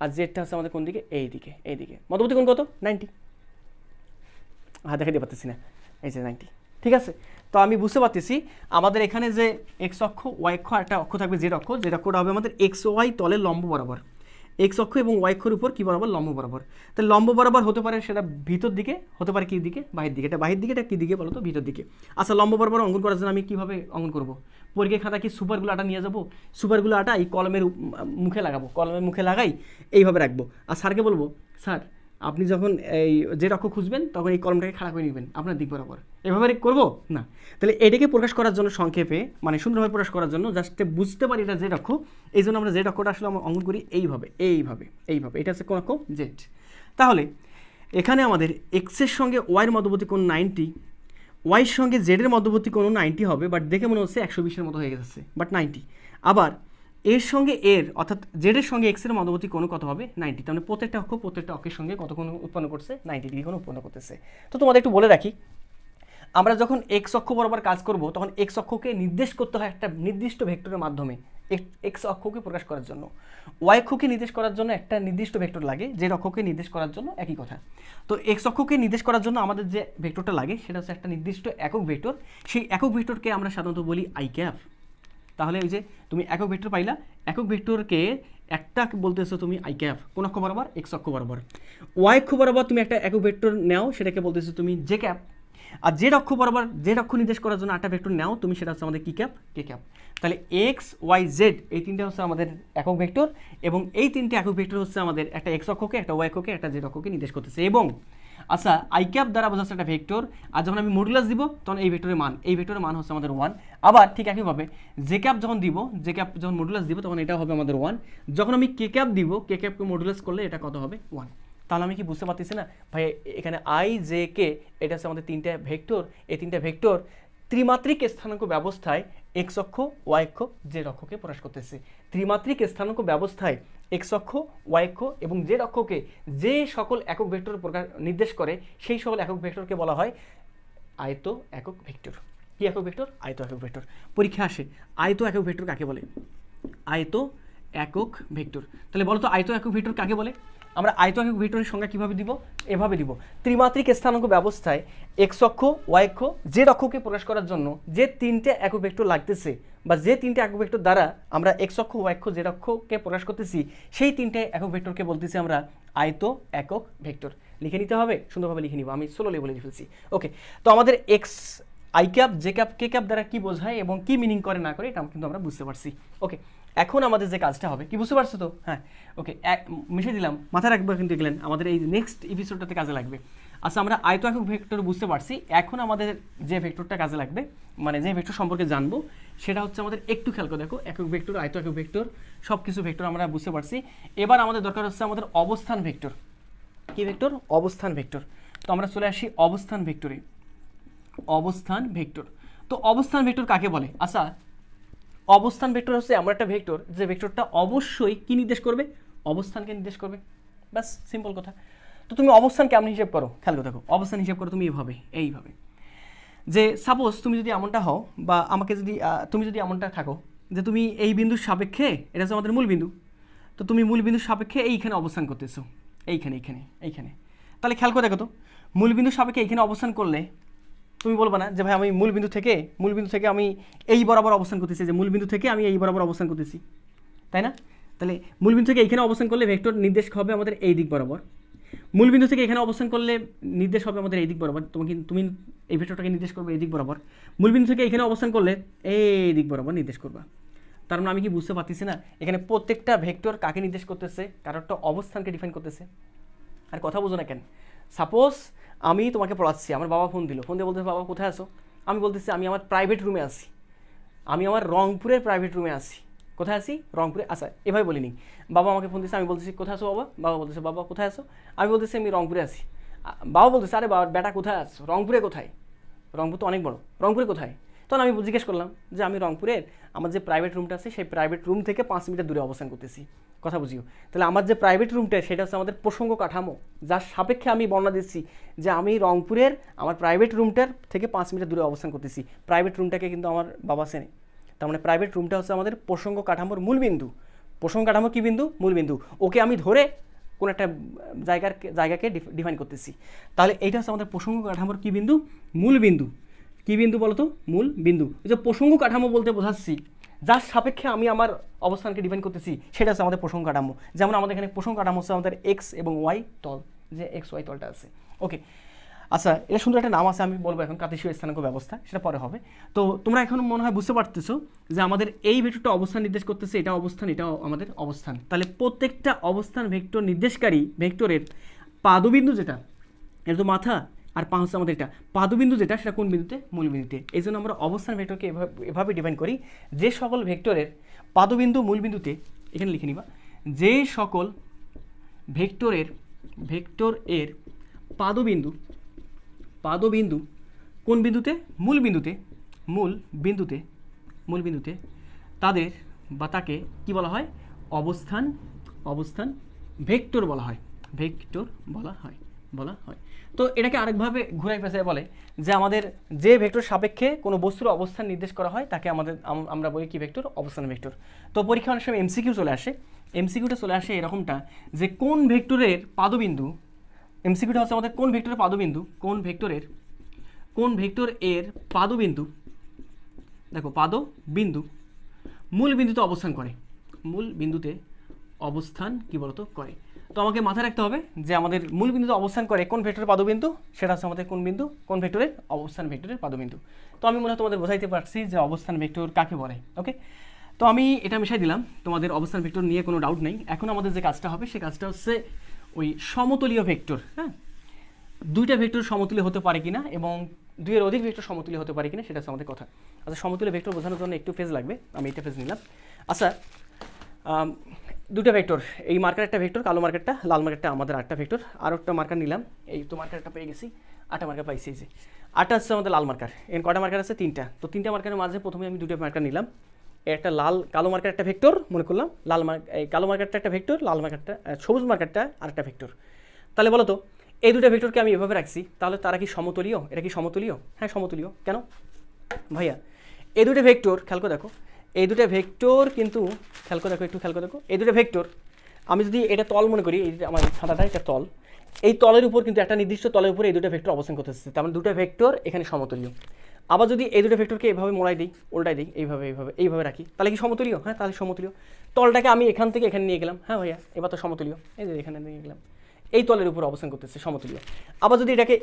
আর জেডটা হচ্ছে আমাদের কোন দিকে? এইদিকে মধ্যবর্তী কোণ কত? 90। হ্যাঁ দেখাতে পারতেছি না, এই যে 90। ঠিক আছে, তো আমি বুঝতে পারতেছি আমাদের এখানে যে এক্স অক্ষ, ওয়াই অক্ষ, একটা অক্ষ থাকবে জেড অক্ষ, জেড অক্ষটা হবে আমাদের এক্স ওয়াই তলের লম্ব বরাবর, এক্স অক্ষ এবং ওয়াই অক্ষের উপর কী বরাবর? লম্ব বরাবর। তাহলে লম্ব বরাবর হতে পারে সেটা ভিতর দিকে, হতে পারে কী দিকে? বাহির দিকে। এটা বাহির দিকে, এটা কী দিকে বলো তো? ভিতর দিকে। আচ্ছা লম্ব বরাবর অঙ্কন করার জন্য আমি কীভাবে অঙ্কন করবো? পরীক্ষার খাতা কি সুপারগুলো আটা নিয়ে যাবো? সুপারগুলো আটা এই কলমের মুখে লাগাবো, কলমের মুখে লাগাই এইভাবে রাখবো, আর স্যারকে বলবো স্যার আপনি যখন এই যে অক্ষ খুঁজবেন তখন এই কলমটাকে খাড়া করে নেবেন আপনার দিক বরাবর, এভাবে করবো না। তাহলে এটাকে প্রকাশ করার জন্য সংক্ষেপে, মানে সুন্দরভাবে প্রকাশ করার জন্য, জাস্ট বুঝতে পারি এটা জেড অক্ষ, এই জন্য আমরা জেড অক্ষটা আসলে আমরা অঙ্কন করি এইভাবে। এটা হচ্ছে কোন অক্ষ? জেড। তাহলে এখানে আমাদের এক্সের সঙ্গে ওয়াইয়ের মধ্যবর্তী কোণ 90, ওয়াইয়ের সঙ্গে জেডের মধ্যবর্তী কোণ 90 হবে, বাট দেখে মনে হচ্ছে 120-এর মতো হয়ে গেছে, বাট 90। আবার এর সঙ্গে এর, অর্থাৎ জেডের সঙ্গে এক্সের মধ্যবর্তী কোণ কত হবে? 90। তাহলে প্রত্যেকটা অক্ষের সঙ্গে কত কোণ উৎপন্ন করছে? 90 ডিগ্রি কোণ উৎপন্ন করতেছে। তো তোমাদের একটু বলে রাখি, আমরা যখন এক্স অক্ষ বরাবর কাজ করব তখন এক্স অক্ষকে নির্দেশ করতে হয় একটা নির্দিষ্ট ভেক্টরের মাধ্যমে, এক্স অক্ষকে প্রকাশ করার জন্য। ওয়াই অক্ষকে নির্দেশ করার জন্য একটা নির্দিষ্ট ভেক্টর লাগে, জেড অক্ষকে নির্দেশ করার জন্য একই কথা। তো এক্স অক্ষকে নির্দেশ করার জন্য আমাদের যে ভেক্টরটা লাগে সেটা হচ্ছে একটা নির্দিষ্ট একক ভেক্টর। সেই একক ভেক্টরকে আমরা সাধারণত বলি আই ক্যাপ। তাহলে ওই যে তুমি একক ভেক্টর পাইলা, একক ভেক্টরকে একটা বলতেছো তুমি আই ক্যাপ, কোন অক্ষ বরাবর? এক্স অক্ষ বরাবর। ওয়াই অক্ষ বরাবর তুমি একটা একক ভেক্টর নাও, সেটাকে বলতেছো তুমি জে ক্যাপ। আর জেড অক্ষ বরাবর, জেড অক্ষ নির্দেশ করার জন্য একটা ভেক্টর নাও তুমি, সেটা হচ্ছে আমাদের কি ক্যাপ? কে ক্যাপ। তাহলে এক্স ওয়াই জেড এই তিনটা হচ্ছে আমাদের একক ভেক্টর, এবং এই তিনটে একক ভেক্টর হচ্ছে আমাদের একটা এক্স অক্ষকে, একটা ওয়াই অক্ষকে, একটা জেড অক্ষকে নির্দেশ করতেছে। এবং আচ্ছা আই ক্যাপ দ্বারা বোঝাচ্ছে একটা ভেক্টর, আর যখন আমি মডুলাস দিব তখন এই ভেক্টরের মান হচ্ছে আমাদের 1। আবার ঠিক একইভাবে জে ক্যাপ যখন দিব, জে ক্যাপ যখন মডুলাস দিব তখন এটা হবে আমাদের 1। যখন আমি কে ক্যাপ দিব, কে ক্যাপকে মডুলাস করলে এটা কত হবে? 1। তাহলে আমি কি বুঝতে পারতেছি না ভাই, এখানে আই জে কে এটা হচ্ছে আমাদের তিনটা ভেক্টর। এই তিনটা ভেক্টর ত্রিমাত্রিক স্থানাঙ্ক ব্যবস্থায় এক্স অক্ষ, ওয়াই অক্ষ, জেড অক্ষকে প্রকাশ করতেছে। ত্রিমাত্রিক স্থানাঙ্ক ব্যবস্থায় এক্স অক্ষ, ওয়াই অক্ষ এবং জেড অক্ষকে যে সকল একক ভেক্টর প্রকাশ নির্দেশ করে সেই সকল একক ভেক্টরকে বলা হয় আয়ত একক ভেক্টর। কি একক ভেক্টর? আয়ত একক ভেক্টর। পরীক্ষা আসে আয়ত একক ভেক্টর কাকে বলে? আয়ত একক ভেক্টর। তাহলে বলো তো আয়ত একক ভেক্টর কাকে বলে? আমরা আয়ত একক ভেক্টরের সংজ্ঞা কীভাবে দিব? এভাবে দিব, ত্রিমাত্রিক স্থানাঙ্ক ব্যবস্থায় এক্স অক্ষ, ওয়াই অক্ষ, জেড অক্ষকে প্রকাশ করার জন্য যে তিনটে একক ভেক্টর লাগতেছে, বা যে তিনটে একক ভেক্টর দ্বারা আমরা এক্স অক্ষ, ওয়াই অক্ষ, জেড অক্ষকে প্রকাশ করতেছি, সেই তিনটে একক ভেক্টরকে বলতেছি আমরা আয়ত একক ভেক্টর। লিখে নিতে হবে, সুন্দরভাবে লিখে নিব, আমি স্লোলি বলে ফেলছি। ওকে, তো আমাদের x I cap, J cap, K cap দ্বারা কি বোঝায় এবং কি মিনিং করে না করে এটা কিন্তু আমরা বুঝতে পারছি। ওকে, এখন আমাদের যে কাজটা হবে, কি বুঝতে পারছো তো? হ্যাঁ, ওকে, মিশে দিলাম, মাথায় রাখবো কিন্তু দেখলেন আমাদের এই নেক্সট এপিসোডটাতে কাজে লাগবে। আচ্ছা, আমরা আয়ত একক ভেক্টর বুঝতে পারছি, এখন আমাদের যে ভেক্টরটা কাজে লাগবে, মানে যে ভেক্টর সম্পর্কে জানবো, সেটা হচ্ছে আমাদের একটু খেয়াল করে দেখো, একক ভেক্টর, আয়ত একক ভেক্টর, সব কিছু ভেক্টর আমরা বুঝতে পারছি। এবার আমাদের দরকার হচ্ছে আমাদের অবস্থান ভেক্টর। কি ভেক্টর? অবস্থান ভেক্টর। তো আমরা চলে আসি অবস্থান ভেক্টরে। অবস্থান ভেক্টর, তো অবস্থান ভেক্টর কাকে বলে? আচ্ছা, অবস্থান ভেক্টর হচ্ছে এমন একটা ভেক্টর যে ভেক্টরটা অবশ্যই কি নির্দেশ করবে? অবস্থানকে নির্দেশ করবে। ব্যাস, সিম্পল কথা। তো তুমি অবস্থান কেমন হিসেব করো? খেয়াল করে দেখো, অবস্থান হিসেব করো তুমি এইভাবে, যে সাপোজ তুমি যদি এমনটা হও বা আমাকে যদি তুমি যদি এমনটা থাকো যে তুমি এই বিন্দুর সাপেক্ষে, এটা হচ্ছে আমাদের মূল বিন্দু, তো তুমি মূল বিন্দুর সাপেক্ষে এইখানে অবস্থান করতেছো, এইখানে। তাহলে খেয়াল করে দেখো তো, মূল বিন্দুর সাপেক্ষে এইখানে অবস্থান করলে তুমি বলবে না যে ভাই আমি মূল বিন্দু থেকে আমি এই বরাবর অবস্থান করতেছি, যে মূল বিন্দু থেকে আমি এই বরাবর অবস্থান করতেছি, তাই না? তাহলে মূল বিন্দু থেকে এইখানে অবস্থান করলে ভেক্টর নির্দেশ হবে আমাদের এই দিক বরাবর, মূল বিন্দু থেকে এখানে অবস্থান করলে নির্দেশ হবে আমাদের এই দিক বরাবর, তুমি এই ভেক্টরটাকে নির্দেশ করবে এই দিক বরাবর, মূল বিন্দু থেকে এখানে অবস্থান করলে এই দিক বরাবর নির্দেশ করবা। তার মানে আমি কি বুঝতে পারতেছি না এখানে প্রত্যেকটা ভেক্টর কাকে নির্দেশ করতেছে, কারোরটা অবস্থানকে ডিফাইন করতেছে। আর কথা বুঝো না কেন? সাপোজ আমি তোমাকে পড়াচ্ছি, আমার বাবা ফোন দিয়ে বলতেছে বাবা কোথায় আছো, আমি বলতেছি আমি আমার প্রাইভেট রুমে আছি, আমি আমার রংপুরের প্রাইভেট রুমে আছি। কোথায় আছি? রংপুরে। আচ্ছা এভাবে বলিনি, বাবা আমাকে ফোন দিচ্ছে, আমি বলতেছি কোথায় আছো বাবা, বাবা বলতেছে বাবা কোথায় আছো, আমি বলতেছি আমি রংপুরে আছি। বাবা বলতেছে আরে বাবা বেটা কোথায় আছো, রংপুরে কোথায়? রংপুর তো অনেক বড়, রংপুরে কোথায়? তখন আমি জিজ্ঞেস করলাম যে আমি রংপুরের আমার যে প্রাইভেট রুমটা আছে সেই প্রাইভেট রুম থেকে 5 মিটার দূরে অবস্থান করতেছি। কথা বুঝিও। তাহলে আমার যে প্রাইভেট রুমটা সেটা হচ্ছে আমাদের প্রসঙ্গ কাঠামো, যার সাপেক্ষে আমি বর্ণনা দিচ্ছি যে আমি রংপুরের আমার প্রাইভেট রুমটার থেকে 5 মিটার দূরে অবস্থান করতেছি। প্রাইভেট রুমটাকে কিন্তু আমার বাবা চেনে। তার মানে প্রাইভেট রুমটা হচ্ছে আমাদের প্রসঙ্গ কাঠামোর মূল বিন্দু। প্রসঙ্গ কাঠামো কী বিন্দু? মূল বিন্দু। ওকে আমি ধরে কোনো একটা জায়গাকে ডিফাইন করতেছি। তাহলে এইটা হচ্ছে আমাদের প্রসঙ্গ কাঠামোর কী বিন্দু? মূল বিন্দু। কী বিন্দু বলো তো? মূল বিন্দু। এই যে প্রসঙ্গ কাঠামো বলতে বোঝাচ্ছি যার সাপেক্ষে আমি আমার অবস্থানকে ডিফাইন করতেছি সেটা হচ্ছে আমাদের প্রসঙ্গ কাঠামো। যেমন আমাদের এখানে প্রসঙ্গ কাঠামো হচ্ছে আমাদের এক্স এবং ওয়াই তল, যে এক্স ওয়াই তলটা আছে। ওকে, আচ্ছা এটা সুন্দর একটা নাম আছে, আমি বলবো এখন কার্টেসীয় স্থানাঙ্ক ব্যবস্থা, সেটা পরে হবে। তো তোমরা এখন মনে হয় বুঝতে পারতেছো যে আমাদের এই ভেক্টরটা অবস্থান নির্দেশ করতেছে, এটা অবস্থান, এটাও আমাদের অবস্থান। তাহলে প্রত্যেকটা অবস্থান ভেক্টর নির্দেশকারী ভেক্টরের পাদবিন্দু যেটা, এটা তো মাথা, আর পা হচ্ছে আমাদের এটা পাদবিন্দু যেটা, সেটা কোন বিন্দুতে? মূল বিন্দুতে। এই জন্য আমরা অবস্থান ভেক্টরকে এভাবে ডিফাইন করি, যে সকল ভেক্টরের পাদবিন্দু মূল বিন্দুতে, এখানে লিখে নিবা, যে সকল ভেক্টর এর পাদবিন্দু কোন বিন্দুতে? মূল বিন্দুতে তাদের বা তাকে কি বলা হয়? অবস্থান ভেক্টর বলা হয়। তো এটাকে আরেকভাবে ঘুরাই পেঁচায় বলে যে আমাদের যে ভেক্টর সাপেক্ষে কোনো বস্তুর অবস্থান নির্দেশ করা হয় তাকে আমরা বলি কি ভেক্টর? অবস্থান ভেক্টর। তো পরীক্ষা অনেক সময় এমসিকিউ চলে আসে এরকমটা যে কোন ভেক্টরের পাদবিন্দু, এমসিকিউটা হচ্ছে আমাদের কোন ভেক্টরের পাদবিন্দু, কোন ভেক্টর এর পাদবিন্দু, দেখো পাদবিন্দু মূল বিন্দুতে অবস্থান করে, কি বলতো করে। তো আমাকে মাথায় রাখতে হবে যে আমাদের মূল বিন্দুতে অবস্থান করে কোন ভেক্টরের পাদবিন্দু, সেটা হচ্ছে আমাদের কোন বিন্দু? কোন ভেক্টরের? অবস্থান ভেক্টরের পাদবিন্দু। তো আমি মনে হয় তোমাদের বোঝাইতে পারছি যে অবস্থান ভেক্টর কাকে বলে। ওকে, তো আমি এটা মিশাই দিলাম, তোমাদের অবস্থান ভেক্টর নিয়ে কোনো ডাউট নেই। এখন আমাদের যে কাজটা হবে সে কাজটা হচ্ছে ওই সমতলীয় ভেক্টর। হ্যাঁ, দুইটা ভেক্টর সমতুল্য হতে পারে কিনা এবং দুইয়ের অধিক ভেক্টর সমতুল্য হতে পারে কিনা সেটা হচ্ছে আমাদের কথা। আচ্ছা, সমতুল্য ভেক্টর বোঝানোর জন্য একটু পেজ লাগবে, আমি এটা পেজ নিলাম। আচ্ছা, দুটো ভেক্টর, এই মার্কার একটা ভেক্টর, কালো মার্কারটা, লাল মার্কারটা আমাদের আটটা ভেক্টর। আর একটা মার্কার নিলাম, এই তো মার্কারটা পেয়ে গেছি, আটটা মার্কার পাইছি। এই যে আটটা হচ্ছে আমাদের লাল মার্কার। এর কয়টা মার্কার আছে? 3টা। তো 3টা মার্কারের মাঝে প্রথমে আমি দুটো মার্কার নিলাম, একটা কালো মার্কার একটা ভেক্টর মনে করলাম, এই কালো মার্কারটা একটা ভেক্টর, লাল মার্কারটা সবুজ মার্কারটা আর একটা ভেক্টর। তাহলে বলো তো এই দুটো ভেক্টরকে আমি এভাবে রাখছি, তাহলে তারা কি সমতুলীয়? এটা কি সমতুলীয়? হ্যাঁ সমতুলীয়। কেন ভাইয়া? এই দুটো ভেক্টর খেয়াল করে দেখো, এই দুটো ভেক্টর কিন্তু খেয়াল করে দেখো, এই দুটো ভেক্টর আমি যদি এটা তল মনে করি, এই আমার খাতাটা এটা তল, এই তলের উপর কিন্তু একটা নির্দিষ্ট তলের উপর এই দুটো ভেক্টর অবস্থান করতেছে, তার মানে দুটো ভেক্টর এখানে সমতুল্য। আবার যদি এই দুটো ভেক্টরকে এভাবে মোড়াই দিই, উল্টাই দিই, এইভাবে রাখি, তাহলে কি সমতুল্য? হ্যাঁ, তাহলে সমতুল্য। তলটাকে আমি এখান থেকে এখানে নিয়ে গেলাম, হ্যাঁ ভাইয়া এবার তো সমতুল্য, এই যে এখানে নিয়ে গেলাম, এই তলের উপর অবস্থান করতেছে, সমতুল্য। আবার যদি এটাকে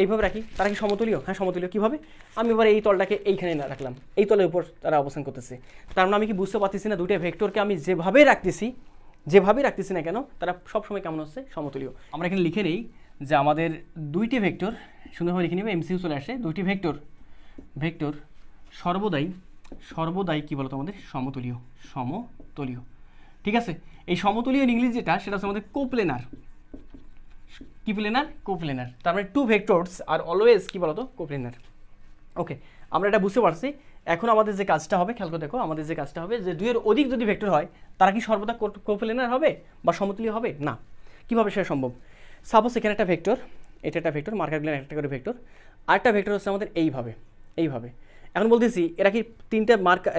এইভাবে রাখি, তারা কি সমতুল্য? হ্যাঁ সমতুল্য। কীভাবে? আমি এবার এই তলটাকে এইখানে না রাখলাম, এই তলের উপর তারা অবস্থান করতেছে। তার মানে আমি কি বুঝতে পারতেছি না দুটো ভেক্টরকে আমি যেভাবেই রাখতেছি না কেন তারা সবসময় কেমন হচ্ছে? সমতুল্য। আমরা এখানে লিখে নেই যে আমাদের দুইটি ভেক্টর, সুন্দরভাবে লিখে নেবে, এমসিকিউ চলে আসে, দুইটি ভেক্টর সর্বদাই কি বলতো আমাদের? সমতুল্য। ঠিক আছে, এই সমতুল্য ইংলিশ যেটা, সেটা হচ্ছে আমাদের কোপ্লেনার। কি কোপ্লেনার। তার মানে টু ভেক্টরস আর অলওয়েজ কি বলতো? কোপ্লেনার। ওকে, আমরা এটা বুঝতে পারছি। এখন আমাদের যে কাজটা হবে, খেয়াল করে দেখো, আমাদের যে কাজটা হবে যে দুইয়ের অধিক যদি ভেক্টর হয় তারা কি সর্বদা কোপ্লেনার হবে বা সমতুল্য হবে? না। কিভাবে সেটা সম্ভব? সাপোজ এখানে একটা ভেক্টর, এটা একটা ভেক্টর, মার্কার দিলেন একটা করে ভেক্টর, আরেকটা ভেক্টর হচ্ছে আমাদের এইভাবে, এইভাবে। এখন বলতেছি এরা কি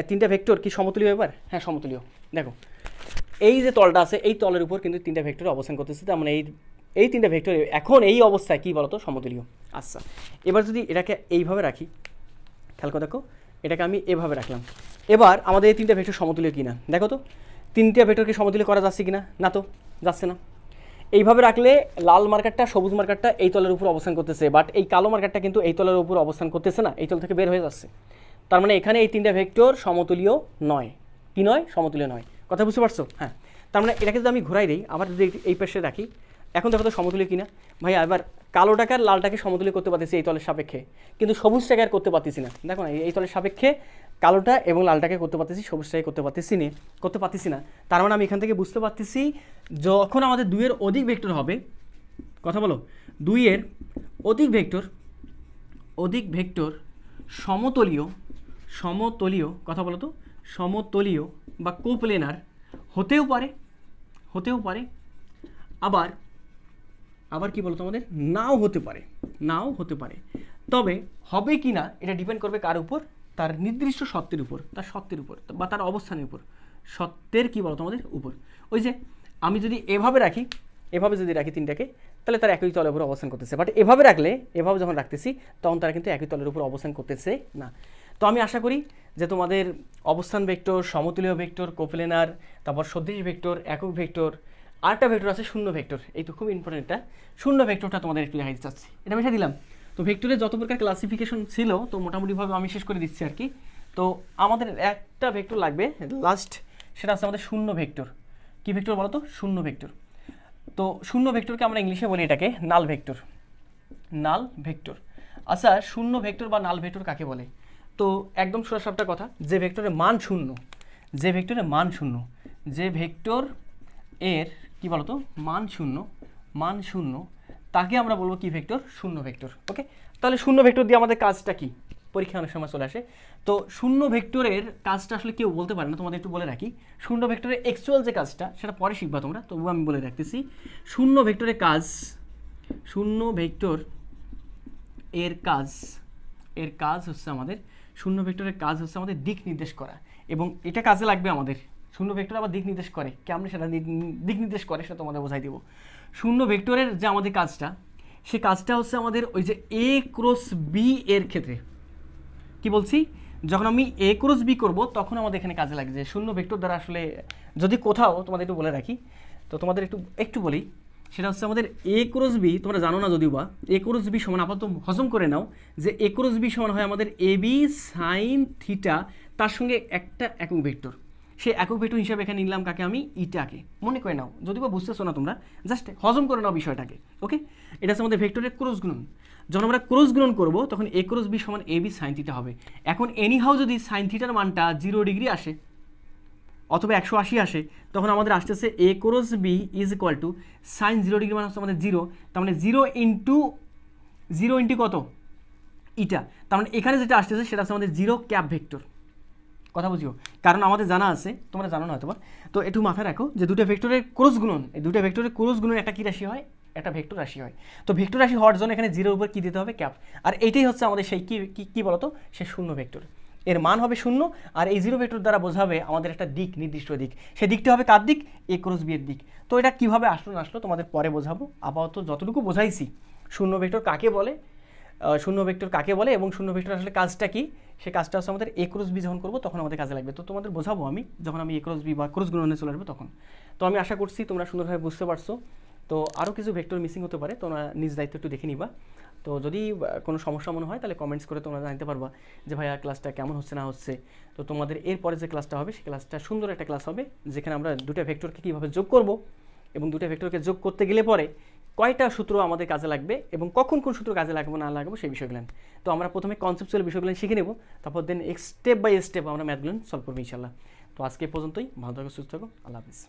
তিনটা ভেক্টর কি সমতুল্য এবার? হ্যাঁ সমতুল্য। দেখো এই যে তলটা আছে এই তলের উপর কিন্তু তিনটা ভেক্টর অবস্থান করতেছে, তার মানে এই তিনটা ভেক্টর এখন এই অবস্থায় কী বলতো সমতুল্য। আচ্ছা এবার যদি এটাকে এইভাবে রাখি, খেয়াল করে দেখো এটাকে আমি এভাবে রাখলাম, এবার আমাদের এই তিনটা ভেক্টর সমতুল্য কিনা দেখো তো, তিনটা ভেক্টরকে সমতুল্য করা যাচ্ছে কিনা? না তো যাচ্ছে না। এইভাবে রাখলে লাল মার্কারটা সবুজ মার্কারটা এই তলের উপর অবস্থান করতেছে, বাট এই কালো মার্কারটা কিন্তু এই তলের উপর অবস্থান করতেছে না, এই তল থেকে বের হয়ে যাচ্ছে। তার মানে এখানে এই তিনটা ভেক্টর সমতুল্য নয়। কি নয়? সমতুল্য নয়। কথা বুঝতে পারছো? হ্যাঁ। তার মানে এটাকে যদি আমি ঘুরাই দিই, আবার যদি এই পাশে রাখি, এখন দেখো তো সমতুল্য কিনা। ভাইয়া এবার কালোটাকে আর লালটাকে সমতুল্য করতে পারতেছি এই তলের সাপেক্ষে, কিন্তু সবুজটাকে আর করতে পারতেছি না। দেখো না এই তলের সাপেক্ষে কালোটা এবং লালটাকে করতে পারতেছি, সবুজটাকে করতে পারতেছি না। তার মানে আমি এখান থেকে বুঝতে পারতেছি যখন আমাদের দুইয়ের অধিক ভেক্টর হবে, কথা বলো, দুইয়ের অধিক ভেক্টর সমতলীয় কথা বলো তো, সমতলীয় বা কোপ্লেনার হতেও পারে আবার কি বলতো আমাদের নাও হতে পারে। তবে হবে কি না এটা ডিপেন্ড করবে কার উপর? তার নির্দিষ্ট সত্যের উপর, তার সত্যের উপর বা তার অবস্থানের উপর, সত্যের কি বলতো আমাদের উপর। ওই যে আমি যদি এভাবে যদি রাখি তিনটাকে, তাহলে তারা একই তলের উপর অবস্থান করতেছে, বাট এভাবে যখন রাখতেছি তখন তারা কিন্তু একই তলের উপর অবস্থান করতেছে না। তো আমি আশা করি যে তোমাদের অবস্থান ভেক্টর, সমতুল্য ভেক্টর, কোপ্লেনার, তারপর সদৃশ ভেক্টর, একক ভেক্টর, আরেকটা ভেক্টর আছে শূন্য ভেক্টর, এই তো খুব ইম্পর্টেন্ট একটা শূন্য ভেক্টরটা তোমাদের একটু দেখাতে চাচ্ছি, এটা আমি দিলাম। তো ভেক্টরের যত প্রকার ক্লাসিফিকেশন ছিল তো মোটামুটিভাবে আমি শেষ করে দিচ্ছি আর কি। তো আমাদের একটা ভেক্টর লাগবে লাস্ট, সেটা আছে আমাদের শূন্য ভেক্টর। কি ভেক্টর বলো তো? শূন্য ভেক্টর। তো শূন্য ভেক্টরকে আমরা ইংলিশে বলি এটাকে নাল ভেক্টর। আচ্ছা শূন্য ভেক্টর বা নাল ভেক্টর কাকে বলে? তো একদম সোজাসাপটা কথা, যে ভেক্টরের মান শূন্য, যে ভেক্টর এর কি বলতো মান শূন্য তাকে আমরা বলবো কি ভেক্টর? শূন্য ভেক্টর। ওকে, তাহলে শূন্য ভেক্টর দিয়ে আমাদের কাজটা কি? পরীক্ষা অনেক সময় চলে আসে। তো শূন্য ভেক্টরের কাজটা আসলে কেউ বলতে পারে না, তোমাদের একটু বলে রাখি। শূন্য ভেক্টরের অ্যাকচুয়াল যে কাজটা সেটা পরে শিখবা তোমরা, তবুও আমি বলে রাখতেছি। শূন্য ভেক্টর এর কাজ হচ্ছে আমাদের দিক নির্দেশ করা, এবং এটা কাজে লাগবে আমাদের। শূন্য ভেক্টর আবার দিক নির্দেশ করে, কেমন সেটা দিক নির্দেশ করে সেটা তোমাদের বোঝাই দেবো। শূন্য ভেক্টরের যে আমাদের কাজটা, সে কাজটা হচ্ছে আমাদের ওই যে এ ক্রস বি এর ক্ষেত্রে কি বলছি, যখন আমি এ ক্রস বি করবো তখন আমাদের এখানে কাজে লাগে। যে শূন্য ভেক্টর দ্বারা আসলে যদি কোথাও তোমাদের একটু বলে রাখি, তো তোমাদের একটু বলি, সেটা হচ্ছে আমাদের এ ক্রস বি, তোমরা জানো না যদিও বা, এ ক্রস বি সমান আপাতত হজম করে নাও যে এ ক্রস বি সমান হয় আমাদের এ বি সাইন থিটা, তার সঙ্গে একটা একক ভেক্টর। সেই একক ভেক্টর হিসাবে এখানে নিলাম কাকে? আমি ইটাকে। মনে করে নাও, যদিও বা বুঝতেছো না তোমরা, জাস্ট হজম করে নাও বিষয়টাকে। ওকে, এটা হচ্ছে আমাদের ভেক্টরের ক্রস গুণন। যখন আমরা ক্রস গুণন করবো তখন এ ক্রস বি সমান এ বি সাইন থিটা হবে। এখন এনিহাউ যদি সাইন থিটার মানটা 0 ডিগ্রি আসে অথবা 180 আসে, তখন আমাদের আসতেছে A cross B is equal to sine 0 degree মানে হচ্ছে আমাদের 0, তার মানে 0 ইন্টু কত? ইটা। তার মানে এখানে যেটা আসতেছে সেটা হচ্ছে আমাদের 0 ক্যাপ ভেক্টর। কথা বুঝিও, কারণ আমাদের জানা আছে, তোমরা জানো না হয়তো, তো একটু মাথায় রাখো যে দুটো ভেক্টরের ক্রস গুণন, এই দুটো ভেক্টরের ক্রস গুণন একটা কি রাশি হয়? একটা ভেক্টর রাশি হয়। তো ভেক্টর রাশি হওয়ার জন্য এখানে 0 উপর কি দিতে হবে? ক্যাপ। আর এইটাই হচ্ছে আমাদের সেই কি বলতো, সে শূন্য ভেক্টর, এর মান হবে 0, আর এই 0 ভেক্টর দ্বারা বোঝাবে আমাদের একটা দিক, নির্দিষ্ট দিক। সেই দিকটা হবে কার দিক? এ ক্রস বি এর দিক। তো এটা কিভাবে আসলো না আসলো তোমাদের পরে বোঝাবো, আপাতত যতটুকু বোঝাইছি শূন্য ভেক্টর কাকে বলে, এবং শূন্য ভেক্টর আসলে কাজটা কি, সে কাজটা হচ্ছে আমাদের এ ক্রস বি যখন করবো তখন আমাদের কাজে লাগবে। তো তোমাদের বোঝাবো আমি যখন আমি এ ক্রস বি বা ক্রস গুণনে চলে আসবো তখন। তো আমি আশা করছি তোমরা সুন্দরভাবে বুঝতে পারছো। তো আরও কিছু ভেক্টর মিসিং হতে পারে, তোমরা নিজ দায়িত্ব একটু দেখে নিবা। তো যদি কোনো সমস্যা মনে হয় তাহলে কমেন্টস করে তোমরা জানতে পারবা যে ভাইয়া ক্লাসটা কেমন হচ্ছে না হচ্ছে। তো তোমাদের এরপরে যে ক্লাসটা হবে সেই ক্লাসটা সুন্দর একটা ক্লাস হবে, যেখানে আমরা দুটো ভেক্টরকে কীভাবে যোগ করব, এবং দুটো ভেক্টরকে যোগ করতে গেলে পরে কয়টা সূত্র আমাদের কাজে লাগবে এবং কখন কোন সূত্র কাজে লাগবে না লাগবে সেই বিষয়গুলো। তো আমরা প্রথমে কনসেপচুয়াল বিষয়গুলো শিখে নেব, তারপর দেন স্টেপ বাই স্টেপ আমরা ম্যাথগুলো সলভ করবো ইনশাল্লাহ। তো আজকে পর্যন্তই, ভালো থাকো, সুস্থ থাকো, আল্লাহ হাফিজ।